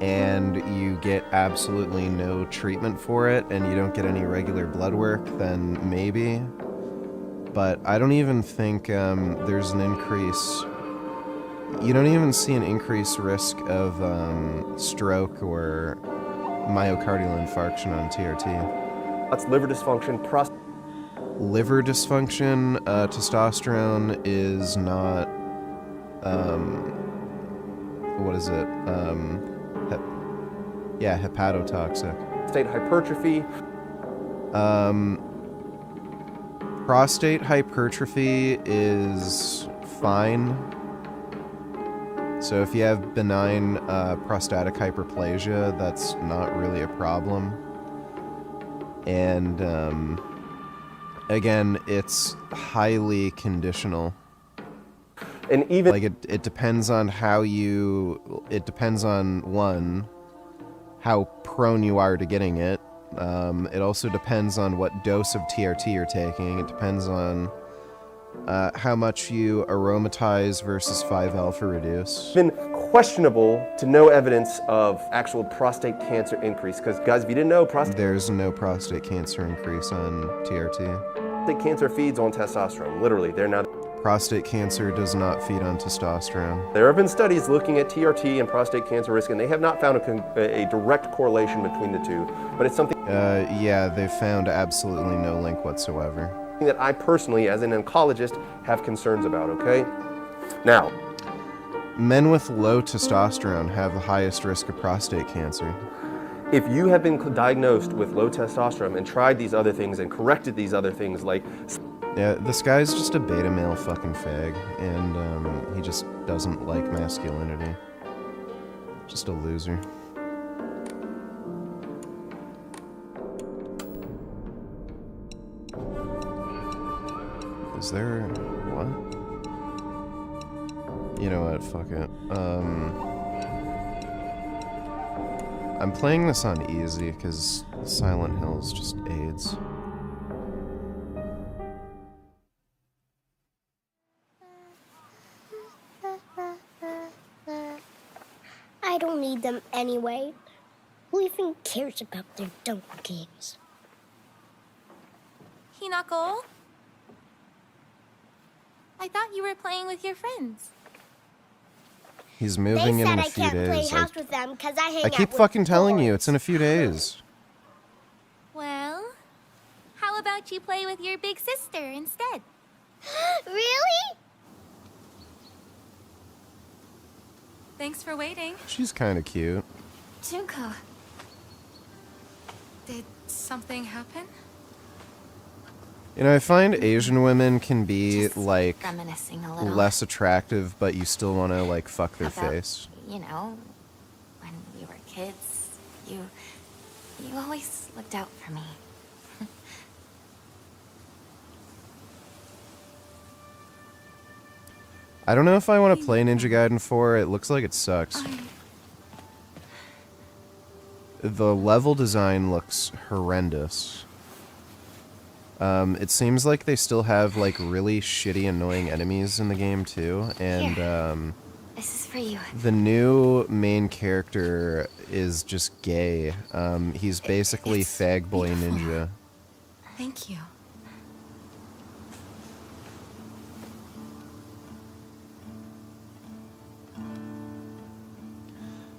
A: and you get absolutely no treatment for it and you don't get any regular blood work, then maybe. But I don't even think there's an increase. You don't even see an increased risk of stroke or myocardial infarction on TRT.
C: That's liver dysfunction,
A: liver dysfunction, testosterone is not, what is it? Hepatotoxic.
C: Prostate hypertrophy.
A: Prostate hypertrophy is fine. So if you have benign prostatic hyperplasia, that's not really a problem. And again, it's highly conditional.
C: And even
A: like it depends on how you. It depends on one, how prone you are to getting it. It also depends on what dose of TRT you're taking. It depends on how much you aromatize versus 5-alpha reduce.
C: Been questionable to no evidence of actual prostate cancer increase. Because guys, if you didn't know,
A: there's no prostate cancer increase on TRT.
C: Prostate cancer feeds on testosterone. Literally, they're not.
A: Prostate cancer does not feed on testosterone.
C: There have been studies looking at TRT and prostate cancer risk, and they have not found a direct correlation between the two. But it's something.
A: Yeah, they've found absolutely no link whatsoever.
C: That I personally, as an oncologist, have concerns about. Okay. Now,
A: men with low testosterone have the highest risk of prostate cancer.
C: If you have been diagnosed with low testosterone and tried these other things and corrected these other things, like.
A: Yeah, this guy's just a beta male fucking fag, and he just doesn't like masculinity. Just a loser. Is there... what? You know what, fuck it. I'm playing this on easy, because Silent Hills just aids.
D: I don't need them anyway. Who even cares about their dumb games?
G: Hinako? I thought you were playing with your friends.
A: He's moving in a few days.
D: They said I can't play house with them because I hang
A: I keep
D: out with
A: fucking telling
D: boys.
A: you, it's in a few days.
G: Well, how about you play with your big sister instead?
D: Really?
G: Thanks for waiting.
A: She's kind of cute.
G: Junko. Did something happen?
A: You know, I find Asian women can be, like,
G: reminiscing a little.
A: less attractive, but you still want to, like, fuck their
G: About,
A: face.
G: You know, when we were kids, you always looked out for me.
A: I don't know if I want to play Ninja Gaiden 4. It looks like it sucks. The level design looks horrendous. It seems like they still have, like, really shitty, annoying enemies in the game, too. And,
G: This is for you.
A: the new main character is just gay. He's basically fag boy ninja.
G: Thank you.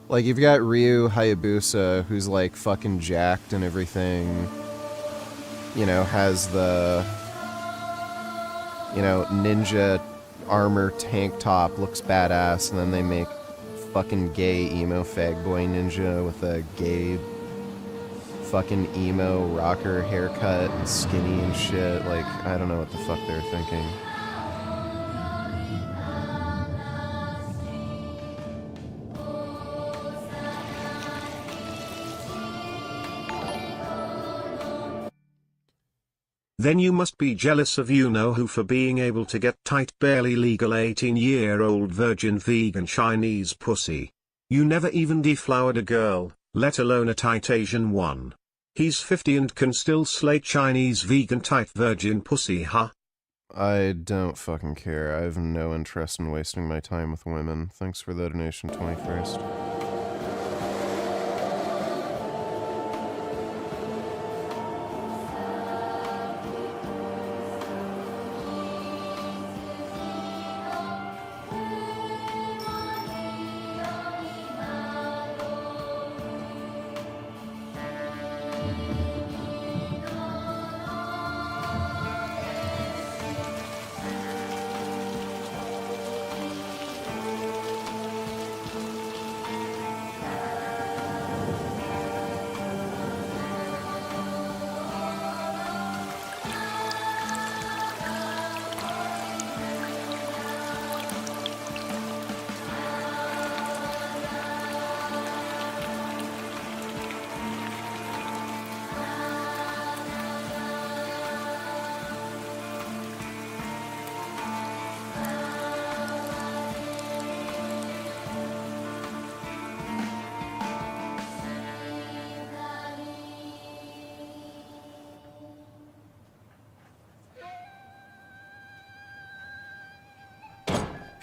A: Like, you've got Ryu Hayabusa, who's, like, fucking jacked and everything. You know, has the, you know, ninja armor tank top, looks badass, and then they make fucking gay emo fag boy ninja with a gay fucking emo rocker haircut and skinny and shit. Like, I don't know what the fuck they're thinking.
F: Then you must be jealous of you-know-who for being able to get tight barely legal 18-year-old virgin vegan Chinese pussy. You never even deflowered a girl, let alone a tight Asian one. He's 50 and can still slay Chinese vegan tight virgin pussy, huh?
A: I don't fucking care. I have no interest in wasting my time with women. Thanks for the donation, 21st.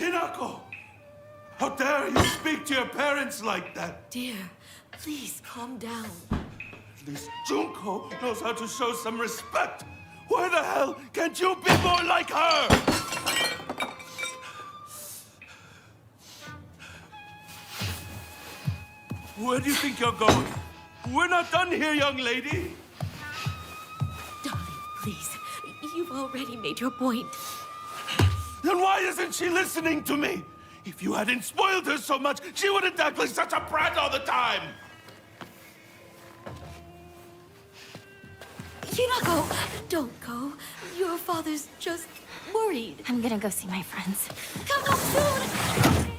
K: Hinako! How dare you speak to your parents like that?
T: Dear, please calm down.
K: At least Junko knows how to show some respect. Why the hell can't you be more like her? Where do you think you're going? We're not done here, young lady.
T: Darling, please. You've already made your point.
K: Then why isn't she listening to me? If you hadn't spoiled her so much, she wouldn't act like such a brat all the time.
T: Hinako, don't go. Your father's just worried.
G: I'm gonna go see my friends.
T: Come home soon!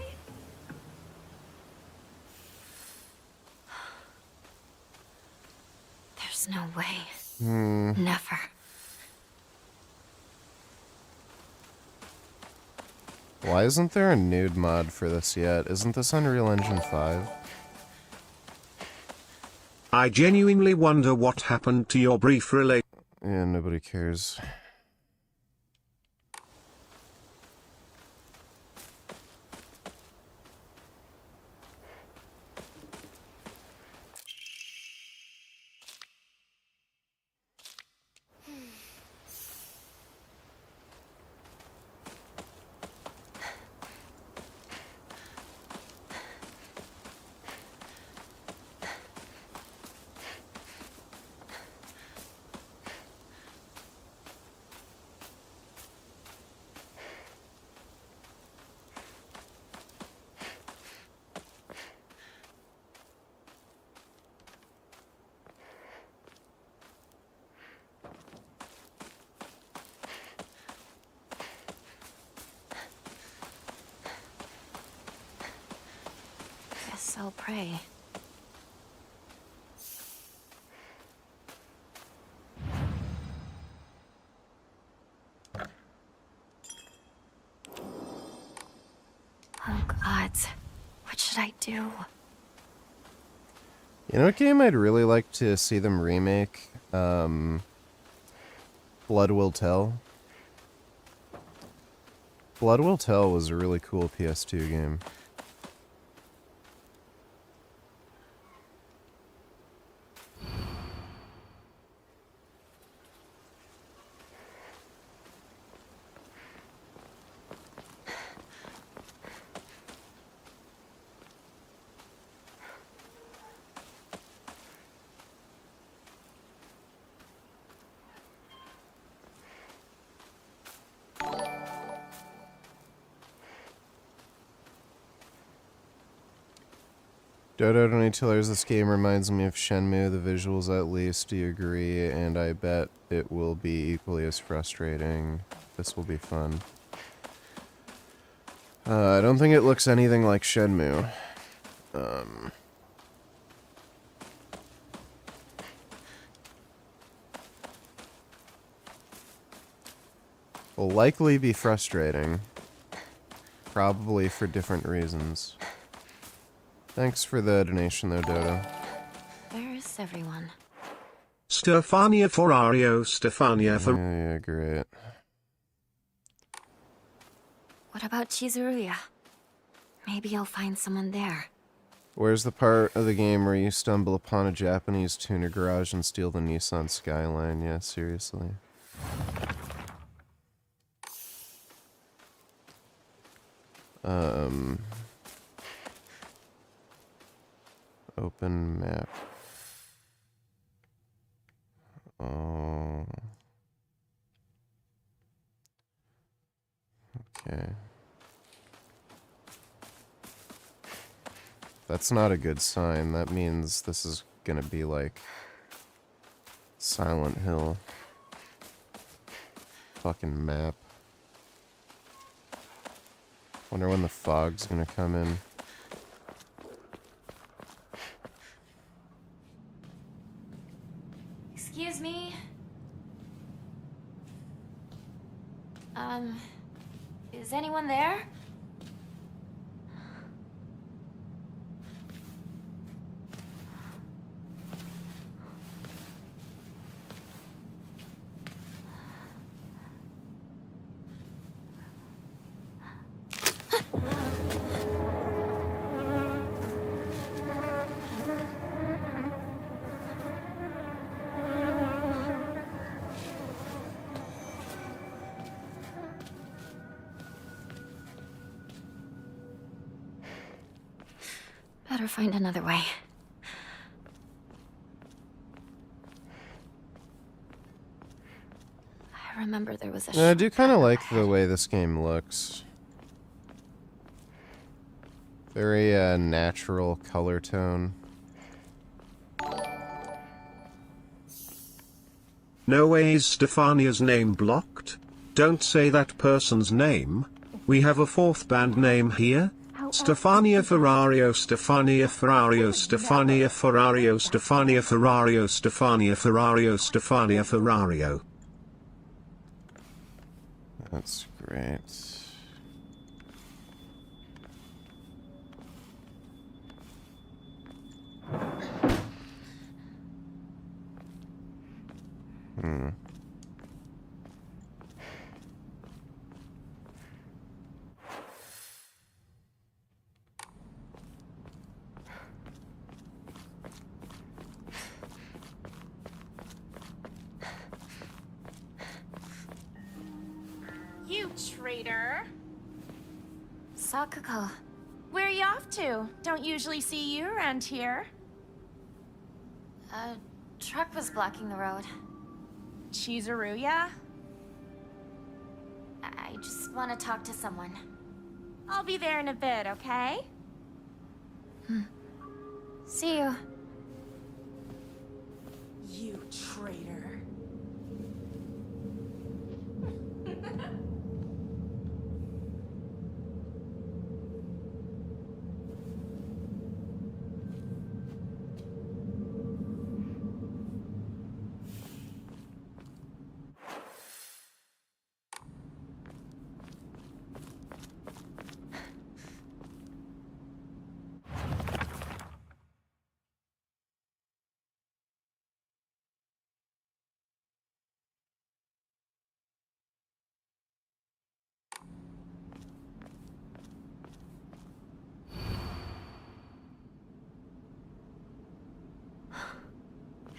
G: There's no way.
A: Hmm.
G: Never.
A: Why isn't there a nude mod for this yet? Isn't this Unreal Engine 5?
F: I genuinely wonder what happened to your brief relation.
A: Yeah, nobody cares.
G: Guess I'll pray. Oh gods, what should I do?
A: You know what game I'd really like to see them remake? Blood Will Tell. Blood Will Tell was a really cool PS2 game. Dodo Donatillers, this game reminds me of Shenmue, the visuals at least, do you agree? And I bet it will be equally as frustrating. This will be fun. I don't think it looks anything like Shenmue. Will likely be frustrating. Probably for different reasons. Thanks for the donation though, Dodo.
G: Where is everyone?
F: Stefania Forario, Stefania for...
A: Yeah, great.
G: What about Chizuruya? Maybe I'll find someone there.
A: Where's the part of the game where you stumble upon a Japanese tuner garage and steal the Nissan Skyline? Yeah, seriously. Open map. Oh. Okay. That's not a good sign. That means this is gonna be like Silent Hill. Fucking map. Wonder when the fog's gonna come in.
G: Excuse me? Is anyone there? better find another way. I remember there was a
A: I do kind of like the way this game looks. Very natural color tone.
F: No way is Stefania's name blocked? Don't say that person's name. We have a fourth band name here. Stefania Ferrario, Stefania Ferrario, Stefania Ferrario, Stefania Ferrario, Stefania Ferrario, Stefania Ferrario.
A: That's great. Hmm.
L: You traitor.
G: Sakuko.
L: Where are you off to? Don't usually see you around here.
G: A truck was blocking the road.
L: Chizuruya?
G: I just want to talk to someone.
L: I'll be there in a bit, okay?
G: See you.
L: You traitor.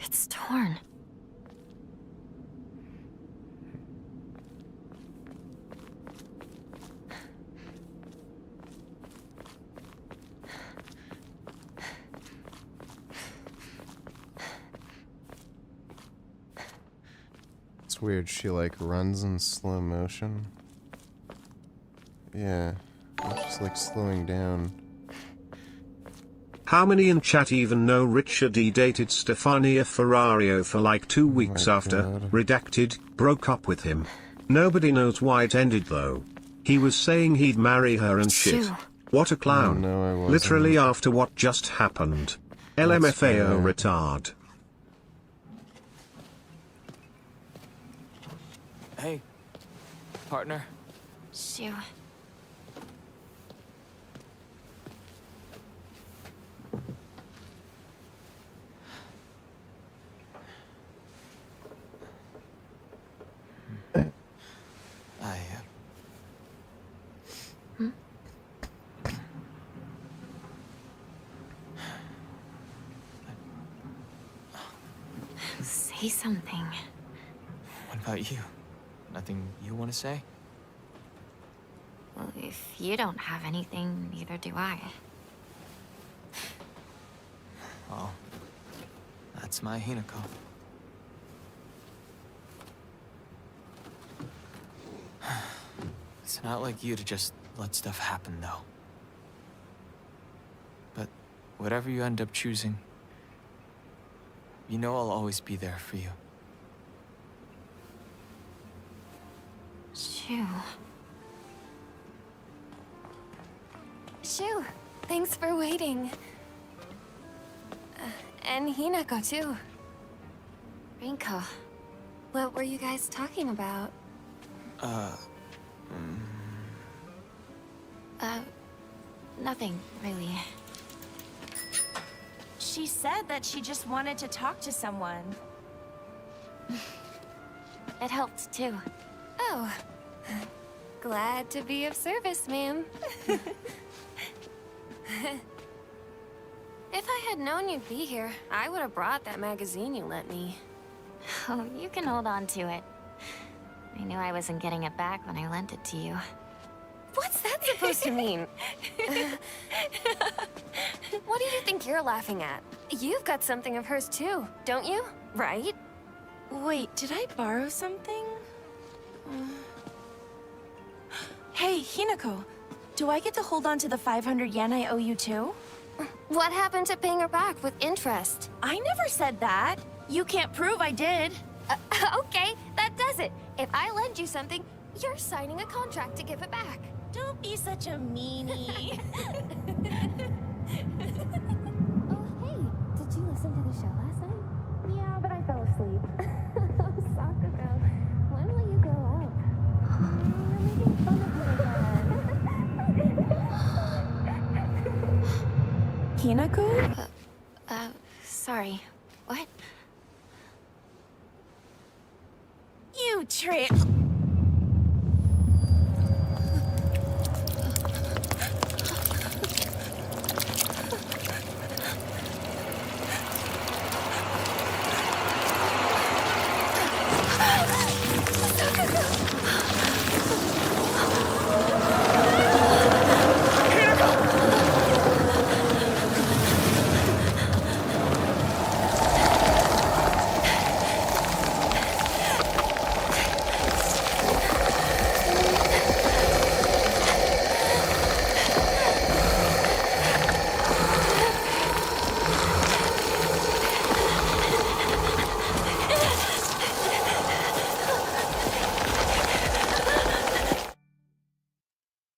G: It's torn.
A: It's weird, she like runs in slow motion. Yeah, she's like slowing down.
F: How many in chat even know Richard E. dated Stefania Ferrario for like 2 weeks after, redacted, broke up with him? Nobody knows why it ended though. He was saying he'd marry her and shit.
G: Shoo.
F: What a clown.
A: No, I wasn't.
F: Literally after what just happened. LMFAO retard.
M: Hey, partner.
G: Shoo. Say something.
M: What about you? Nothing you want to say?
G: Well, if you don't have anything, neither do I.
M: Oh, that's my Hinako. It's not like you to just let stuff happen, though. But whatever you end up choosing, you know I'll always be there for you.
G: Shoo. Shoo, thanks for waiting. And Hinako, too. Rinko, what were you guys talking about? Nothing, really.
L: She said that she just wanted to talk to someone.
G: It helped, too. Oh. Glad to be of service, ma'am. If I had known you'd be here, I would have brought that magazine you lent me. Oh, you can hold on to it. I knew I wasn't getting it back when I lent it to you. What's that supposed to mean? What do you think you're laughing at? You've got something of hers too, don't you? Right?
L: Wait, did I borrow something? Hey, Hinako. Do I get to hold on to the 500 yen I owe you too?
G: What happened to paying her back with interest?
L: I never said that. You can't prove I did.
G: Okay, that does it. If I lend you something, you're signing a contract to give it back.
L: Don't be such a meanie.
G: Did you listen to the show last night? Yeah, but I fell asleep. Sakura, when will you grow up? You're making fun of me again.
L: Hinako?
G: Sorry. What?
L: You trick.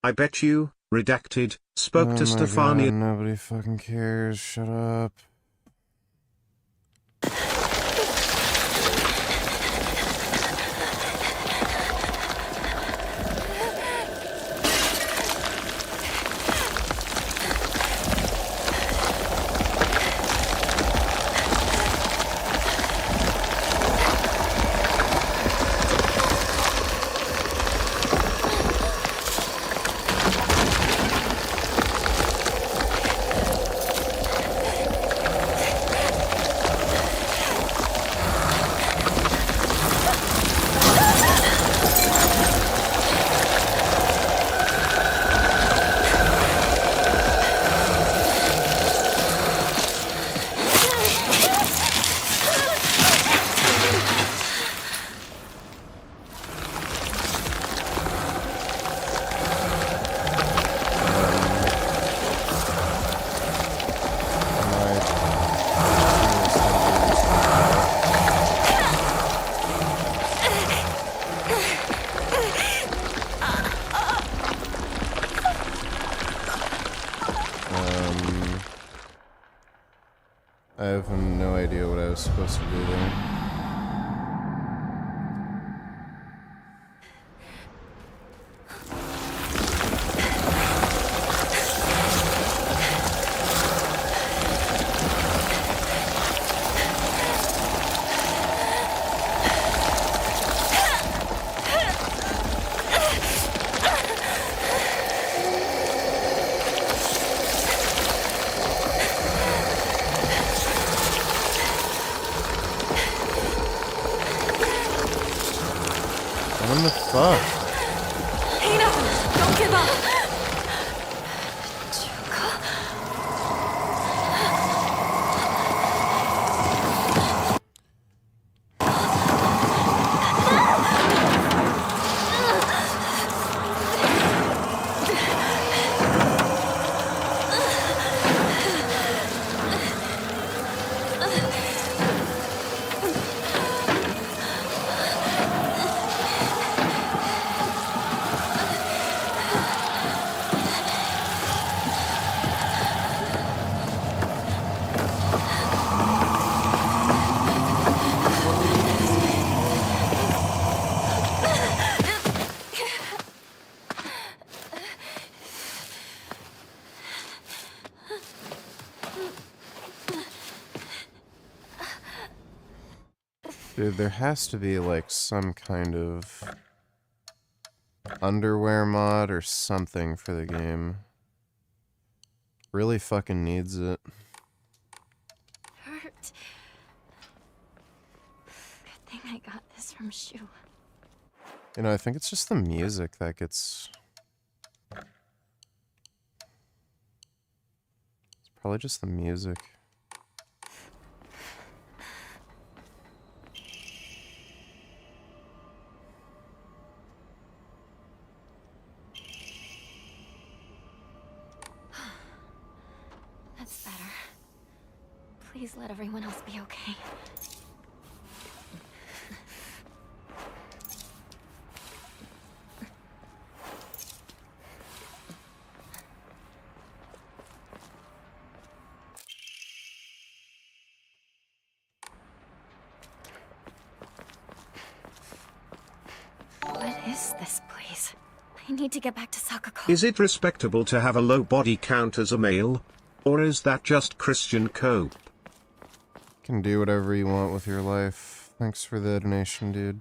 F: I bet you, redacted, spoke to
A: Oh my
F: Stefania.
A: God, nobody fucking cares. Shut up. I have no idea what I was supposed to do there. What the fuck?
L: Hina, don't give up.
A: Dude, there has to be like some kind of underwear mod or something for the game. Really fucking needs it.
G: Hurt. Good thing I got this from Shu.
A: You know, I think it's just the music that gets Probably just the music.
T: That's better. Please let everyone else be okay. What is this place? I need to get back to Sakako.
F: Is it respectable to have a low body count as a male? Or is that just Christian cope?
A: Can do whatever you want with your life. Thanks for the donation, dude.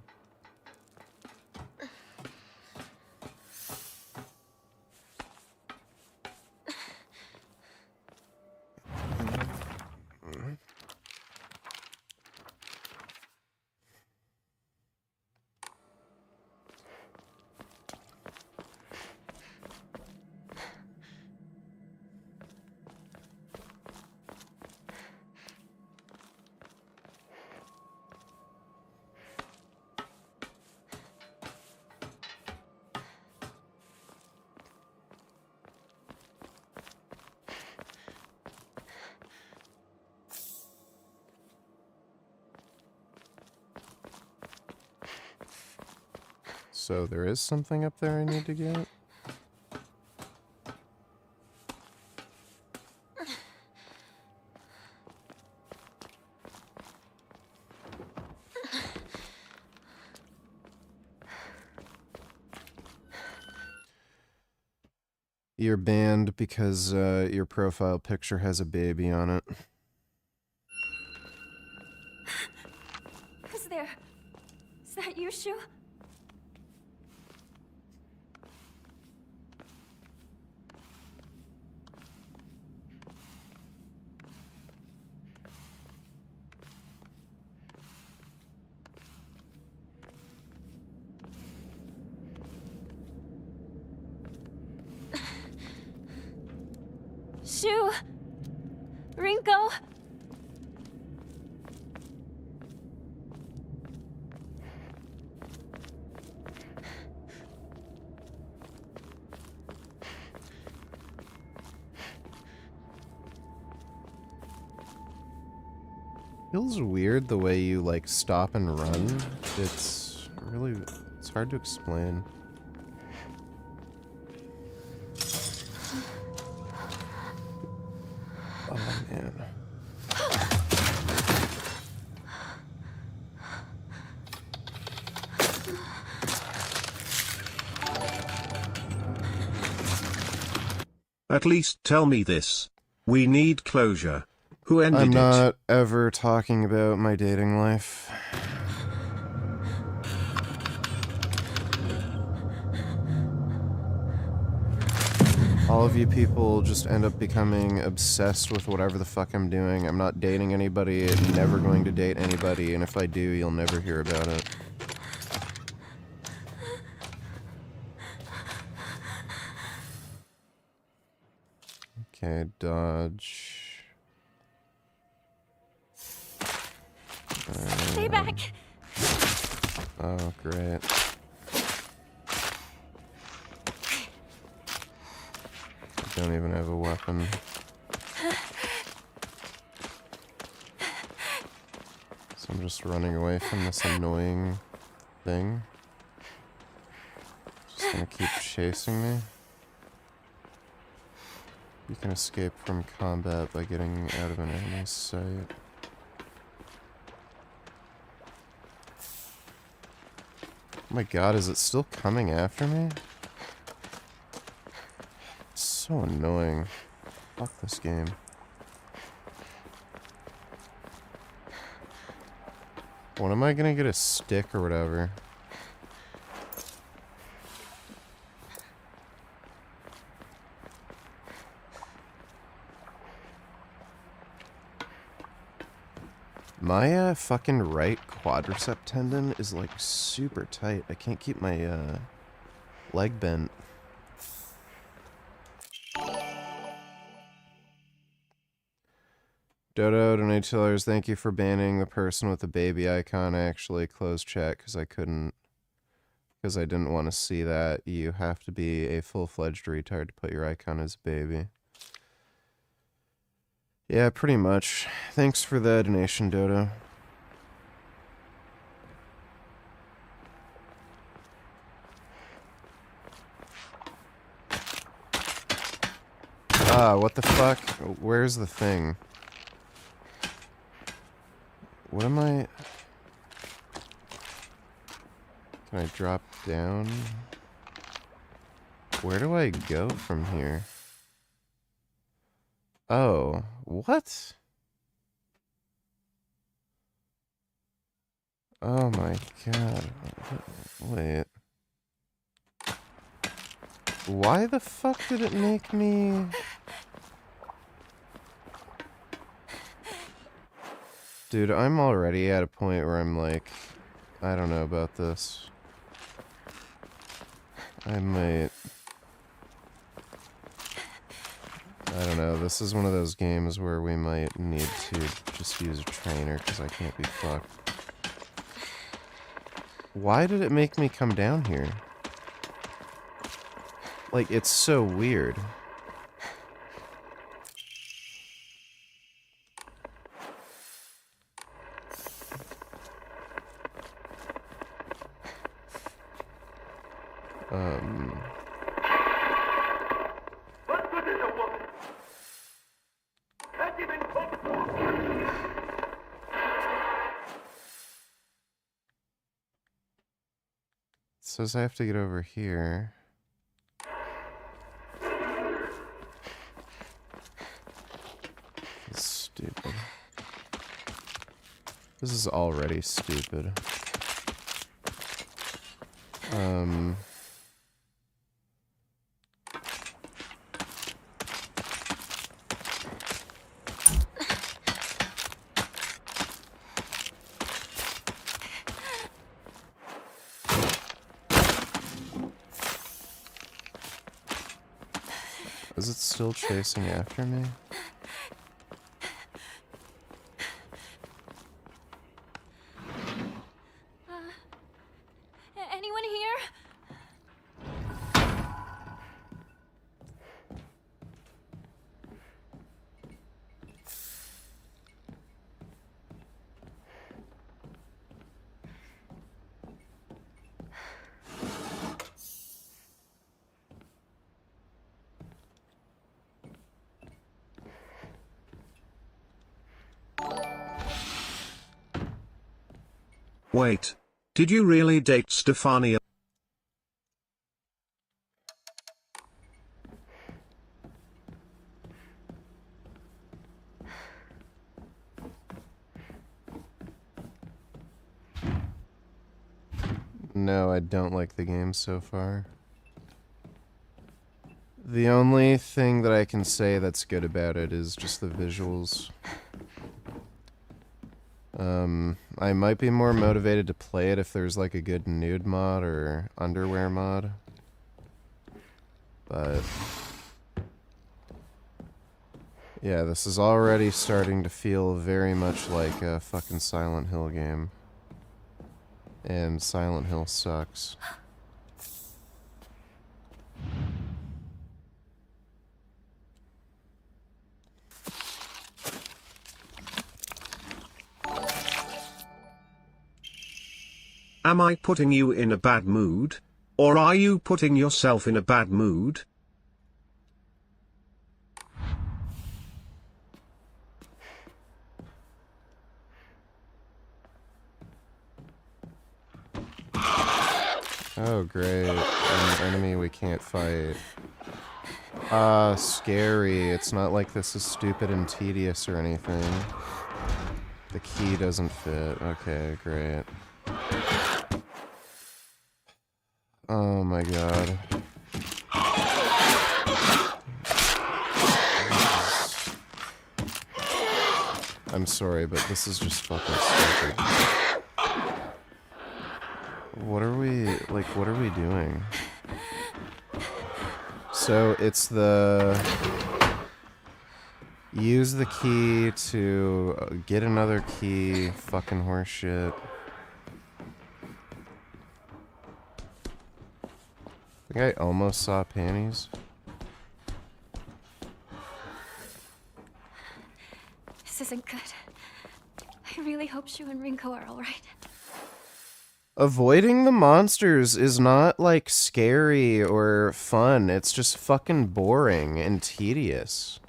A: So there is something up there I need to get? You're banned because your profile picture has a baby on it.
T: Who's there? Is that you, Shu? Shu! Rinko!
A: Feels weird the way you like stop and run. It's hard to explain. Oh man.
F: At least tell me this. We need closure. Who ended
A: I'm
F: it?
A: not ever talking about my dating life. All of you people just end up becoming obsessed with whatever the fuck I'm doing. I'm not dating anybody, never going to date anybody, and if I do, you'll never hear about it. Okay, dodge.
T: Stay back!
A: Oh, great. I don't even have a weapon. So I'm just running away from this annoying thing. Just gonna keep chasing me. You can escape from combat by getting out of an enemy's sight. Oh my god, is it still coming after me? It's so annoying. Fuck this game. When am I gonna get a stick or whatever? My fucking right quadricep tendon is like super tight. I can't keep my leg bent. Dodo, donate $2. Thank you for banning the person with the baby icon. I actually closed chat because I couldn't, because I didn't want to see that. You have to be a full-fledged retard to put your icon as a baby. Yeah, pretty much. Thanks for the donation, Dodo. Ah, what the fuck? Where's the thing? What am I... Can I drop down? Where do I go from here? Oh, what? Oh my god. Wait. Why the fuck did it make me... Dude, I'm already at a point where I'm like, I don't know about this. I might... I don't know, this is one of those games where we might need to just use a trainer because I can't be fucked. Why did it make me come down here? Like, it's so weird. It says I have to get over here. It's stupid. This is already stupid. Is it still chasing after me?
L: Anyone here?
F: Wait. Did you really date Stefania?
A: No, I don't like the game so far. The only thing that I can say that's good about it is just the visuals. I might be more motivated to play it if there's like a good nude mod or underwear mod. But yeah, this is already starting to feel very much like a fucking Silent Hill game. And Silent Hill sucks.
F: Am I putting you in a bad mood? Or are you putting yourself in a bad mood?
A: Oh, great. An enemy we can't fight. Scary. It's not like this is stupid and tedious or anything. The key doesn't fit. Okay, great. Oh my god. I'm sorry, but this is just fucking stupid. What are we, like, what are we doing? So, it's the... Use the key to get another key. Fucking horseshit. I think I almost saw panties.
G: This isn't good. I really hope Shu and Rinko are alright.
A: Avoiding the monsters is not, like, scary or fun. It's just fucking boring and tedious.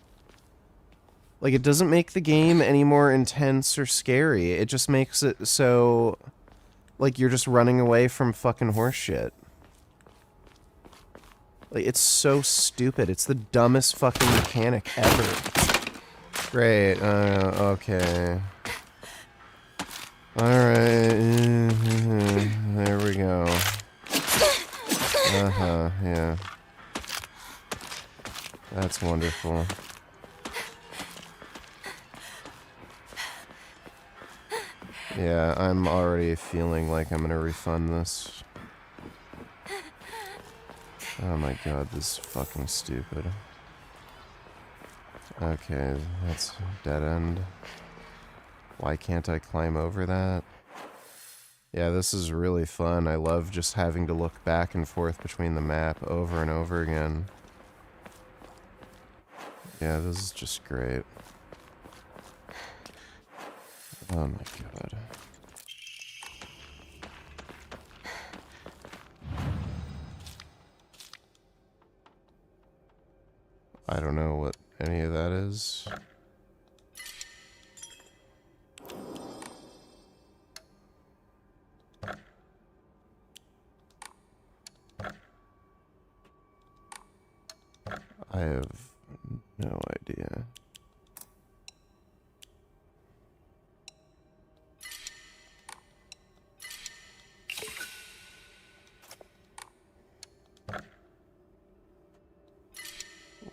A: Like, it doesn't make the game any more intense or scary. It just makes it so, like, you're just running away from fucking horseshit. Like, it's so stupid. It's the dumbest fucking mechanic ever. Great. Okay. Alright. There we go. Yeah. That's wonderful. Yeah, I'm already feeling like I'm gonna refund this. Oh my god, this is fucking stupid. Okay, that's dead end. Why can't I climb over that? Yeah, this is really fun. I love just having to look back and forth between the map over and over again. Yeah, this is just great. Oh my god. I don't know what any of that is. I have no idea.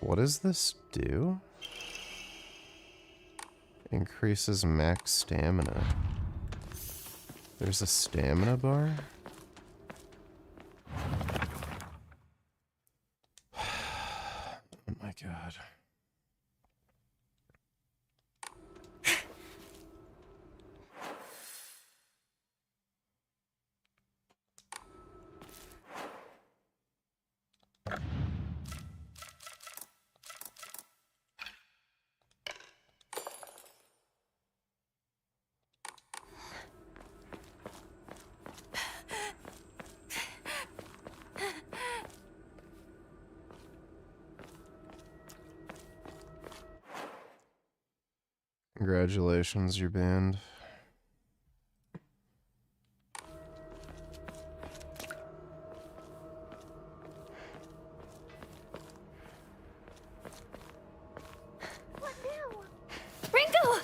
A: What does this do? Increases max stamina. There's a stamina bar? Oh my god. Congratulations, you're banned.
G: Rinko!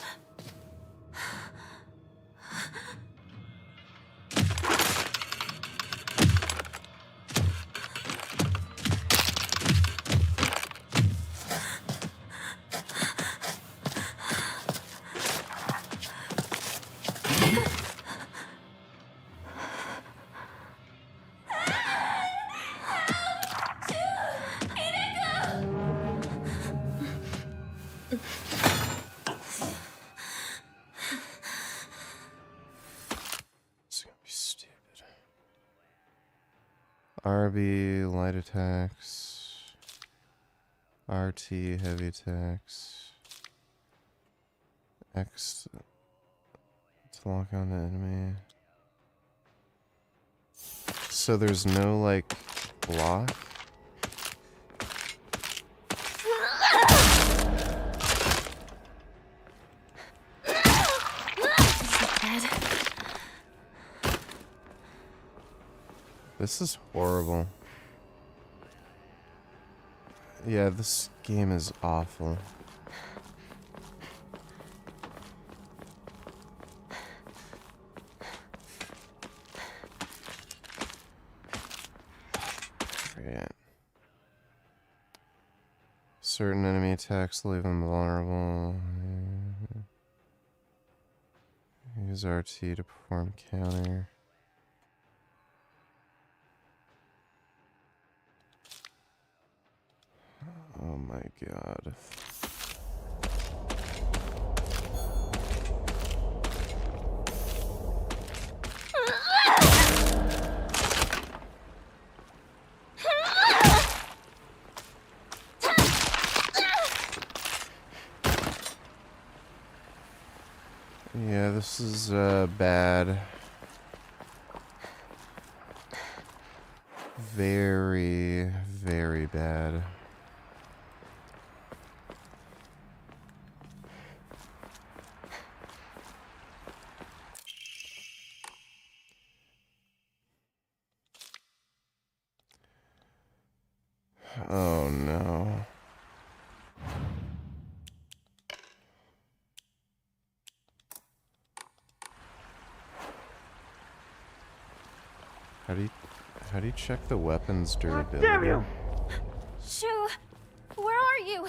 A: RB, light attacks. RT, heavy attacks. X to lock on the enemy. So there's no, like, block? This is horrible. Yeah, this game is awful. Great. Certain enemy attacks leave them vulnerable. Use RT to perform counter. Oh my god. Yeah, this is bad. Very, very bad. Oh no. How do you check the weapon's durability?
L: Damn you! Shoo! Where are you?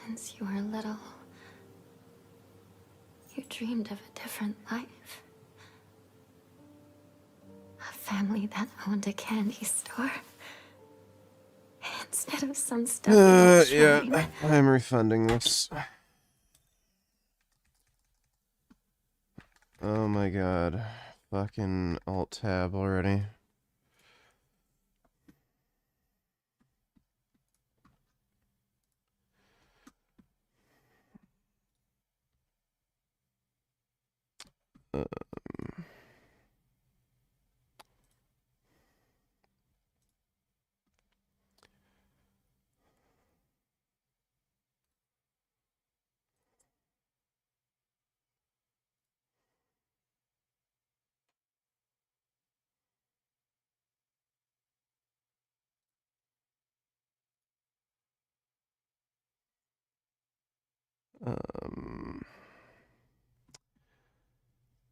G: Since you were little, you dreamed of a different life. A family that owned a candy store. Instead of some stuff.
A: Yeah, I'm refunding this. Oh my god. Fucking Alt-Tab already.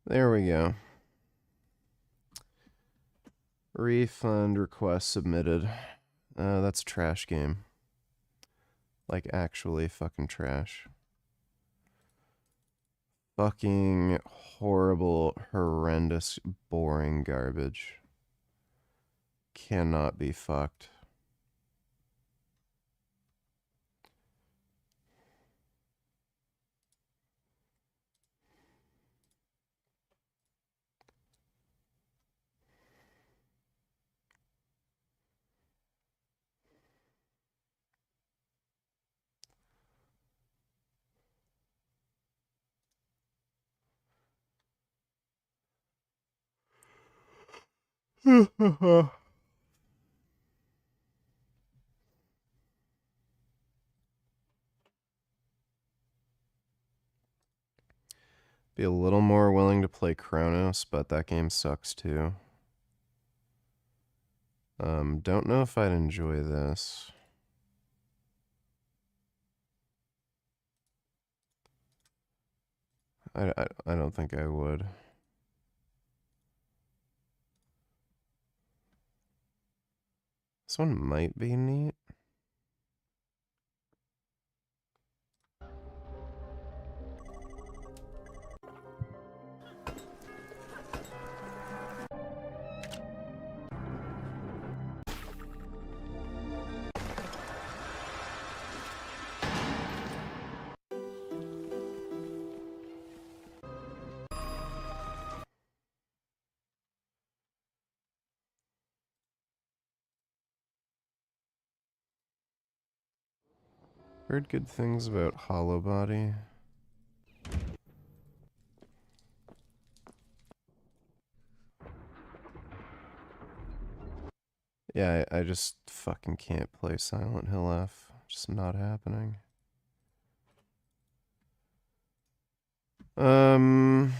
A: There we go. Refund request submitted. That's a trash game. Like, actually fucking trash. Fucking horrible, horrendous, boring garbage. Cannot be fucked. Be a little more willing to play Chronos, but that game sucks too. Don't know if I'd enjoy this. I don't think I would. This one might be neat. Heard good things about Hollow Body. Yeah, I just fucking can't play Silent Hill F. Just not happening.
O: You're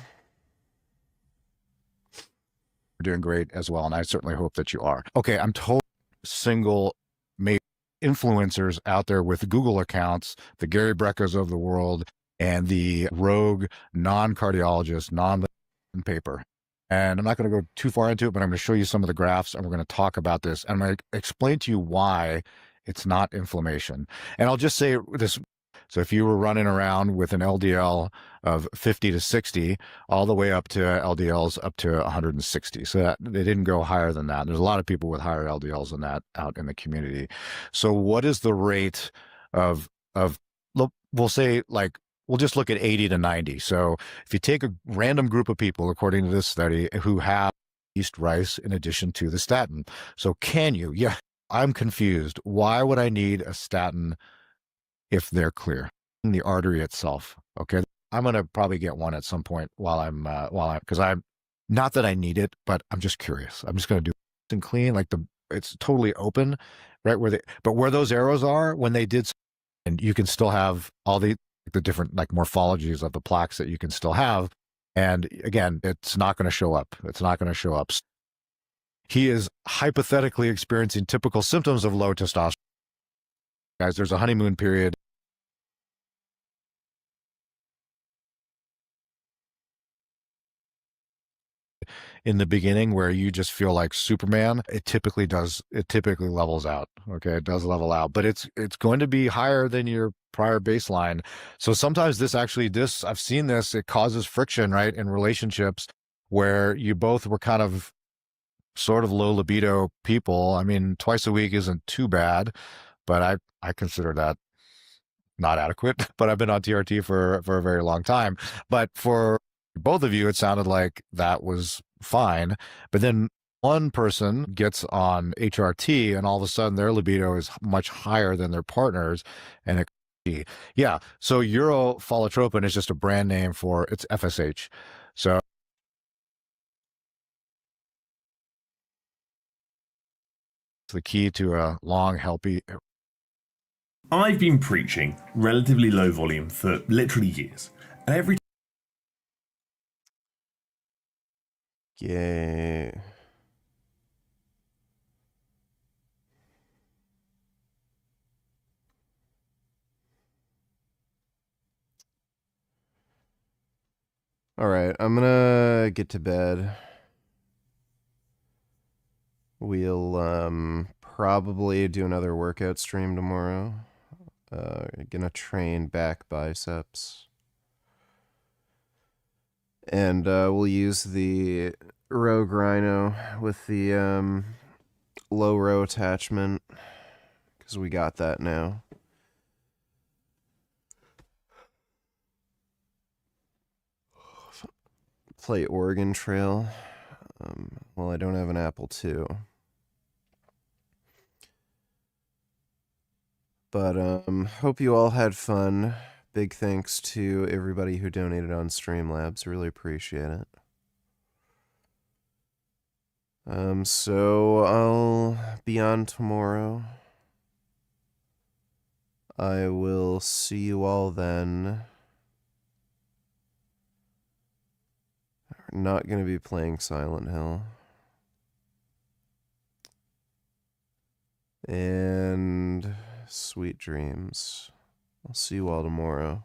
O: doing great as well, and I certainly hope that you are. Okay, I'm told single major influencers out there with Google accounts, the Gary Breckers of the world, and the rogue non-cardiologist, non-paper. And I'm not going to go too far into it, but I'm going to show you some of the graphs, and we're going to talk about this. And I'm going to explain to you why it's not inflammation. And I'll just say this. So if you were running around with an LDL of 50 to 60, all the way up to LDLs up to 160. So that they didn't go higher than that. There's a lot of people with higher LDLs than that out in the community. So what is the rate of we'll say, like, we'll just look at 80 to 90. So if you take a random group of people, according to this study, who have yeast rice in addition to the statin. So can you? Yeah, I'm confused. Why would I need a statin if they're clear in the artery itself? Okay, I'm gonna probably get one at some point because I'm not that I need it, but I'm just curious. I'm just gonna do it and clean, like it's totally open, right but where those arrows are when they did, and you can still have all the different like morphologies of the plaques that you can still have, and again, it's not going to show up. It's not going to show up. He is hypothetically experiencing typical symptoms of low testosterone. Guys, there's a honeymoon period. In the beginning where you just feel like Superman, it typically levels out. Okay, it does level out, but it's going to be higher than your prior baseline. So sometimes I've seen this, it causes friction, right, in relationships where you both were kind of sort of low libido people. I mean, twice a week isn't too bad, but I consider that not adequate. But I've been on TRT for a very long time. But for both of you, it sounded like that was fine. But then one person gets on HRT and all of a sudden their libido is much higher than their partner's, and yeah. So urofolitropin is just a brand name for it's FSH. So it's the key to a long, healthy.
P: I've been preaching relatively low volume for literally years, and every
A: yeah. All right, I'm gonna get to bed. We'll probably do another workout stream tomorrow. Gonna train back biceps. And we'll use the Rogue Rhino with the low row attachment, because we got that now. Play Oregon Trail. Well, I don't have an Apple II. But hope you all had fun. Big thanks to everybody who donated on Streamlabs. Really appreciate it. So I'll be on tomorrow. I will see you all then. We're not going to be playing Silent Hill. And sweet dreams. I'll see you all tomorrow.